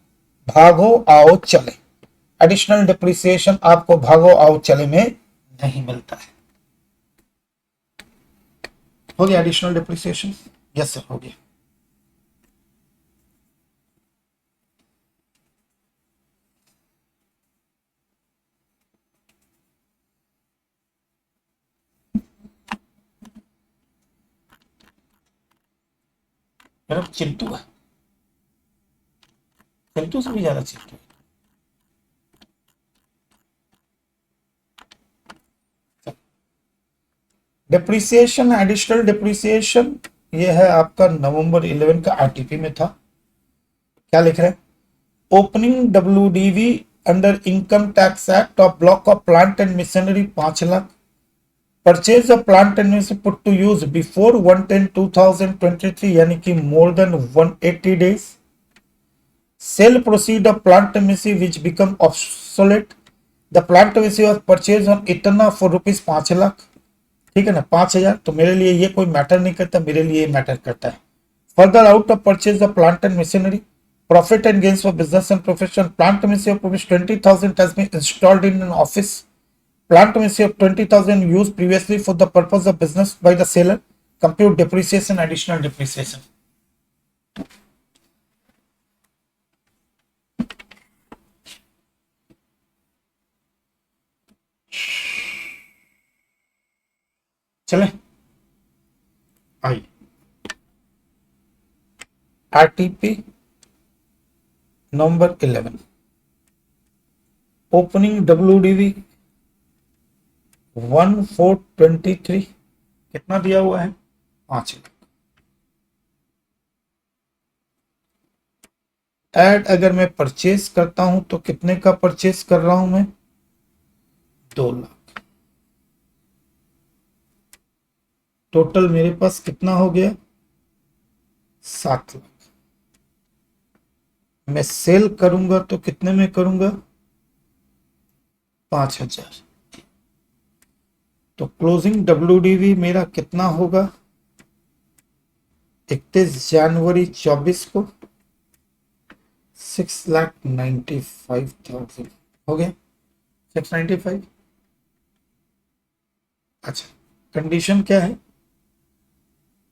भागो आओ चले, एडिशनल डिप्रिसिएशन आपको भागो आओ चले में नहीं मिलता है, हो गया एडिशनल डिप्रिसिएशन, यस सर हो गया। मेरा चिंटू है, चिंटू से भी ज्यादा चिंटू है। डिप्रिसिएशन, एडिशनल डिप्रिसिएशन, ये है आपका नवंबर 11 का आरटीपी में था, क्या लिख रहे हैं, opening WDV under income tax act of block of plant and machinery 5 lakh, purchase of plant and machinery put to use before 1/10/2023 यानी कि more than 180 days, sale proceed of plant and machinery which become obsolete, the plant machinery was purchase on इतना for rupees 5 lakh, ठीक है ना, 5000, तो मेरे लिए ये कोई मैटर नहीं करता, मेरे लिए मैटर करता है। Further out of purchase of plant and machinery, profit and gains for business and profession, plant machinery of rupees 20,000 has been installed in an office, plant machine of 20,000 used previously for the purpose of business by the seller, compute depreciation, additional depreciation. चले आई RTP number 11, opening WDV 1423, कितना दिया हुआ है, 5 lakh, add अगर मैं purchase करता हूं तो कितने का परचेज कर रहा हूं मैं, 2 लाख, टोटल मेरे पास कितना हो गया, 7 लाख, मैं सेल करूंगा तो कितने में करूंगा, 5,000, तो क्लोजिंग डब्ल्यूडीवी मेरा कितना होगा, 31 जनवरी 24 को 6,95,000 हो गया 695। अच्छा, कंडीशन क्या है?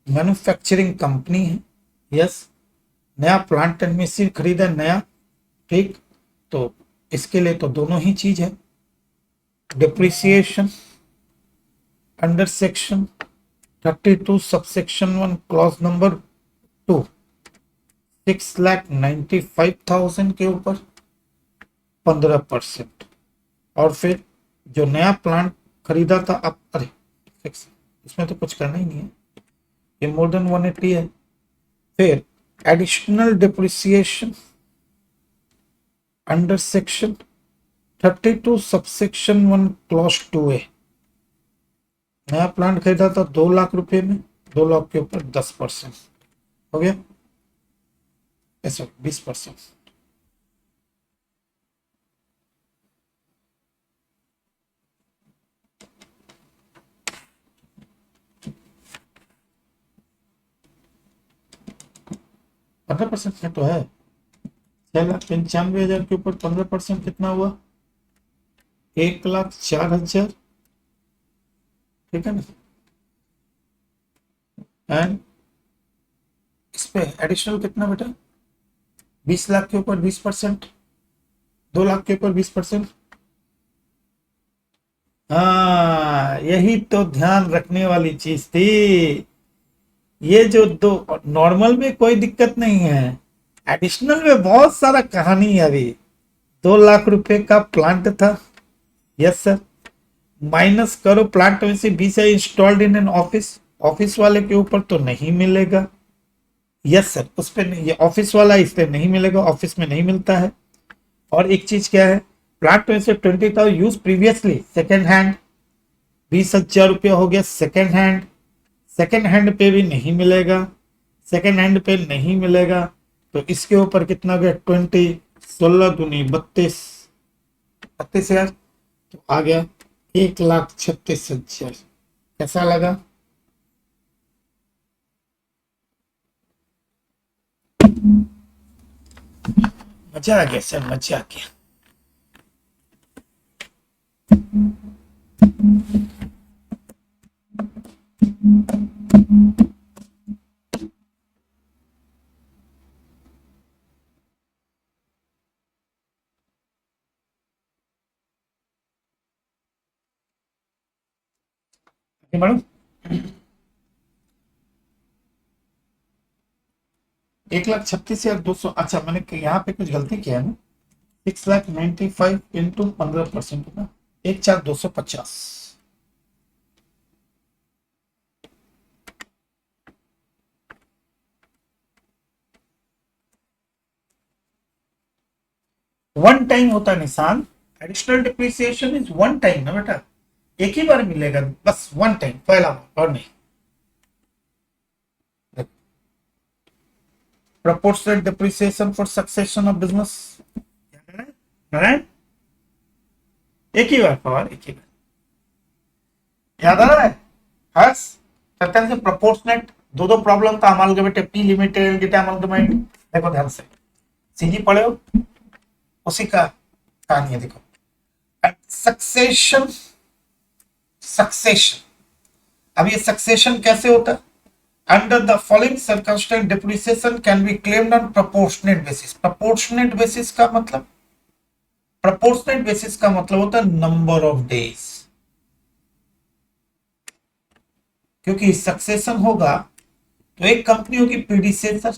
मैन्युफैक्चरिंग कंपनी है, यस। नया प्लांट एंड मशीन खरीदा, नया, ठीक। तो इसके लिए तो दोनों ही चीज है। Depreciation under section 32 subsection 1 clause number 2 6,95,000 के ऊपर 15%। और फिर जो नया प्लांट खरीदा था अब, अरे फिक्स, इसमें तो कुछ करना ही नहीं है, ये मोर देन 180 है। फिर additional depreciation under section 32 subsection 1 clause 2A। नया प्लांट खरीदा था 2 लाख रुपए में, 2 लाख के ऊपर 10% हो गया, ऐसा 20%। पंद्रह परसेंट में तो है 6,95,000 के ऊपर 15% कितना हुआ? 1,04,000, ठीक है ना। एंड इस पे एडिशनल कितना बेटा? 20 लाख के ऊपर 20%, 2 लाख के ऊपर 20%। हाँ, यही तो ध्यान रखने वाली चीज थी। ये जो दो नॉर्मल में कोई दिक्कत नहीं है, एडिशनल में बहुत सारा कहानी है। अभी 2 लाख रुपए का प्लांट था, यस सर। माइनस करो प्लांट में से 20 है installed in an office, office वाले के ऊपर तो नहीं मिलेगा, यस सर। उस पे ये ऑफिस वाला इस पे नहीं मिलेगा, ऑफिस में नहीं मिलता है। और एक चीज क्या है, प्लांट में से 20,000 यूज प्रीवियसली सेकेंड हैंड, 20,000 रुपया हो गया सेकेंड हैंड। सेकेंड हैंड पे भी नहीं मिलेगा, सेकेंड हैंड पे नहीं मिलेगा। तो इसके ऊपर कितना गया? 20, 16 दूनी 32, 32,000, तो आ गया 1,36,000। कैसा लगा? मजा आ गया सर, मजा आ गया। मैडम 1,36,200। अच्छा, मैंने यहाँ पे कुछ गलती किया है ना। 6,95,000 इंटू 15% होगा 1,4,250। वन टाइम होता है निशान। Additional depreciation is one time ना बेटा, एक ही बार मिलेगा, बस वन टाइम, पहला बार और नहीं। proportionate depreciation for succession of business, Narayan, एक ही बार पवार, एक ही बार, याद आ रहा है? हर्ष सत्यन से प्रोपोर्शनेट दो प्रॉब्लम था amalgamate, P limited data amalgamate. देखो ध्यान से, सीजी पढ़े हो, उसी का कहानी है। देखो सक्सेशन, सक्सेशन, अब ये सक्सेशन कैसे होता है? Under the following circumstance, depreciation can be claimed on proportionate basis. Proportionate basis का मतलब, proportionate basis का मतलब होता है number of days। क्योंकि सक्सेशन होगा तो एक कंपनी होगी प्रीडिसेसर,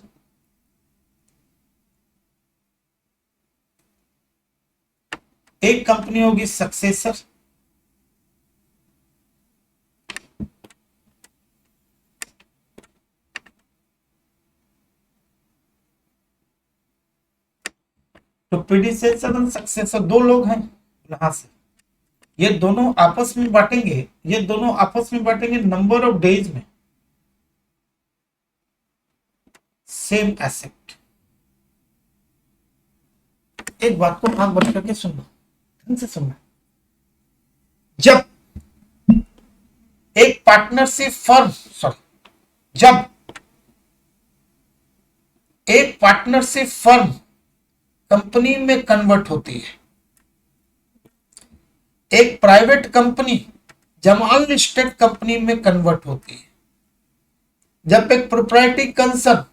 एक कंपनी होगी सक्सेसर, तो प्रीडिसेसर और सक्सेसर दो लोग हैं यहां से। ये दोनों आपस में बांटेंगे, ये दोनों आपस में बांटेंगे नंबर ऑफ डेज में सेम एसेट। एक बात को आंख बंद करके सुनना, ध्यान से सुनना। जब एक पार्टनरशिप फर्म, जब एक पार्टनरशिप फर्म कंपनी में कन्वर्ट होती है, एक प्राइवेट कंपनी जब अनलिस्टेड कंपनी में कन्वर्ट होती है, जब एक प्रोप्राइटरी कंसर्न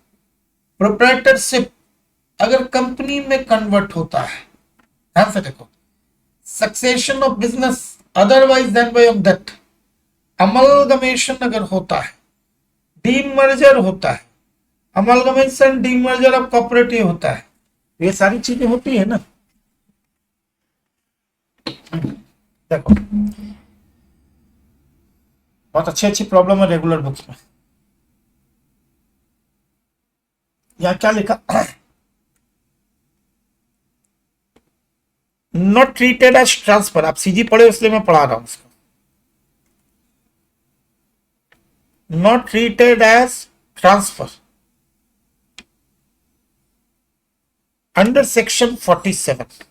प्रोप्राइटरशिप अगर कंपनी में कन्वर्ट होता है, ध्यान से देखो, succession of business otherwise than by of that, amalgamation अगर होता है, डीमर्जर होता है, अमलगमेशन डीमर्जर ऑफ कोऑपरेटिव होता है, ये सारी चीजें होती है ना। देखो बहुत अच्छी अच्छी प्रॉब्लम है रेगुलर बुक्स में। यहां क्या लिखा, नॉट ट्रीटेड एज ट्रांसफर, आप सीजी पढ़े इसलिए मैं पढ़ा रहा हूं उसको, not treated as transfer under section 47,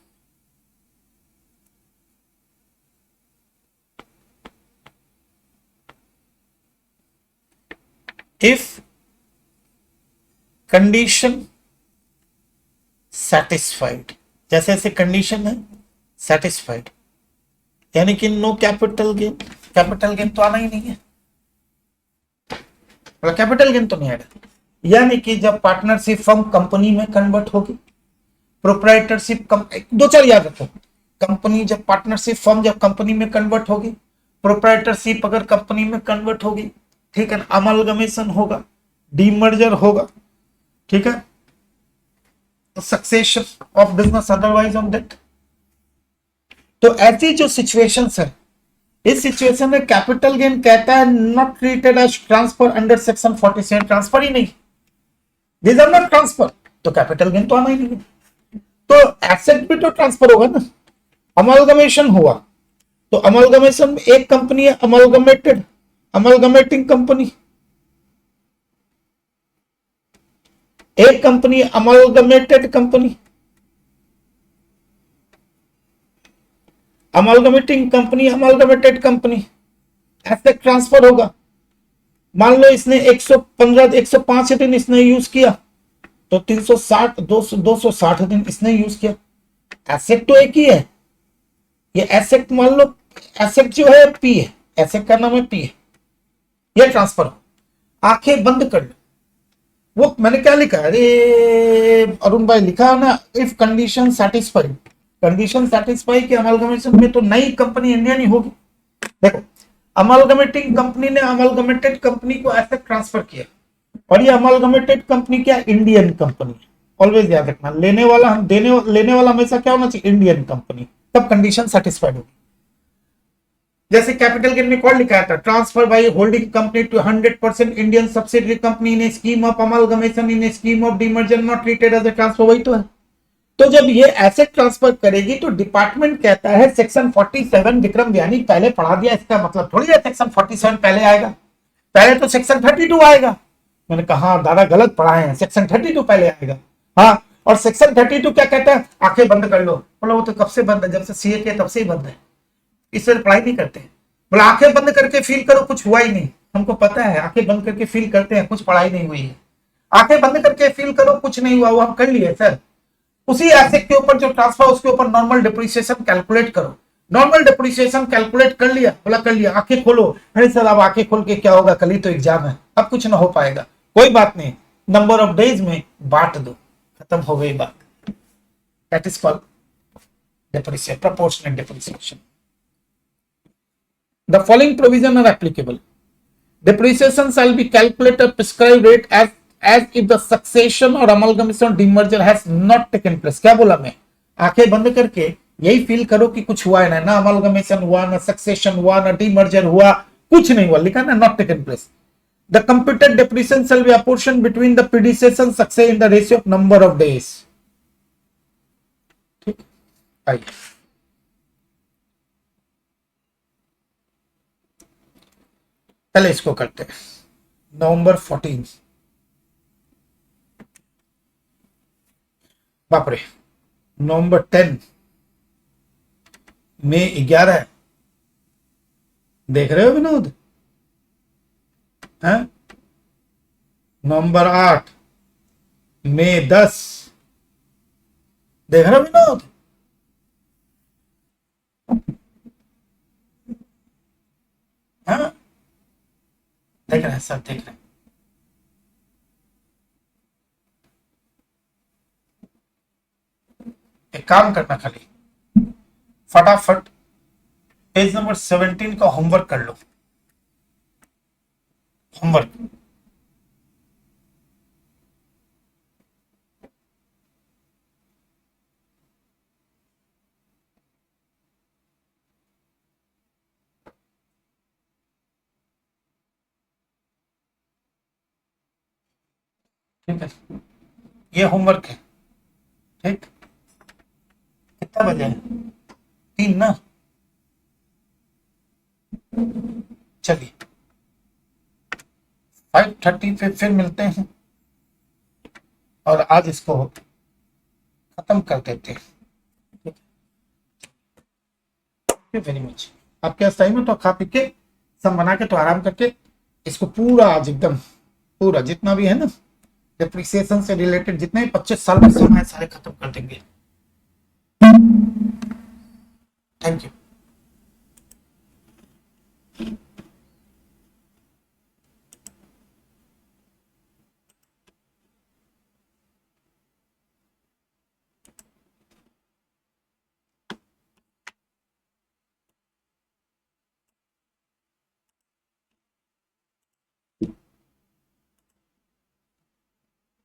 if condition satisfied, जैसे ऐसे कंडीशन है satisfied, यानी कि no capital gain, capital gain तो आना ही नहीं है, कैपिटल गेन तो नहीं आएगा, यानी कि जब पार्टनरशिप फर्म कंपनी में कन्वर्ट होगी, प्रोप्राइटरशिप दो चार याद रखो, कंपनी जब पार्टनरशिप फर्म जब कंपनी में कन्वर्ट होगी, प्रोप्राइटरशिप अगर कंपनी में कन्वर्ट होगी, ठीक है, अमलगमेशन होगा, डीमर्जर होगा, ठीक है, तो succession of business otherwise on that. तो ऐसी जो सिचुएशंस है, इस सिचुएशन में कैपिटल गेन कहता है not treated as transfer under section 47, transfer ही नहीं, दिस आर नॉट ट्रांसफर, तो कैपिटल गेन तो आना ही नहीं है। तो एसेट भी तो ट्रांसफर होगा ना, अमलगमेशन हुआ, तो अमलगमेशन में एक कंपनी है अमलगमेटेड, अमलगमेटिंग कंपनी, एक company amalgamated company, amalgamating company, amalgamated company, asset transfer होगा। मान लो इसने 115 105 दिन इसने यूज किया, तो 360 260 दिन इसने यूज किया, एसेट तो एक ही है, ये एसेट मान लो, एसेट जो है पी है, एसेट का नाम है पी है, ये ट्रांसफर हो, आंखें बंद कर लो, वो मैंने क्या लिखा, अरे अरुण भाई लिखा है ना, if condition satisfied, condition satisfy के अमलगमेशन में तो नई कंपनी इंडियन ही होगी। देखो अमलगमेटिंग कंपनी ने अमलगमेटेड कंपनी को एसेट ट्रांसफर किया, और ये अमलगमेटेड कंपनी क्या, इंडियन कंपनी, ऑलवेज याद रखना, लेने वाला हम लेने वाला हमेशा क्या होना चाहिए, इंडियन कंपनी, तब कंडीशन सेटिस्फाइड होगी। जैसे कैपिटल गेन में कौन लिखा था, transfer by holding company to 100% Indian subsidiary company in scheme of amalgamation in scheme of demerger not treated as a transfer, वही तो है। तो जब ये एसेट ट्रांसफर करेगी तो डिपार्टमेंट कहता है सेक्शन 47, विक्रम व्यानी पहले पढ़ा दिया, इसका मतलब थोड़ी है सेक्शन 47 पहले आएगा, पहले तो सेक्शन 32 आएगा। मैंने कहा दादा गलत पढ़ाए हैं, सेक्शन 32 पहले आएगा। हाँ, और सेक्शन 32 क्या कहता है, आंखें बंद कर लो, बोला वो तो कब से बंद है, जब से सीए के तब से ही बंद है, इससे पढ़ाई नहीं करते। बोला आंखें बंद करके फील करो कुछ हुआ ही नहीं, हमको पता है आंखें बंद करके फील करते हैं, कुछ पढ़ाई नहीं हुई है, आंखें बंद करके फील करो कुछ नहीं हुआ, वो हम कर लिए सर। उसी एसेट के ऊपर जो ट्रांसफर, उसके ऊपर नॉर्मल डिप्रिसिएशन कैलकुलेट करो, नॉर्मल डिप्रिसिएशन कैलकुलेट कर लिया, बोला कर लिया, आंखें खोलो, अरे सर अब आंखें खोल के क्या होगा, कल ही तो एग्जाम है, अब कुछ ना हो पाएगा, कोई बात नहीं, नंबर ऑफ डेज में बांट दो, खत्म हो गई बात। That is called depreciation, proportional depreciation. The following provision are applicable. Depreciation shall be calculated at prescribed rate as if the succession or amalgamation demerger has not taken place. क्या बोला मैं, आंखें बंद करके यही फील करो कि कुछ हुआ है ना अमलगमेशन हुआ, ना सक्सेशन हुआ, ना डीमर्जर हुआ, कुछ नहीं हुआ, लिखा ना not taken place. The computed depreciation shall be apportioned between the predecessor success in the ratio of number of days. ठीक, आइए पहले इसको करते हैं। नवंबर 14, बाप रे, नवंबर 10, मई 11, देख रहे हो विनोद, हैं? नवंबर 8, मई 10, देख रहे भी ना होते। हाँ देख रहे हैं सर, देख रहे हैं। एक काम करना, खाली फटाफट पेज नंबर 17 का होमवर्क कर लो। होमवर्क ठीक है, ये होमवर्क है। ठीक, कितना बजे है? 3 ना। चलिए 5:30 पे फिर मिलते हैं और आज इसको खत्म कर देते हैं। Very much. आपके पास टाइम है तो खा पी के सब बना के तो आराम करके इसको पूरा आज एकदम पूरा जितना भी है ना डिप्रिसिएशन से रिलेटेड जितने भी 25 साल में समय सारे खत्म कर देंगे। Thank you.